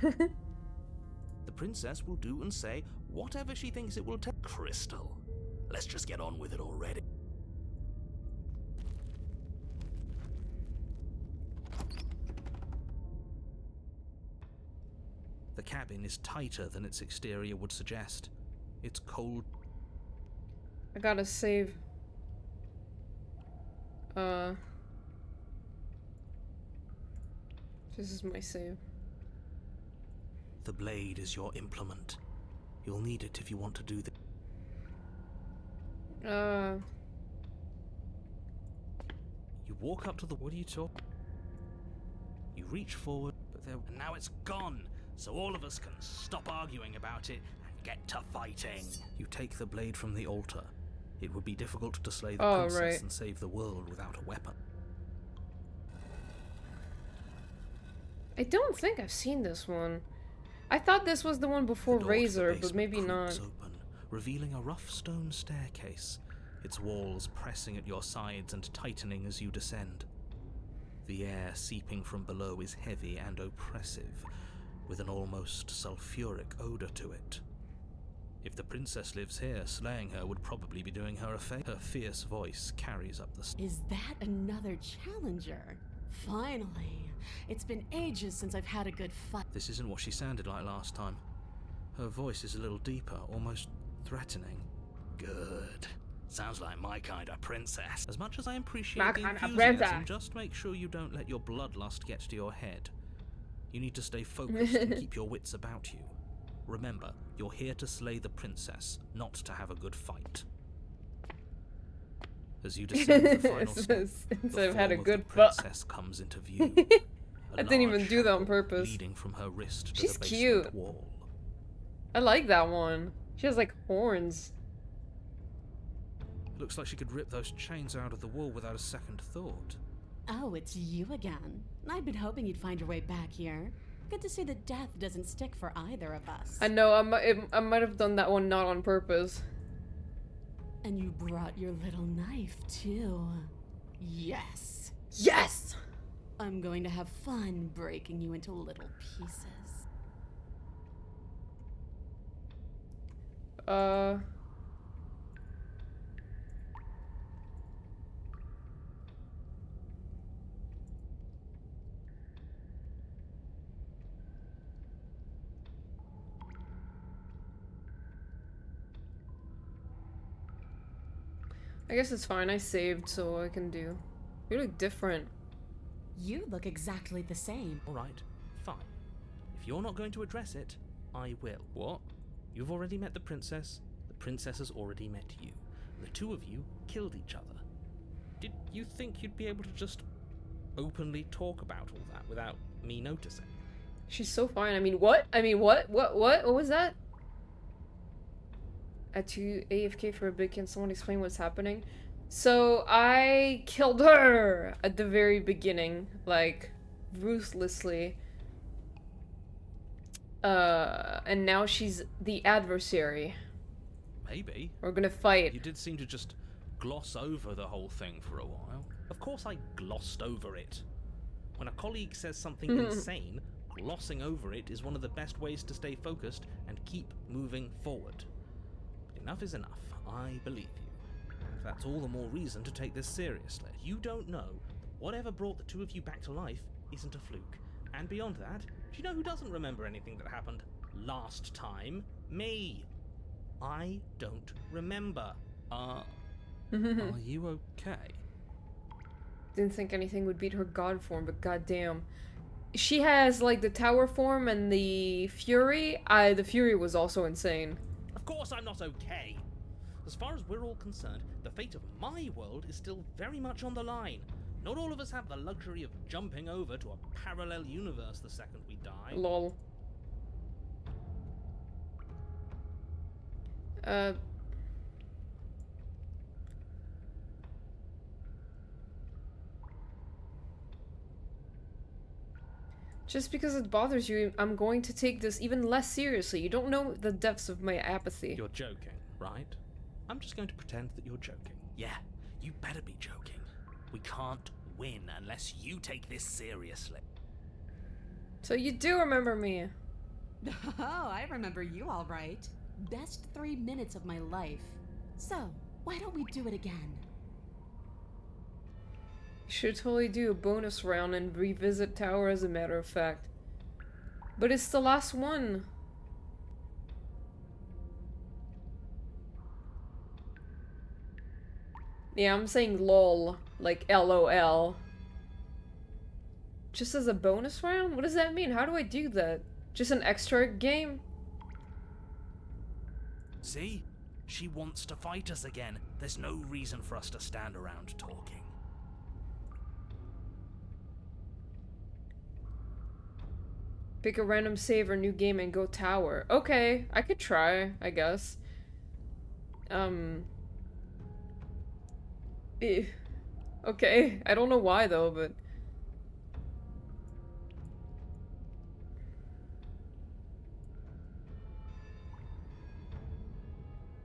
The princess will do and say whatever she thinks it will take. Crystal, let's just get on with it already. The cabin is tighter than its exterior would suggest. It's cold. I gotta save. This is my save. The blade is your implement. You'll need it if you want to do the... You walk up to the... What are you talking? You reach forward, but there... And now it's gone, so all of us can stop arguing about it and get to fighting. You take the blade from the altar. It would be difficult to slay the princess right. and save the world without a weapon. I don't think I've seen this one. I thought this was the one before The door to the Razor, but basement maybe not. creaks open, revealing a rough stone staircase, its walls pressing at your sides and tightening as you descend. The air seeping from below is heavy and oppressive, with an almost sulfuric odor to it. If the princess lives here, slaying her would probably be doing her a favor. Her fierce voice carries up the stairs. Is that another challenger? Finally. It's been ages since I've had a good fight. This isn't what she sounded like last time. Her voice is a little deeper, almost threatening. Good. Sounds like my kind of princess. As much as I appreciate My the kind of enthusiasm, princess. just make sure you don't let your bloodlust get to your head. You need to stay focused and keep your wits about you. Remember, you're here to slay the princess, not to have a good fight. As you descend the final step, Since the I've had a form of good the princess comes into view. I didn't even large do that on shackle purpose. leading from her wrist to She's the basement cute. wall. I like that one. She has like horns. Looks like she could rip those chains out of the wall without a second thought. Oh, it's you again. I'd been hoping you'd find your way back here. Good to see that death doesn't stick for either of us. I know, I might have done that one not on purpose. And you brought your little knife, too. Yes. Yes! I'm going to have fun breaking you into little pieces. I guess it's fine. I saved, so I can do. You look different. You look exactly the same. Alright, fine. If you're not going to address it, I will. What? You've already met the princess has already met you. The two of you killed each other. Did you think you'd be able to just openly talk about all that without me noticing? She's so fine. I mean, what? What was that? At 2 AFK for a bit, can someone explain what's happening? So, I killed her at the very beginning, like, ruthlessly. And now she's the adversary. Maybe. We're gonna fight. You did seem to just gloss over the whole thing for a while. Of course I glossed over it. When a colleague says something insane, glossing over it is one of the best ways to stay focused and keep moving forward. But enough is enough. I believe you. That's all the more reason to take this seriously. You don't know that whatever brought the two of you back to life isn't a fluke. And beyond that, do you know who doesn't remember anything that happened last time? Me. I don't remember. Are you okay? Didn't think anything would beat her god form, but goddamn. She has, like, the tower form and the fury. The fury was also insane. Of course I'm not okay. As far as we're all concerned, the fate of my world is still very much on the line. Not all of us have the luxury of jumping over to a parallel universe the second we die. Lol. Just because it bothers you, I'm going to take this even less seriously. You don't know the depths of my apathy. You're joking, right? I'm just going to pretend that you're joking. Yeah, you better be joking. We can't win unless you take this seriously. So you do remember me. Oh, I remember you all right. Best 3 minutes of my life. So, why don't we do it again? Should totally do a bonus round and revisit Tower as a matter of fact. But it's the last one. Yeah, I'm saying lol, like LOL. Just as a bonus round? What does that mean? How do I do that? Just an extra game? See? She wants to fight us again. There's no reason for us to stand around talking. Pick a random save or new game and go Tower. Okay, I could try, I guess. Okay, I don't know why though, but...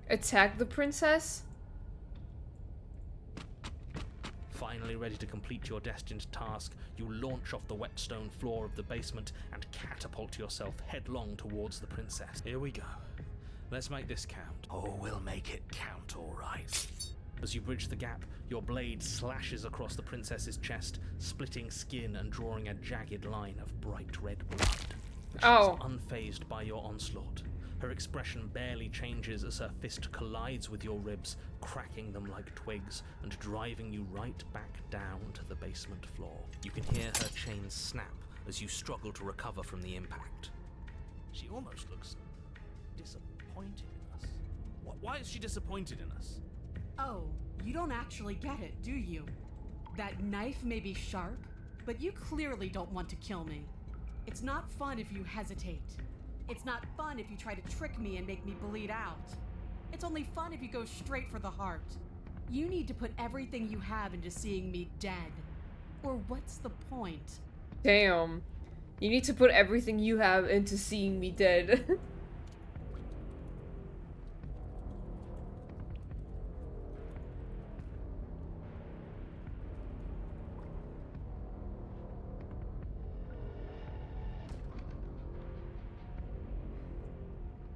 Attack the princess? Finally ready to complete your destined task, you launch off the wet stone floor of the basement and catapult yourself headlong towards the princess. Here we go. Let's make this count. Oh, we'll make it count, all right. As you bridge the gap, your blade slashes across the princess's chest, splitting skin and drawing a jagged line of bright red blood. She's unfazed by your onslaught. Her expression barely changes as her fist collides with your ribs, cracking them like twigs and driving you right back down to the basement floor. You can hear her chains snap as you struggle to recover from the impact. She almost looks disappointed in us. Why is she disappointed in us? Oh, you don't actually get it, do you? That knife may be sharp, but you clearly don't want to kill me. It's not fun if you hesitate. It's not fun if you try to trick me and make me bleed out. It's only fun if you go straight for the heart. You need to put everything you have into seeing me dead. Or what's the point? Damn. You need to put everything you have into seeing me dead.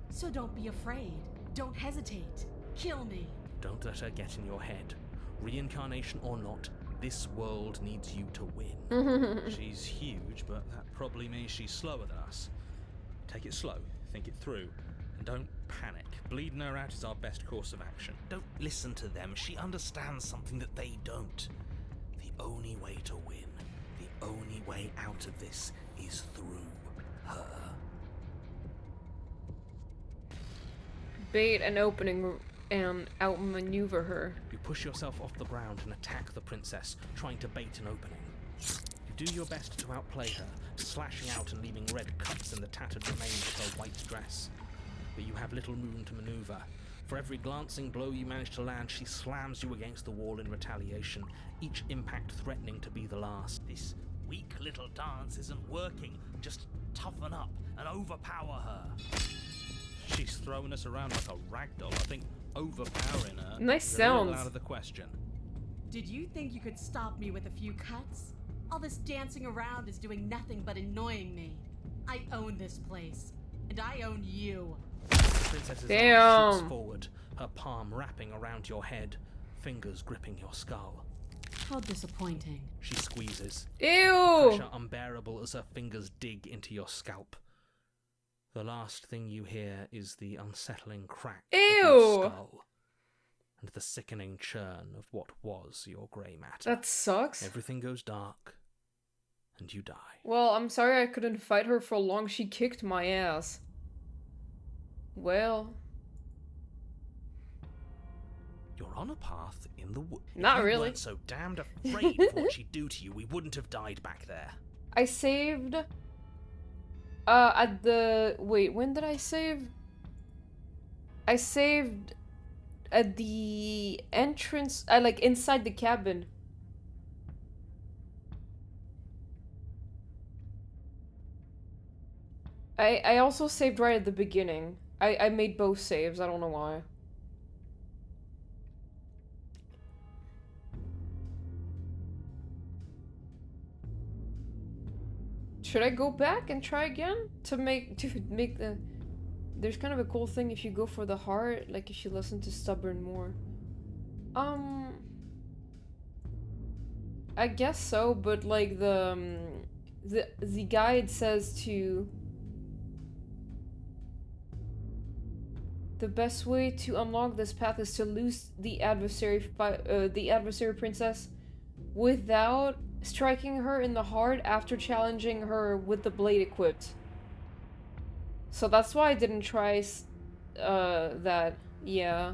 So don't be afraid. Don't hesitate. Kill me. Don't let her get in your head. Reincarnation or not, this world needs you to win. She's huge, but that probably means she's slower than us. Take it slow, think it through, and don't panic. Bleeding her out is our best course of action. Don't listen to them. She understands something that they don't. The only way to win, the only way out of this is through her. Bait an opening and outmaneuver her. You push yourself off the ground and attack the princess, trying to bait an opening. You do your best to outplay her, slashing out and leaving red cuts in the tattered remains of her white dress. But you have little room to maneuver. For every glancing blow you manage to land, she slams you against the wall in retaliation, each impact threatening to be the last. This weak little dance isn't working. Just toughen up and overpower her. She's throwing us around like a ragdoll. I think overpowering her Nice is a little sounds. out of the question. Did you think you could stop me with a few cuts? All this dancing around is doing nothing but annoying me. I own this place, and I own you. The princess's Damn. arm shoots forward, her palm wrapping around your head, fingers gripping your skull. How disappointing. She squeezes, Ew! pressure unbearable as her fingers dig into your scalp. The last thing you hear is the unsettling crack of Ew. your skull, and the sickening churn of what was your grey matter. That sucks. Everything goes dark, and you die. Well, I'm sorry I couldn't fight her for long. She kicked my ass. Well, You're on a path in the woods. Not If you really. weren't so damned afraid of what she'd do to you, we wouldn't have died back there. I saved... at the... Wait, when did I save? I saved at the entrance... like, inside the cabin. I also saved right at the beginning. I made both saves, I don't know why. Should I go back and try again? To make the... There's kind of a cool thing if you go for the heart, like if you listen to Stubborn more. I guess so, but like the guide says to... The best way to unlock this path is to lose the adversary princess without striking her in the heart after challenging her with the blade equipped. So that's why I didn't try that. Yeah.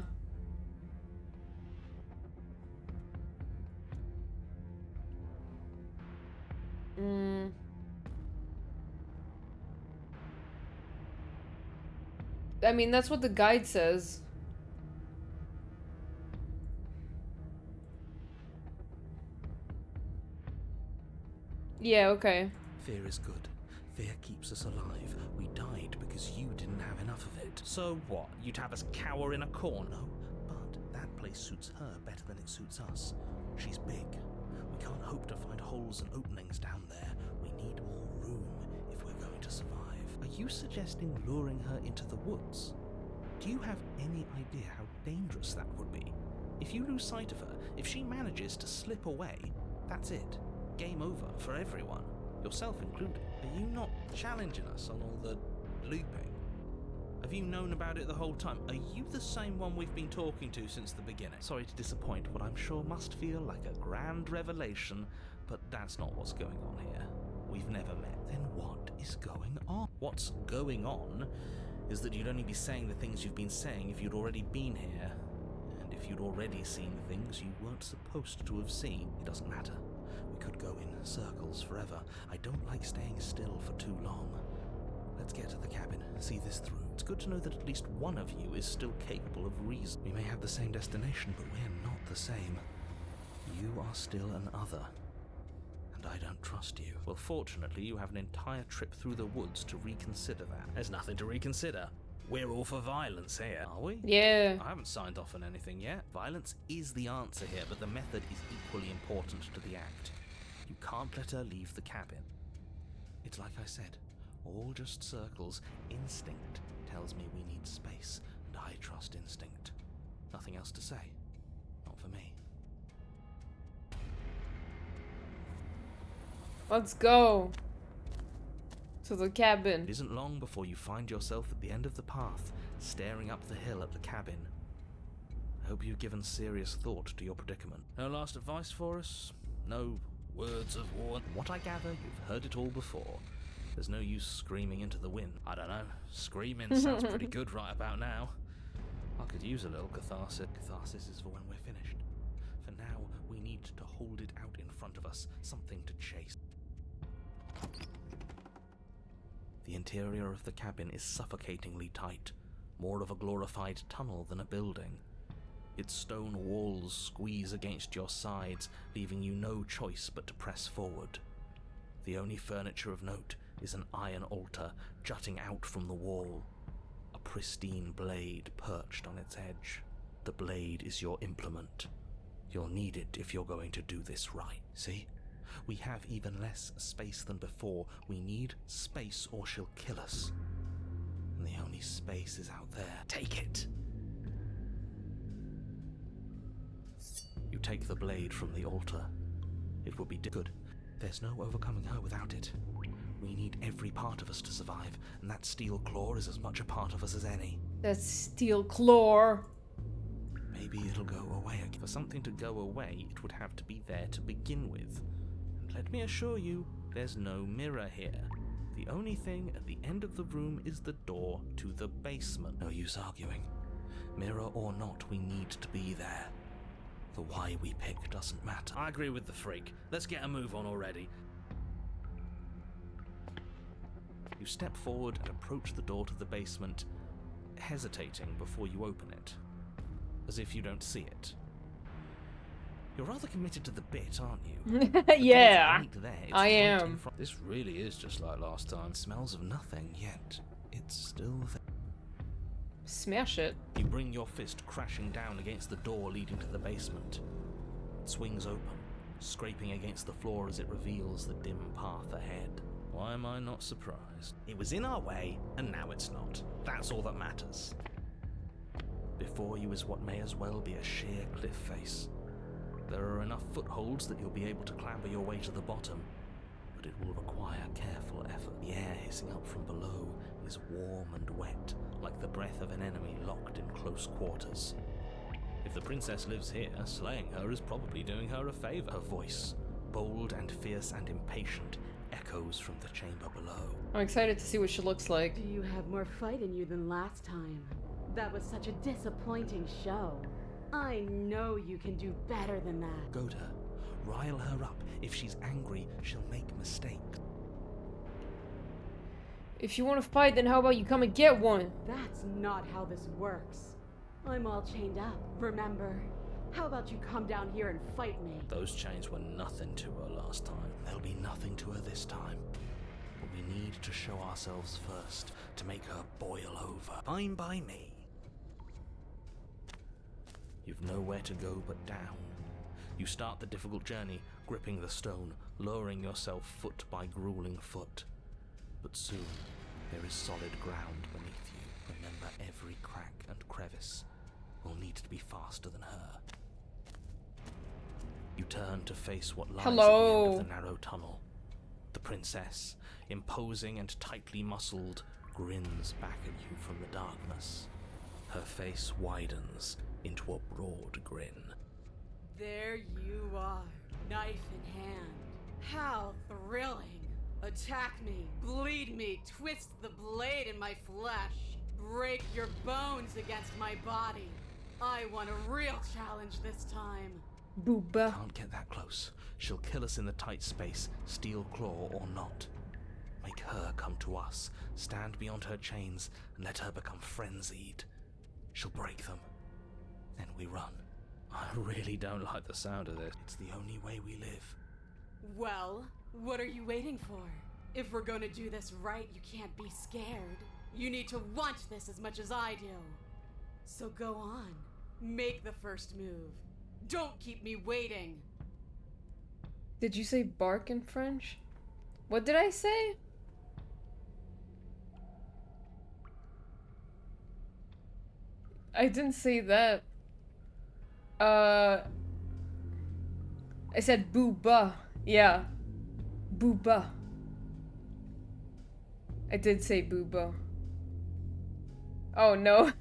I mean, that's what the guide says. Yeah, okay. Fear is good. Fear keeps us alive. We died because you didn't have enough of it. So what? You'd have us cower in a corner? No, but that place suits her better than it suits us. She's big. We can't hope to find holes and openings down there. We need more room if we're going to survive. Are you suggesting luring her into the woods? Do you have any idea how dangerous that would be? If you lose sight of her, if she manages to slip away, that's it. Game over for everyone, yourself included. Are you not challenging us on all the looping? Have you known about it the whole time? Are you the same one we've been talking to since the beginning? Sorry to disappoint what I'm sure must feel like a grand revelation, but that's not what's going on here. We've never met. Then what is going on? What's going on is that you'd only be saying the things you've been saying if you'd already been here. And if you'd already seen things you weren't supposed to have seen, it doesn't matter. We could go in circles forever. I don't like staying still for too long. Let's get to the cabin, see this through. It's good to know that at least one of you is still capable of reason. We may have the same destination, but we're not the same. You are still an other. And I don't trust you. Well, fortunately, you have an entire trip through the woods to reconsider that. There's nothing to reconsider. We're all for violence here, are we? Yeah. I haven't signed off on anything yet. Violence is the answer here, but the method is equally important to the act. You can't let her leave the cabin. It's like I said, all just circles. Instinct tells me we need space, and I trust instinct. Nothing else to say. Not for me. Let's go to the cabin. It isn't long before you find yourself at the end of the path, staring up the hill at the cabin. I hope you've given serious thought to your predicament. No last advice for us? No words of warning? From what I gather, you've heard it all before. There's no use screaming into the wind. I don't know. Screaming sounds pretty good right about now. I could use a little catharsis. Catharsis is for when we're finished. For now, we need to hold it out in front of us, something to chase. The interior of the cabin is suffocatingly tight, more of a glorified tunnel than a building. Its stone walls squeeze against your sides, leaving you no choice but to press forward. The only furniture of note is an iron altar jutting out from the wall, a pristine blade perched on its edge. The blade is your implement. You'll need it if you're going to do this right. See? We have even less space than before. We need space or she'll kill us. And the only space is out there. Take it! You take the blade from the altar. It will be good. There's no overcoming her without it. We need every part of us to survive, and that steel claw is as much a part of us as any. That steel claw. Maybe it'll go away again. For something to go away, it would have to be there to begin with. And let me assure you, there's no mirror here. The only thing at the end of the room is the door to the basement. No use arguing. Mirror or not, we need to be there. The why we pick doesn't matter. I agree with the freak. Let's get a move on already. You step forward and approach the door to the basement, hesitating before you open it, as if you don't see it. You're rather committed to the bit, aren't you? Yeah, there, I am. This really is just like last time. It smells of nothing, yet it's still there. Smash it. You bring your fist crashing down against the door leading to the basement. It swings open, scraping against the floor as it reveals the dim path ahead. Why am I not surprised? It was in our way, and now it's not. That's all that matters. Before you is what may as well be a sheer cliff face. There are enough footholds that you'll be able to clamber your way to the bottom, but it will require careful effort. The air hissing up from below is warm and wet, like the breath of an enemy locked in close quarters. If the princess lives here, slaying her is probably doing her a favor. Her voice, bold and fierce and impatient, echoes from the chamber below. I'm excited to see what she looks like. Do you have more fight in you than last time? That was such a disappointing show. I know you can do better than that. Goad her. Rile her up. If she's angry, she'll make mistakes. If you want to fight, then how about you come and get one? That's not how this works. I'm all chained up, remember? How about you come down here and fight me? Those chains were nothing to her last time. There'll be nothing to her this time. But we need to show ourselves first, to make her boil over. Fine by me. You've nowhere to go but down. You start the difficult journey, gripping the stone, lowering yourself foot by grueling foot. But soon, there is solid ground beneath you. Remember, every crack and crevice will need to be faster than her. You turn to face what lies at the end of the narrow tunnel. The princess, imposing and tightly muscled, grins back at you from the darkness. Her face widens into a broad grin. There you are, knife in hand. How thrilling! Attack me, bleed me, twist the blade in my flesh, break your bones against my body. I want a real challenge this time. Booba. Can't get that close. She'll kill us in the tight space, steel claw or not. Make her come to us, stand beyond her chains, and let her become frenzied. She'll break them. Then we run. I really don't like the sound of this. It's the only way we live. Well, what are you waiting for? If we're gonna do this right, you can't be scared. You need to want this as much as I do. So go on. Make the first move. Don't keep me waiting. Did you say bark in French? What did I say? I didn't say that. I said booba. Yeah. Booba. I did say booba. Oh no.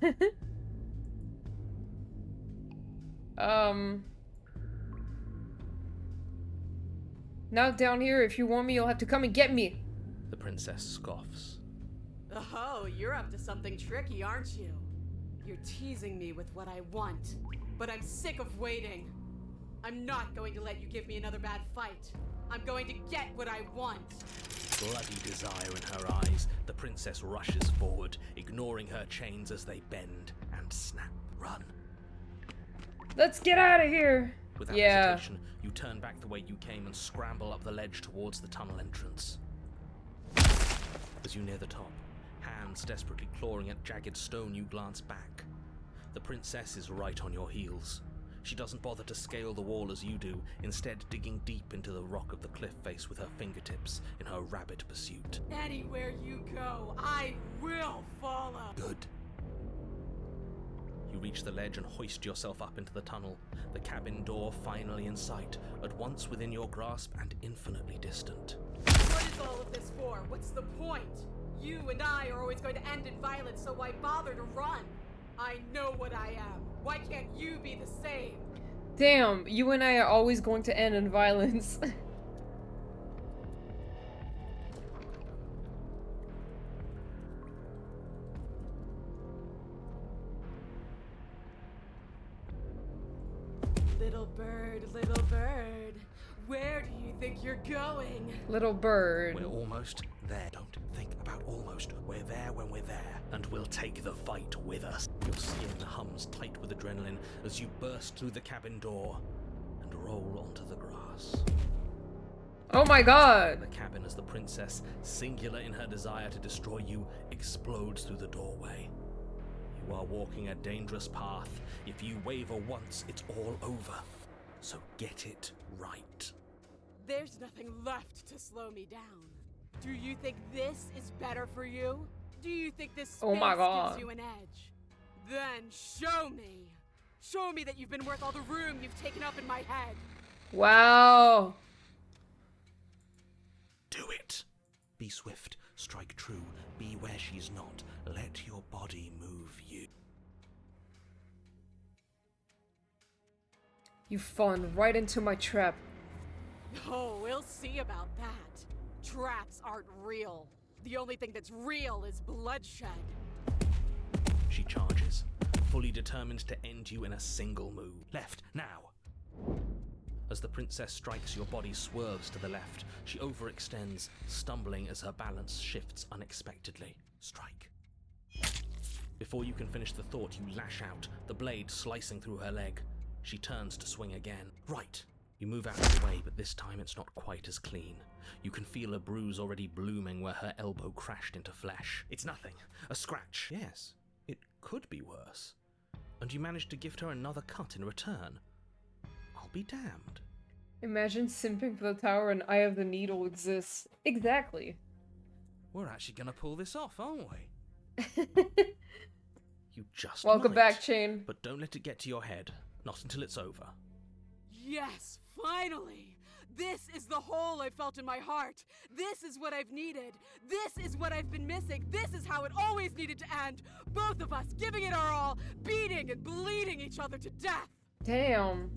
Now down here, if you want me, you'll have to come and get me. The princess scoffs. Oh, you're up to something tricky, aren't you? You're teasing me with what I want, but I'm sick of waiting. I'm not going to let you give me another bad fight. I'm going to get what I want. Bloody desire in her eyes, the princess rushes forward, ignoring her chains as they bend and snap. Run. Let's get out of here. Without Yeah. hesitation, you turn back the way you came and scramble up the ledge towards the tunnel entrance. As you near the top, hands desperately clawing at jagged stone, you glance back. The princess is right on your heels. She doesn't bother to scale the wall as you do, instead digging deep into the rock of the cliff face with her fingertips in her rabid pursuit. Anywhere you go, I will follow. Good. You reach the ledge and hoist yourself up into the tunnel, the cabin door finally in sight, at once within your grasp and infinitely distant. What is all of this for? What's the point? You and I are always going to end in violence, so why bother to run? I know what I am. Why can't you be the same? Damn, you and I are always going to end in violence. Little bird, where do you think you're going? Little bird. We're almost there. Don't think about almost. We're there when we're there, and we'll take the fight with us. Your skin hums tight with adrenaline as you burst through the cabin door and roll onto the grass. Oh my god! The cabin as the princess, singular in her desire to destroy you, explodes through the doorway. You are walking a dangerous path. If you waver once, it's all over. So get it right. There's nothing left to slow me down. Do you think this is better for you? Do you think this space Oh my god. gives you an edge? Then show me. Show me that you've been worth all the room you've taken up in my head. Wow. Do it. Be swift, strike true, be where she's not. Let your body move you. You fallen right into my trap. Oh, we'll see about that. Traps aren't real. The only thing that's real is bloodshed. She charges, fully determined to end you in a single move. Left, now! As the princess strikes, your body swerves to the left. She overextends, stumbling as her balance shifts unexpectedly. Strike. Before you can finish the thought, you lash out, the blade slicing through her leg. She turns to swing again. Right. You move out of the way, but this time it's not quite as clean. You can feel a bruise already blooming where her elbow crashed into flesh. It's nothing. A scratch. Yes, it could be worse. And you manage to gift her another cut in return. I'll be damned. Imagine simping for the tower and Eye of the Needle exists. Exactly. We're actually gonna pull this off, aren't we? You just Welcome might. back, Chain. But don't let it get to your head. Not until it's over. Yes, finally! This is the hole I felt in my heart. This is what I've needed. This is what I've been missing. This is how it always needed to end. Both of us giving it our all, beating and bleeding each other to death. Damn.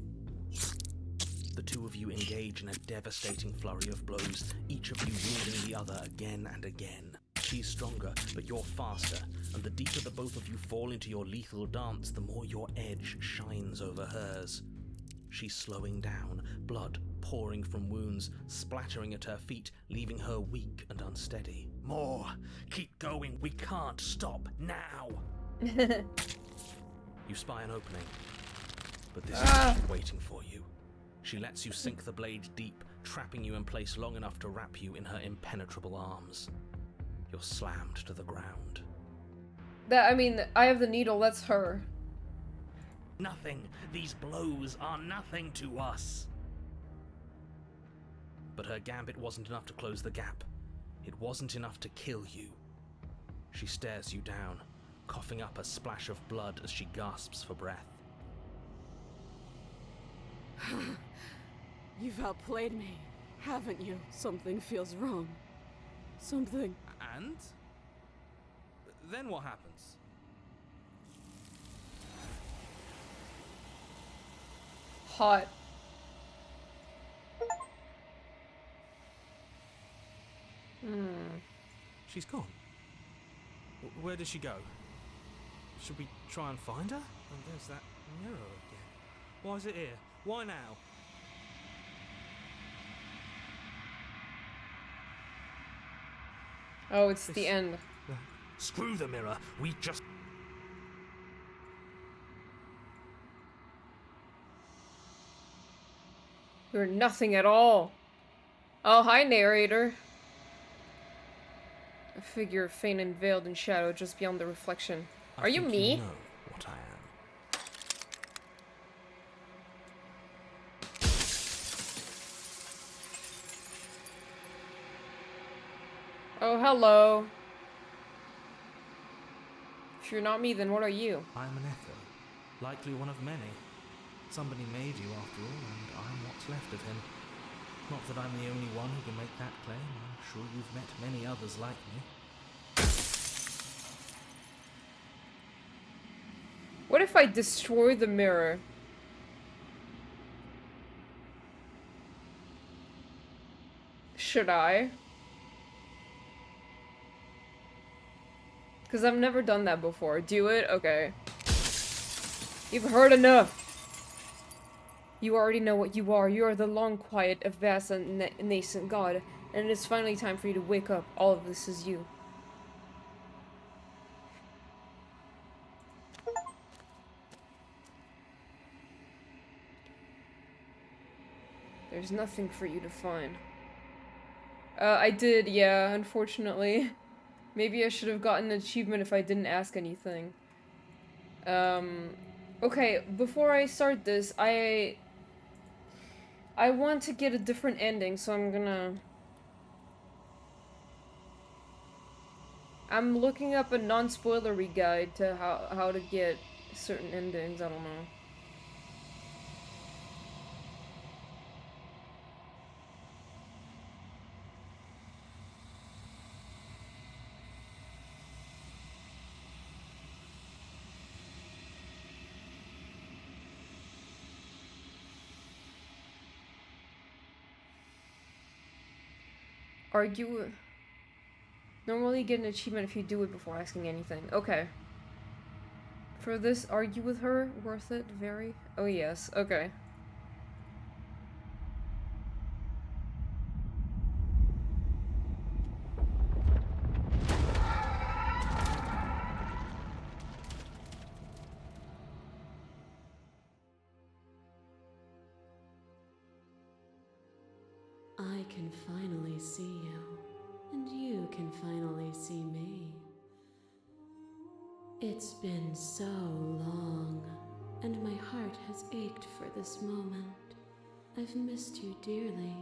The two of you engage in a devastating flurry of blows, each of you wounding the other again and again. She's stronger, but you're faster, and the deeper the both of you fall into your lethal dance, the more your edge shines over hers. She's slowing down, blood pouring from wounds, splattering at her feet, leaving her weak and unsteady. More! Keep going! We can't stop now! You spy an opening, but this is what she's waiting for you. She lets you sink the blade deep, trapping you in place long enough to wrap you in her impenetrable arms. You're slammed to the ground. Eye of the Needle, that's her. Nothing. These blows are nothing to us. But her gambit wasn't enough to close the gap. It wasn't enough to kill you. She stares you down, coughing up a splash of blood as she gasps for breath. You've outplayed me, haven't you? Something feels wrong. Something. And? Then what happens? Hot. She's gone. Where did she go? Should we try and find her? And there's that mirror again. Why is it here? Why now? Oh, it's the end. Screw the mirror. We just... You're nothing at all. Oh, hi, narrator. A figure faint and veiled in shadow just beyond the reflection. Are you me? You know what I am. Oh, hello. If you're not me, then what are you? I am an echo, likely one of many. Somebody made you after all, and I'm what's left of him. Not that I'm the only one who can make that claim. I'm sure you've met many others like me. What if I destroy the mirror? Should I? Because I've never done that before. Do it? Okay. You've heard enough. You already know what you are. You are the long quiet of vast and nascent god. And it is finally time for you to wake up. All of this is you. There's nothing for you to find. I did, yeah, unfortunately. Maybe I should have gotten an achievement if I didn't ask anything. Okay, before I start this, I want to get a different ending, so I'm looking up a non-spoilery guide to how to get certain endings, I don't know. Argue. Normally you get an achievement if you do it before asking anything. Okay. For this, argue with her. Worth it? Very? Oh yes. Okay. I can finally see you, and you can finally see me. It's been so long, and my heart has ached for this moment. I've missed you dearly.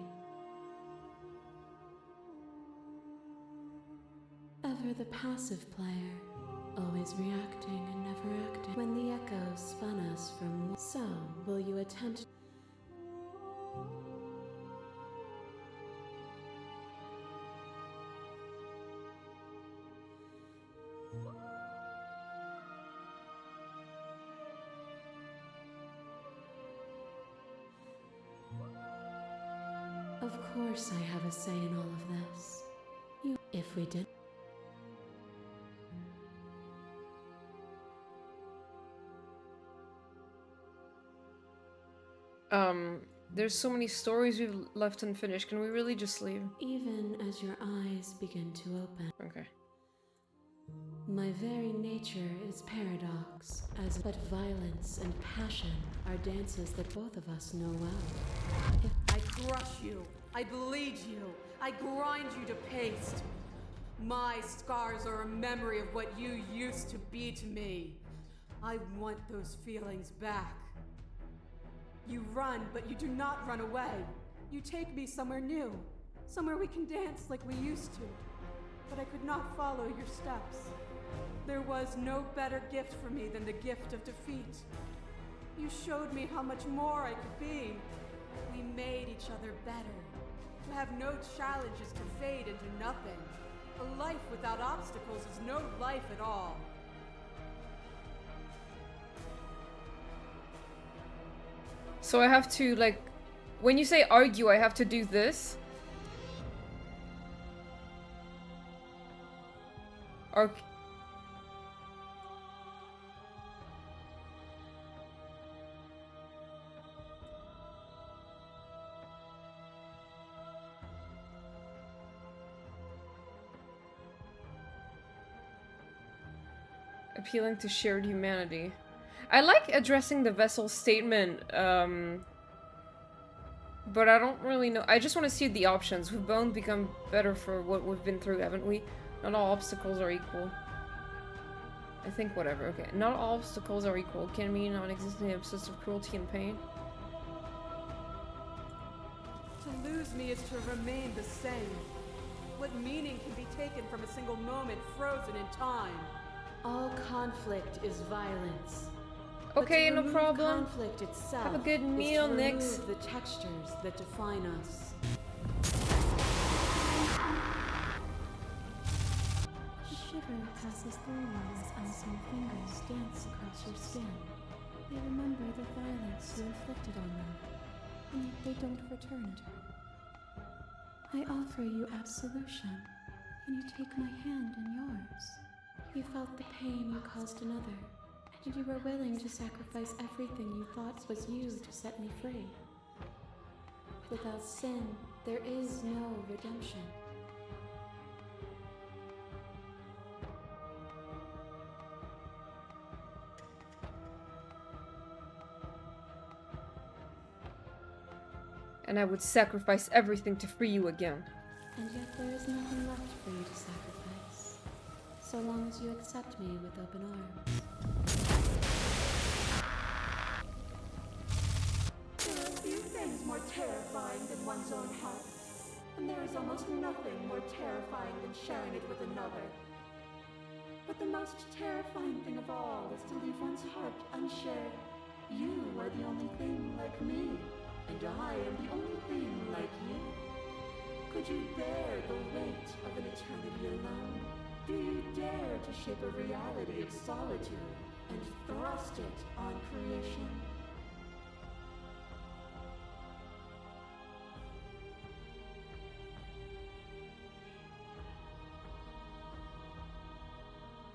Ever the passive player, always reacting and never acting. When the echoes spun us from... So, will you attempt... Of course I have a say in all of this. If we did... There's so many stories we've left unfinished. Can we really just leave? Even as your eyes begin to open. Okay. My very nature is paradox, but violence and passion are dances that both of us know well. If I crush you, I bleed you, I grind you to paste. My scars are a memory of what you used to be to me. I want those feelings back. You run, but you do not run away. You take me somewhere new, somewhere we can dance like we used to. But I could not follow your steps. There was no better gift for me than the gift of defeat. You showed me how much more I could be. We made each other better. To have no challenges to fade into nothing. A life without obstacles is no life at all. So I have to, like, when you say argue, I have to do this? Or... appealing to shared humanity. I like addressing the vessel's statement, but I don't really know. I just want to see the options. We've both become better for what we've been through, haven't we? Not all obstacles are equal. I think whatever, okay. Not all obstacles are equal. Can mean non-existent absence of cruelty and pain. To lose me is to remain the same. What meaning can be taken from a single moment frozen in time? All conflict is violence. Okay, no problem. Conflict itself Have a good meal, Nix. The textures that define us. A shiver passes through you as unseen fingers dance across your skin. They remember the violence you inflicted on them, and yet they don't return it. I offer you absolution, and you take my hand in yours. You felt the pain you caused another, and you were willing to sacrifice everything you thought was you to set me free. Without sin, there is no redemption. And I would sacrifice everything to free you again. And yet there is nothing left for you to sacrifice, so long as you accept me with open arms. There are few things more terrifying than one's own heart, and there is almost nothing more terrifying than sharing it with another. But the most terrifying thing of all is to leave one's heart unshared. You are the only thing like me, and I am the only thing like you. Could you bear the weight of an eternity alone? Do you dare to shape a reality of solitude and thrust it on creation?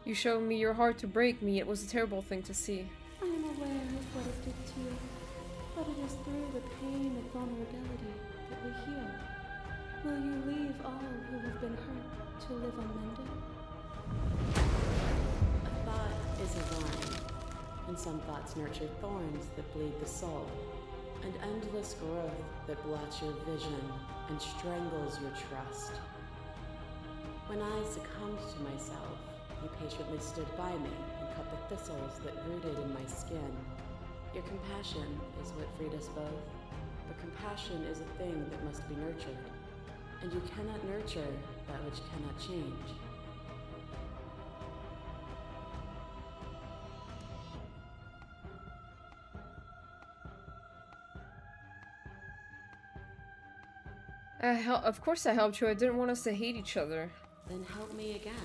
You showed me your heart to break me. It was a terrible thing to see. I am aware of what it did to you, but it is through the pain of vulnerability that we heal. Will you leave all who have been hurt to live unmended? A thought is a vine, and some thoughts nurture thorns that bleed the soul, and endless growth that blots your vision and strangles your trust. When I succumbed to myself, you patiently stood by me and cut the thistles that rooted in my skin. Your compassion is what freed us both, but compassion is a thing that must be nurtured, and you cannot nurture that which cannot change. Of course I helped you. I didn't want us to hate each other. Then help me again.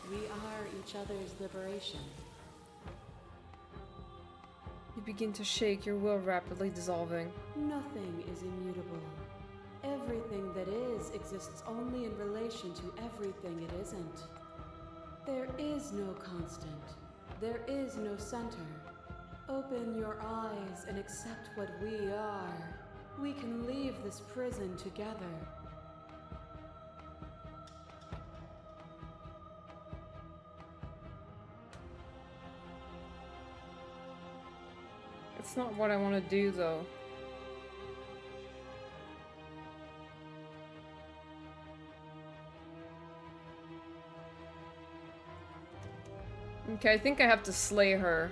We are each other's liberation. You begin to shake, your will rapidly dissolving. Nothing is immutable. Everything that is exists only in relation to everything it isn't. There is no constant. There is no center. Open your eyes and accept what we are. We can leave this prison together. It's not what I want to do, though. Okay, I think I have to slay her.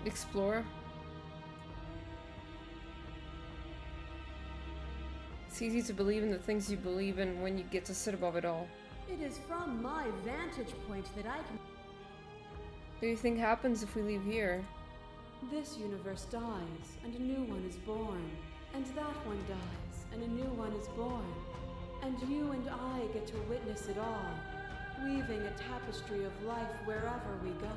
Explore. It's easy to believe in the things you believe in when you get to sit above it all. It is from my vantage point that I can... What do you think happens if we leave here? This universe dies, and a new one is born. And that one dies, and a new one is born. And you and I get to witness it all, weaving a tapestry of life wherever we go.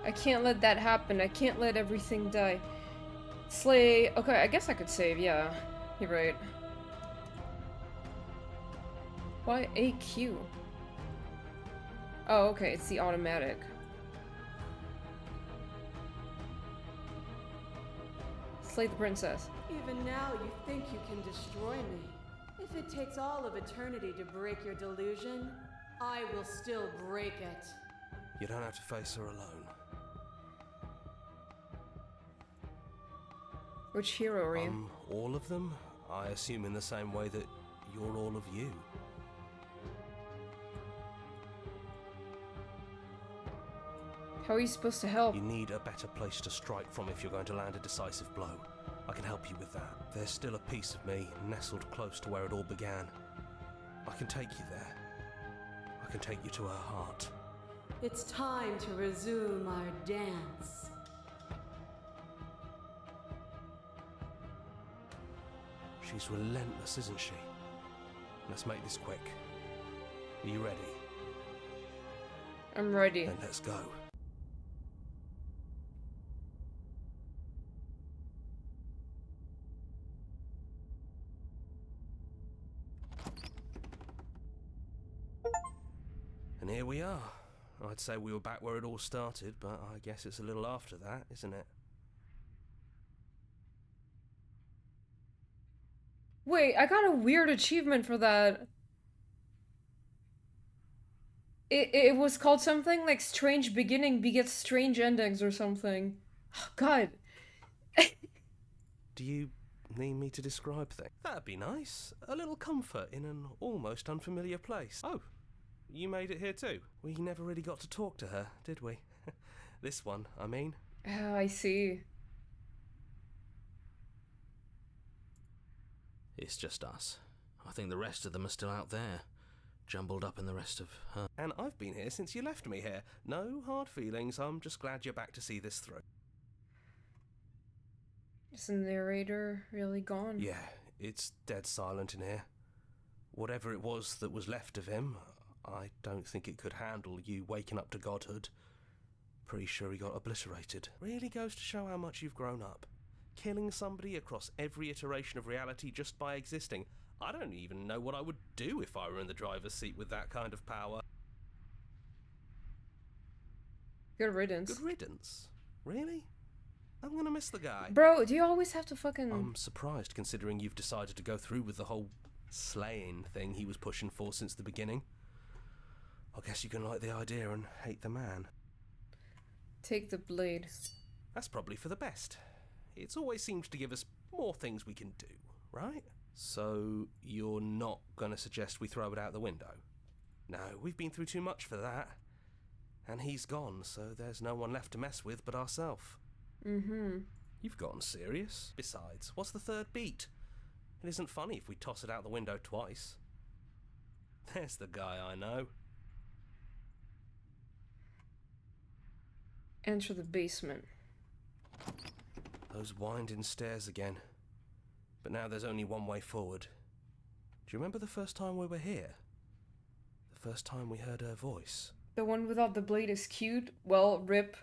I can't let that happen. I can't let everything die. Slay. Okay, I guess I could save. Yeah, you're right. Why AQ? Oh, okay, it's the automatic. Slay the princess. Even now you think you can destroy me. If it takes all of eternity to break your delusion, I will still break it. You don't have to face her alone. Which hero are you? All of them? I assume in the same way that you're all of you. How are you supposed to help? You need a better place to strike from if you're going to land a decisive blow. I can help you with that. There's still a piece of me nestled close to where it all began. I can take you there. I can take you to her heart. It's time to resume our dance. She's relentless, isn't she? Let's make this quick. Are you ready? I'm ready. Then let's go. And here we are. I'd say we were back where it all started, but I guess it's a little after that, isn't it? Wait, I got a weird achievement for that. It was called something like Strange Beginning Begets Strange Endings or something. Oh, God. Do you need me to describe things? That'd be nice. A little comfort in an almost unfamiliar place. Oh, you made it here too. We never really got to talk to her, did we? This one, I mean. Oh, I see. It's just us. I think the rest of them are still out there, jumbled up in the rest of her. And I've been here since you left me here. No hard feelings, I'm just glad you're back to see this through. Is the narrator really gone? Yeah, it's dead silent in here. Whatever it was that was left of him, I don't think it could handle you waking up to godhood. Pretty sure he got obliterated. Really goes to show how much you've grown up. Killing somebody across every iteration of reality just by existing. I don't even know what I would do if I were in the driver's seat with that kind of power. Good riddance. Good riddance? Really? I'm gonna miss the guy. Bro, do you always have to fucking... I'm surprised considering you've decided to go through with the whole slaying thing he was pushing for since the beginning. I guess you can like the idea and hate the man. Take the blade. That's probably for the best. It's always seems to give us more things we can do, right? So, you're not gonna suggest we throw it out the window? No, we've been through too much for that. And he's gone, so there's no one left to mess with but ourselves. Mm-hmm. You've gotten serious. Besides, what's the third beat? It isn't funny if we toss it out the window twice. There's the guy I know. Enter the basement. Those winding stairs again. But now there's only one way forward. Do you remember the first time we were here? The first time we heard her voice? The one without the blade is cute? Well, rip.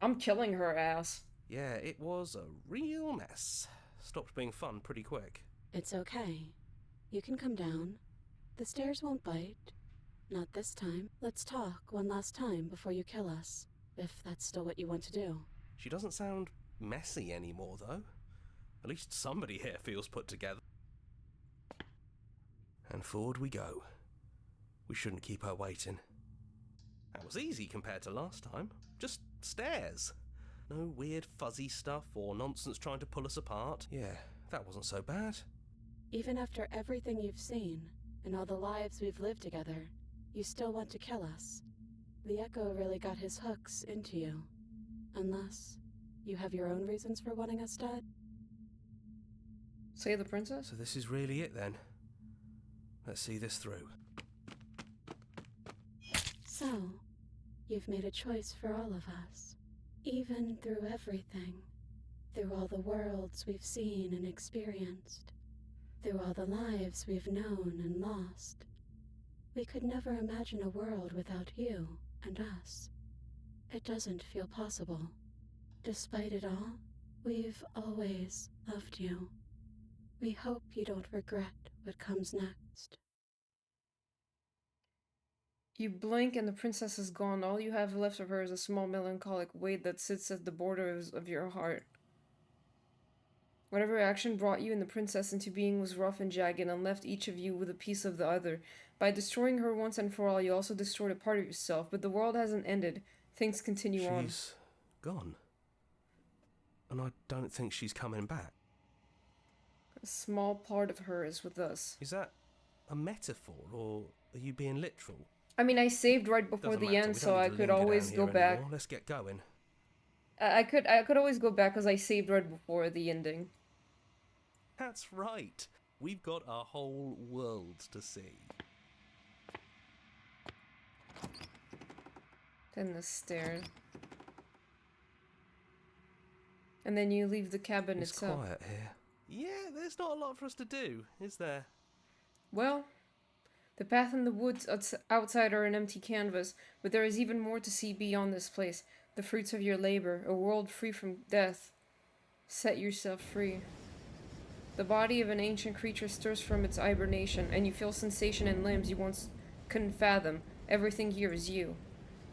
I'm killing her ass. Yeah, it was a real mess. Stopped being fun pretty quick. It's okay. You can come down. The stairs won't bite. Not this time. Let's talk one last time before you kill us, if that's still what you want to do. She doesn't sound messy anymore, though. At least somebody here feels put together. And forward we go. We shouldn't keep her waiting. That was easy compared to last time. Just stairs. No weird fuzzy stuff or nonsense trying to pull us apart. Yeah, that wasn't so bad. Even after everything you've seen, In all the lives we've lived together, you still want to kill us. The Echo really got his hooks into you. Unless you have your own reasons for wanting us dead? Say the princess? So this is really it then? Let's see this through. So, you've made a choice for all of us. Even through everything. Through all the worlds we've seen and experienced. Through all the lives we've known and lost. We could never imagine a world without you and us. It doesn't feel possible. Despite it all, we've always loved you. We hope you don't regret what comes next. You blink and the princess is gone. All you have left of her is a small melancholic weight that sits at the borders of your heart. Whatever action brought you and the princess into being was rough and jagged and left each of you with a piece of the other. By destroying her once and for all, you also destroyed a part of yourself, but the world hasn't ended. Things continue on. She's gone. And I don't think she's coming back. A small part of her is with us. Is that a metaphor, or are you being literal? I mean, I saved right before the end, so I could always go back. Let's get going. I could always go back because I saved right before the ending. That's right. We've got a whole world to see. Then the stairs. And then you leave the cabin itself. It's quiet here. Yeah, there's not a lot for us to do, is there? Well, the path in the woods outside are an empty canvas, but there is even more to see beyond this place. The fruits of your labor, a world free from death. Set yourself free. The body of an ancient creature stirs from its hibernation, and you feel sensation in limbs you once couldn't fathom. Everything here is you.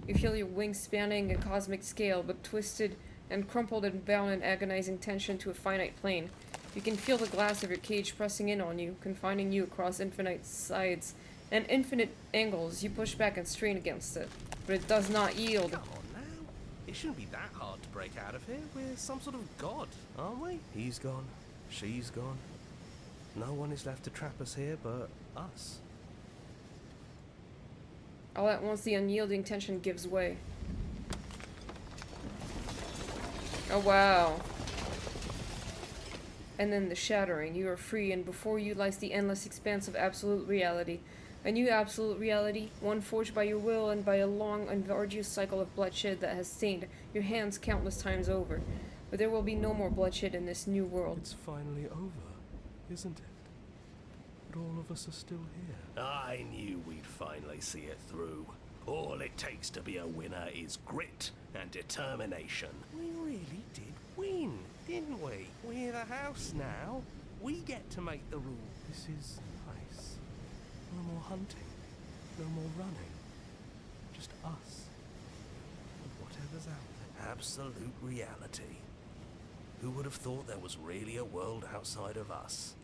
You feel your wings spanning a cosmic scale, but twisted and crumpled and bound in agonizing tension to a finite plane. You can feel the glass of your cage pressing in on you, confining you across infinite sides and infinite angles. You push back and strain against it, but it does not yield. Come on now. It shouldn't be that hard to break out of here. We're some sort of god, aren't we? He's gone. She's gone. No one is left to trap us here but us. All at once, the unyielding tension gives way. Oh, wow. And then the shattering. You are free, and before you lies the endless expanse of absolute reality. A new absolute reality, one forged by your will and by a long and arduous cycle of bloodshed that has stained your hands countless times over. But there will be no more bloodshed in this new world. It's finally over, isn't it? But all of us are still here. I knew we'd finally see it through. All it takes to be a winner is grit and determination. We really did win, didn't we? We're the house now. We get to make the rules. This is nice. No more hunting. No more running. Just us. And whatever's out there. Absolute reality. Who would have thought there was really a world outside of us?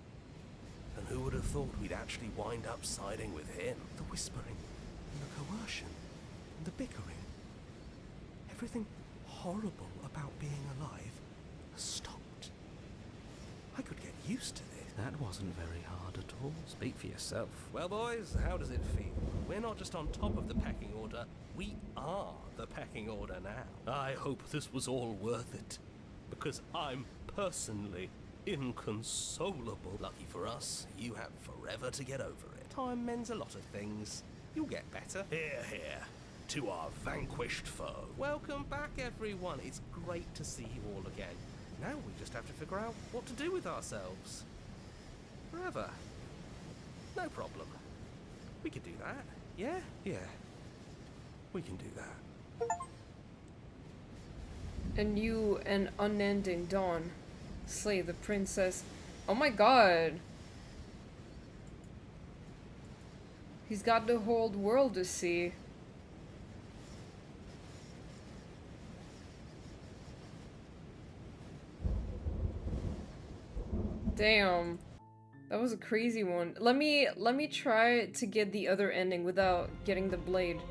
And who would have thought we'd actually wind up siding with him? The whispering, and the coercion, and the bickering. Everything horrible about being alive has stopped. I could get used to this. That wasn't very hard at all. Speak for yourself. Well, boys, how does it feel? We're not just on top of the pecking order, we are the pecking order now. I hope this was all worth it, because I'm personally inconsolable. Lucky for us, you have forever to get over it. Time mends a lot of things. You'll get better. Hear, hear, to our vanquished foe. Welcome back, everyone. It's great to see you all again. Now we just have to figure out what to do with ourselves. Forever. No problem. We could do that. Yeah? Yeah. We can do that. A new and unending dawn. Slay the princess. Oh my god. He's got the whole world to see. Damn. That was a crazy one. Let me try to get the other ending without getting the blade.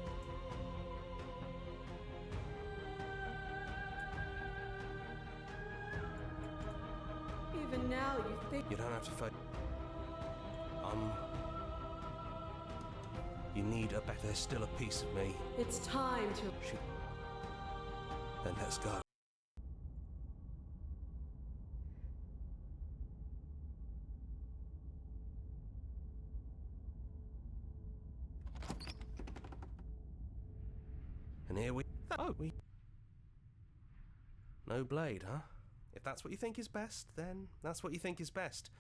Even now, you think You don't have to fight. need her back. There's still a piece of me. It's time to... Then let's go. And here we... Oh, we... No blade, huh? If that's what you think is best, then that's what you think is best.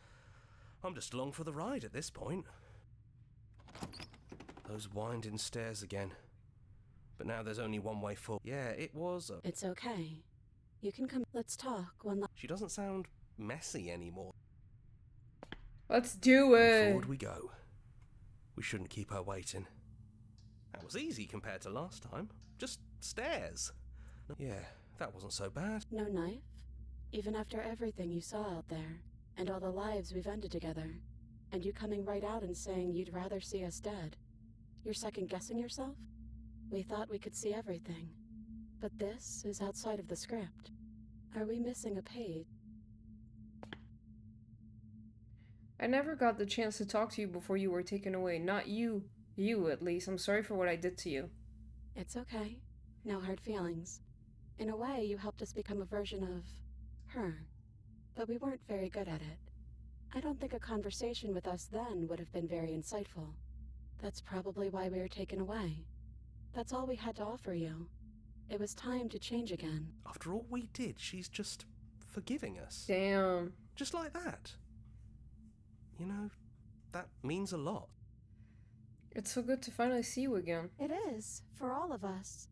I'm just along for the ride at this point. Those winding stairs again. But now there's only one way forward. Yeah, it was a... It's okay. You can come. Let's talk one last... She doesn't sound messy anymore. Let's do it. Forward we go. We shouldn't keep her waiting. That was easy compared to last time. Just stairs. Yeah, that wasn't so bad. No knife? Even after everything you saw out there, and all the lives we've ended together, and you coming right out and saying you'd rather see us dead. You're second-guessing yourself? We thought we could see everything. But this is outside of the script. Are we missing a page? I never got the chance to talk to you before you were taken away. Not you. You, at least. I'm sorry for what I did to you. It's okay. No hard feelings. In a way, you helped us become a version of... her. But we weren't very good at it. I don't think a conversation with us then would have been very insightful. That's probably why we were taken away. That's all we had to offer you. It was time to change again. After all we did, she's just forgiving us. Damn. Just like that. You know, that means a lot. It's so good to finally see you again. It is, for all of us.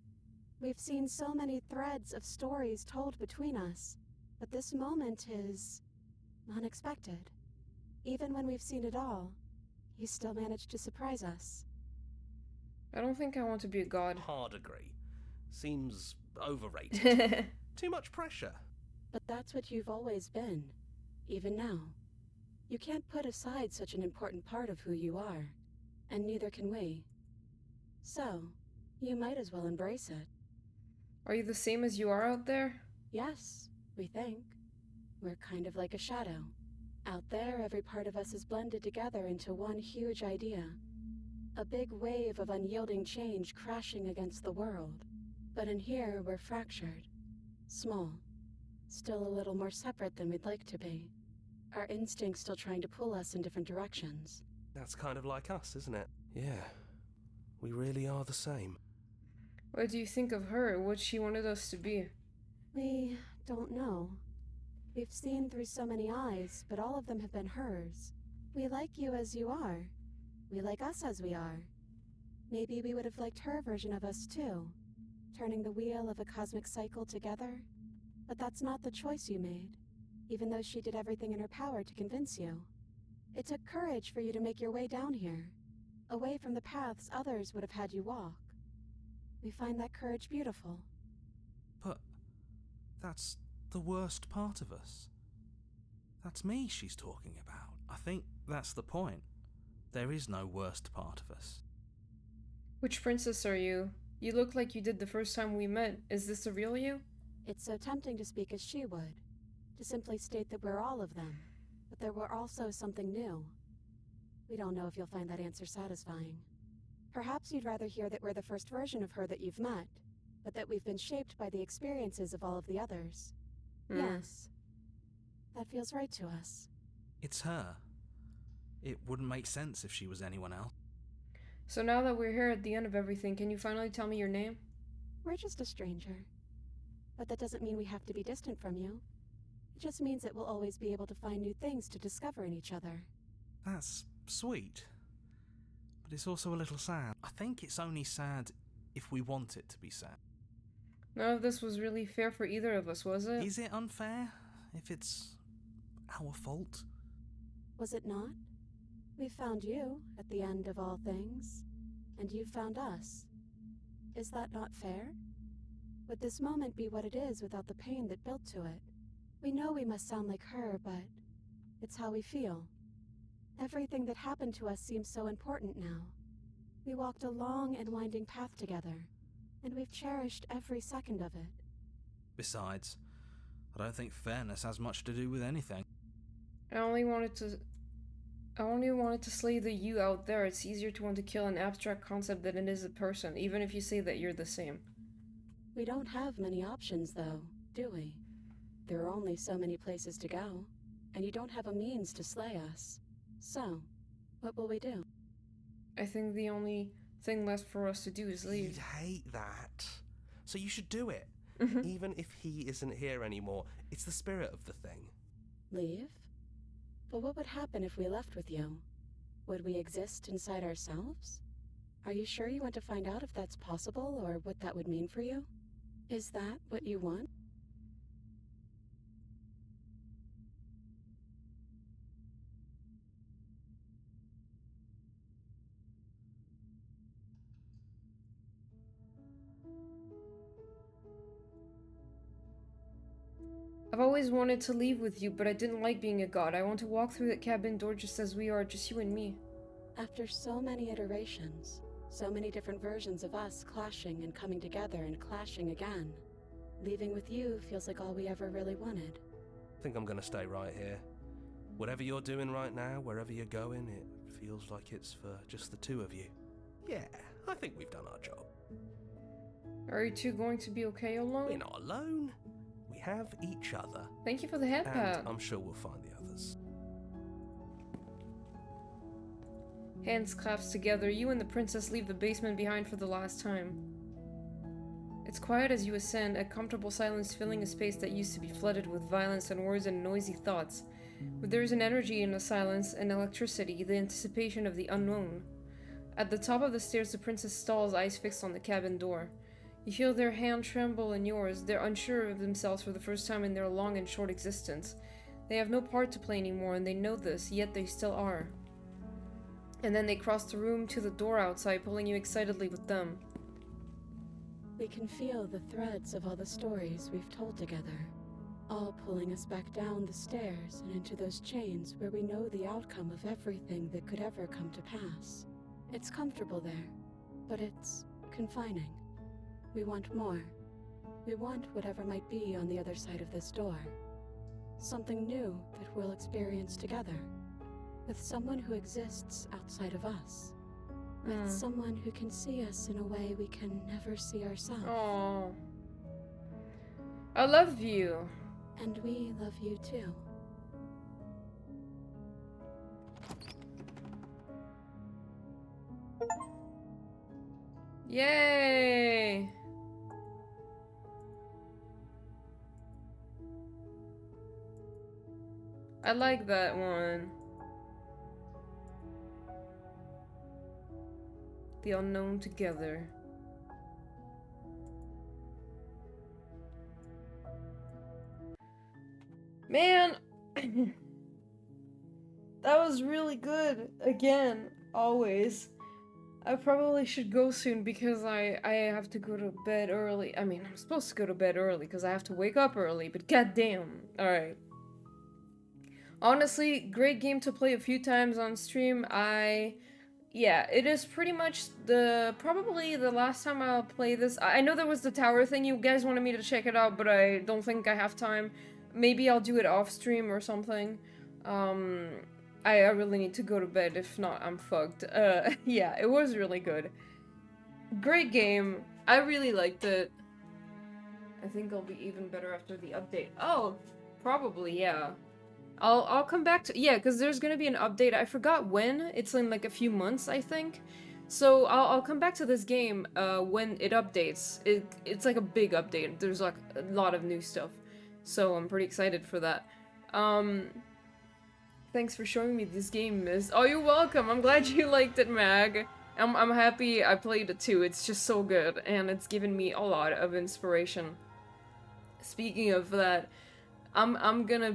We've seen so many threads of stories told between us, but this moment is... unexpected. Even when we've seen it all, you still managed to surprise us. I don't think I want to be a god. Hard agree. Seems overrated. Too much pressure. But that's what you've always been, even now. You can't put aside such an important part of who you are, and neither can we. So, you might as well embrace it. Are you the same as you are out there? Yes, we think. We're kind of like a shadow. Out there, every part of us is blended together into one huge idea. A big wave of unyielding change crashing against the world. But in here, we're fractured. Small. Still a little more separate than we'd like to be. Our instincts still trying to pull us in different directions. That's kind of like us, isn't it? Yeah. We really are the same. What do you think of her? What she wanted us to be? We don't know. We've seen through so many eyes, but all of them have been hers. We like you as you are. We like us as we are. Maybe we would have liked her version of us too, turning the wheel of a cosmic cycle together. But that's not the choice you made, even though she did everything in her power to convince you. It took courage for you to make your way down here, away from the paths others would have had you walk. We find that courage beautiful. But that's the worst part of us. That's me she's talking about. I think that's the point. There is no worst part of us. Which princess are you? You look like you did the first time we met. Is this the real you? It's so tempting to speak as she would, to simply state that we're all of them, but there were also something new. We don't know if you'll find that answer satisfying. Perhaps you'd rather hear that we're the first version of her that you've met, but that we've been shaped by the experiences of all of the others. Yes. That feels right to us. It's her. It wouldn't make sense if she was anyone else. So now that we're here at the end of everything, can you finally tell me your name? We're just a stranger. But that doesn't mean we have to be distant from you. It just means that we'll always be able to find new things to discover in each other. That's sweet. But it's also a little sad. I think it's only sad if we want it to be sad. None of this was really fair for either of us, was it? Is it unfair if it's our fault? Was it not? We found you at the end of all things, and you found us. Is that not fair? Would this moment be what it is without the pain that built to it? We know we must sound like her, but it's how we feel. Everything that happened to us seems so important now. We walked a long and winding path together, and we've cherished every second of it. Besides, I don't think fairness has much to do with anything. I only wanted to... I only wanted to slay the you out there. It's easier to want to kill an abstract concept than it is a person, even if you say that you're the same. We don't have many options, though, do we? There are only so many places to go, and you don't have a means to slay us. So, what will we do? I think the only thing left for us to do is leave. He'd hate that. So you should do it. Even if he isn't here anymore, it's the spirit of the thing. Leave? But what would happen if we left with you? Would we exist inside ourselves? Are you sure you want to find out if that's possible, or what that would mean for you? Is that what you want? I've always wanted to leave with you, but I didn't like being a god. I want to walk through that cabin door just as we are, just you and me. After so many iterations, so many different versions of us clashing and coming together and clashing again, leaving with you feels like all we ever really wanted. I think I'm gonna stay right here. Whatever you're doing right now, wherever you're going, it feels like it's for just the two of you. Yeah, I think we've done our job. Are you two going to be okay alone? We're not alone. We have each other. Thank you for the head pat. And I'm sure we'll find the others. Hands clasped together, you and the princess leave the basement behind for the last time. It's quiet as you ascend, a comfortable silence filling a space that used to be flooded with violence and words and noisy thoughts. But there is an energy in the silence, an electricity, the anticipation of the unknown. At the top of the stairs, the princess stalls, eyes fixed on the cabin door. You feel their hand tremble in yours. They're unsure of themselves for the first time in their long and short existence. They have no part to play anymore, and they know this, yet they still are. And then they cross the room to the door outside, pulling you excitedly with them. We can feel the threads of all the stories we've told together, all pulling us back down the stairs and into those chains where we know the outcome of everything that could ever come to pass. It's comfortable there, but it's confining. We want more. We want whatever might be on the other side of this door. Something new that we'll experience together. With someone who exists outside of us. With someone who can see us in a way we can never see ourselves. Aww. I love you. And we love you too. Yay! I like that one. The unknown together. Man! That was really good. Again, always. I probably should go soon because I have to go to bed early. I mean, I'm supposed to go to bed early because I have to wake up early, but goddamn. Alright. Honestly, great game to play a few times on stream. Yeah, it is pretty much probably the last time I'll play this. I know there was the tower thing, you guys wanted me to check it out, but I don't think I have time. Maybe I'll do it off stream or something. I really need to go to bed, if not, I'm fucked. Yeah, it was really good. Great game. I really liked it. I think it'll be even better after the update. Oh, probably, yeah. I'll come back to, yeah, because there's gonna be an update. I forgot when. It's in like a few months, I think. So I'll come back to this game when it updates. It's like a big update. There's like a lot of new stuff. So I'm pretty excited for that. Thanks for showing me this game, Miss. Oh, you're welcome. I'm glad you liked it, Mag. I'm happy I played it too. It's just so good, and it's given me a lot of inspiration. Speaking of that, I'm gonna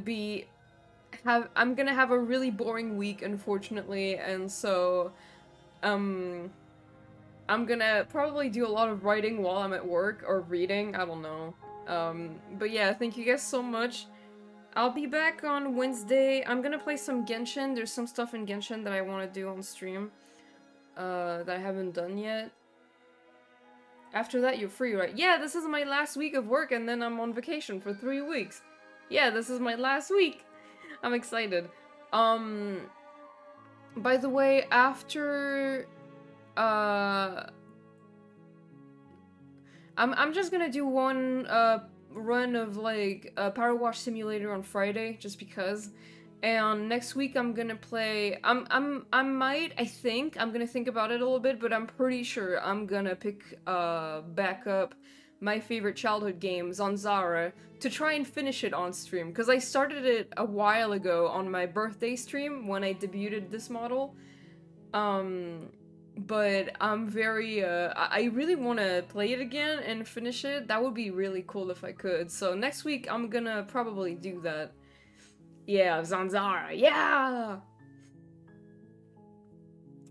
have a really boring week, unfortunately, and so I'm gonna probably do a lot of writing while I'm at work or reading. I don't know. But yeah, thank you guys so much. I'll be back on Wednesday. I'm gonna play some Genshin. There's some stuff in Genshin that I want to do on stream that I haven't done yet. After that, you're free, right? Yeah, this is my last week of work, and then I'm on vacation for 3 weeks. Yeah, this is my last week. I'm excited. By the way, after I'm just gonna do one run of like Power Wash Simulator on Friday just because. And next week I'm gonna play I think I'm gonna think about it a little bit, but I'm pretty sure I'm gonna pick back up my favorite childhood game, Zanzara, to try and finish it on stream, because I started it a while ago on my birthday stream when I debuted this model. But I'm very, I really want to play it again and finish it. That would be really cool if I could. So next week I'm gonna probably do that. Yeah, Zanzara, yeah!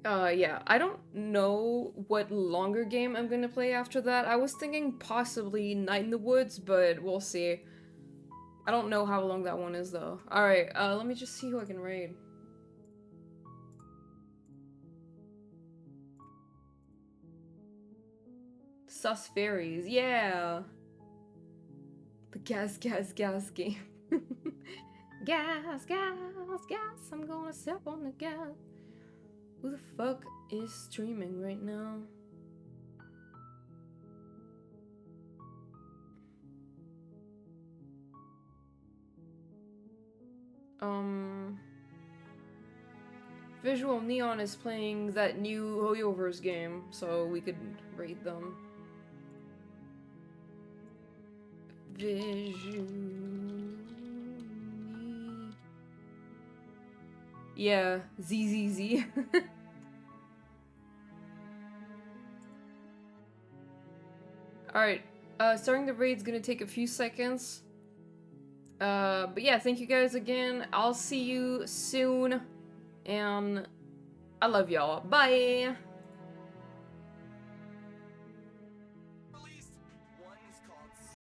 Yeah, I don't know what longer game I'm gonna play after that. I was thinking possibly Night in the Woods, but we'll see. I don't know how long that one is, though. Alright, let me just see who I can raid. Sus Fairies, yeah! The gas game. Gas, I'm gonna step on the gas. Who the fuck is streaming right now? Visual Neon is playing that new Hoyoverse game, so we could raid them. Yeah, ZZZ. Alright, starting the raid's gonna take a few seconds. But yeah, thank you guys again. I'll see you soon. And I love y'all. Bye!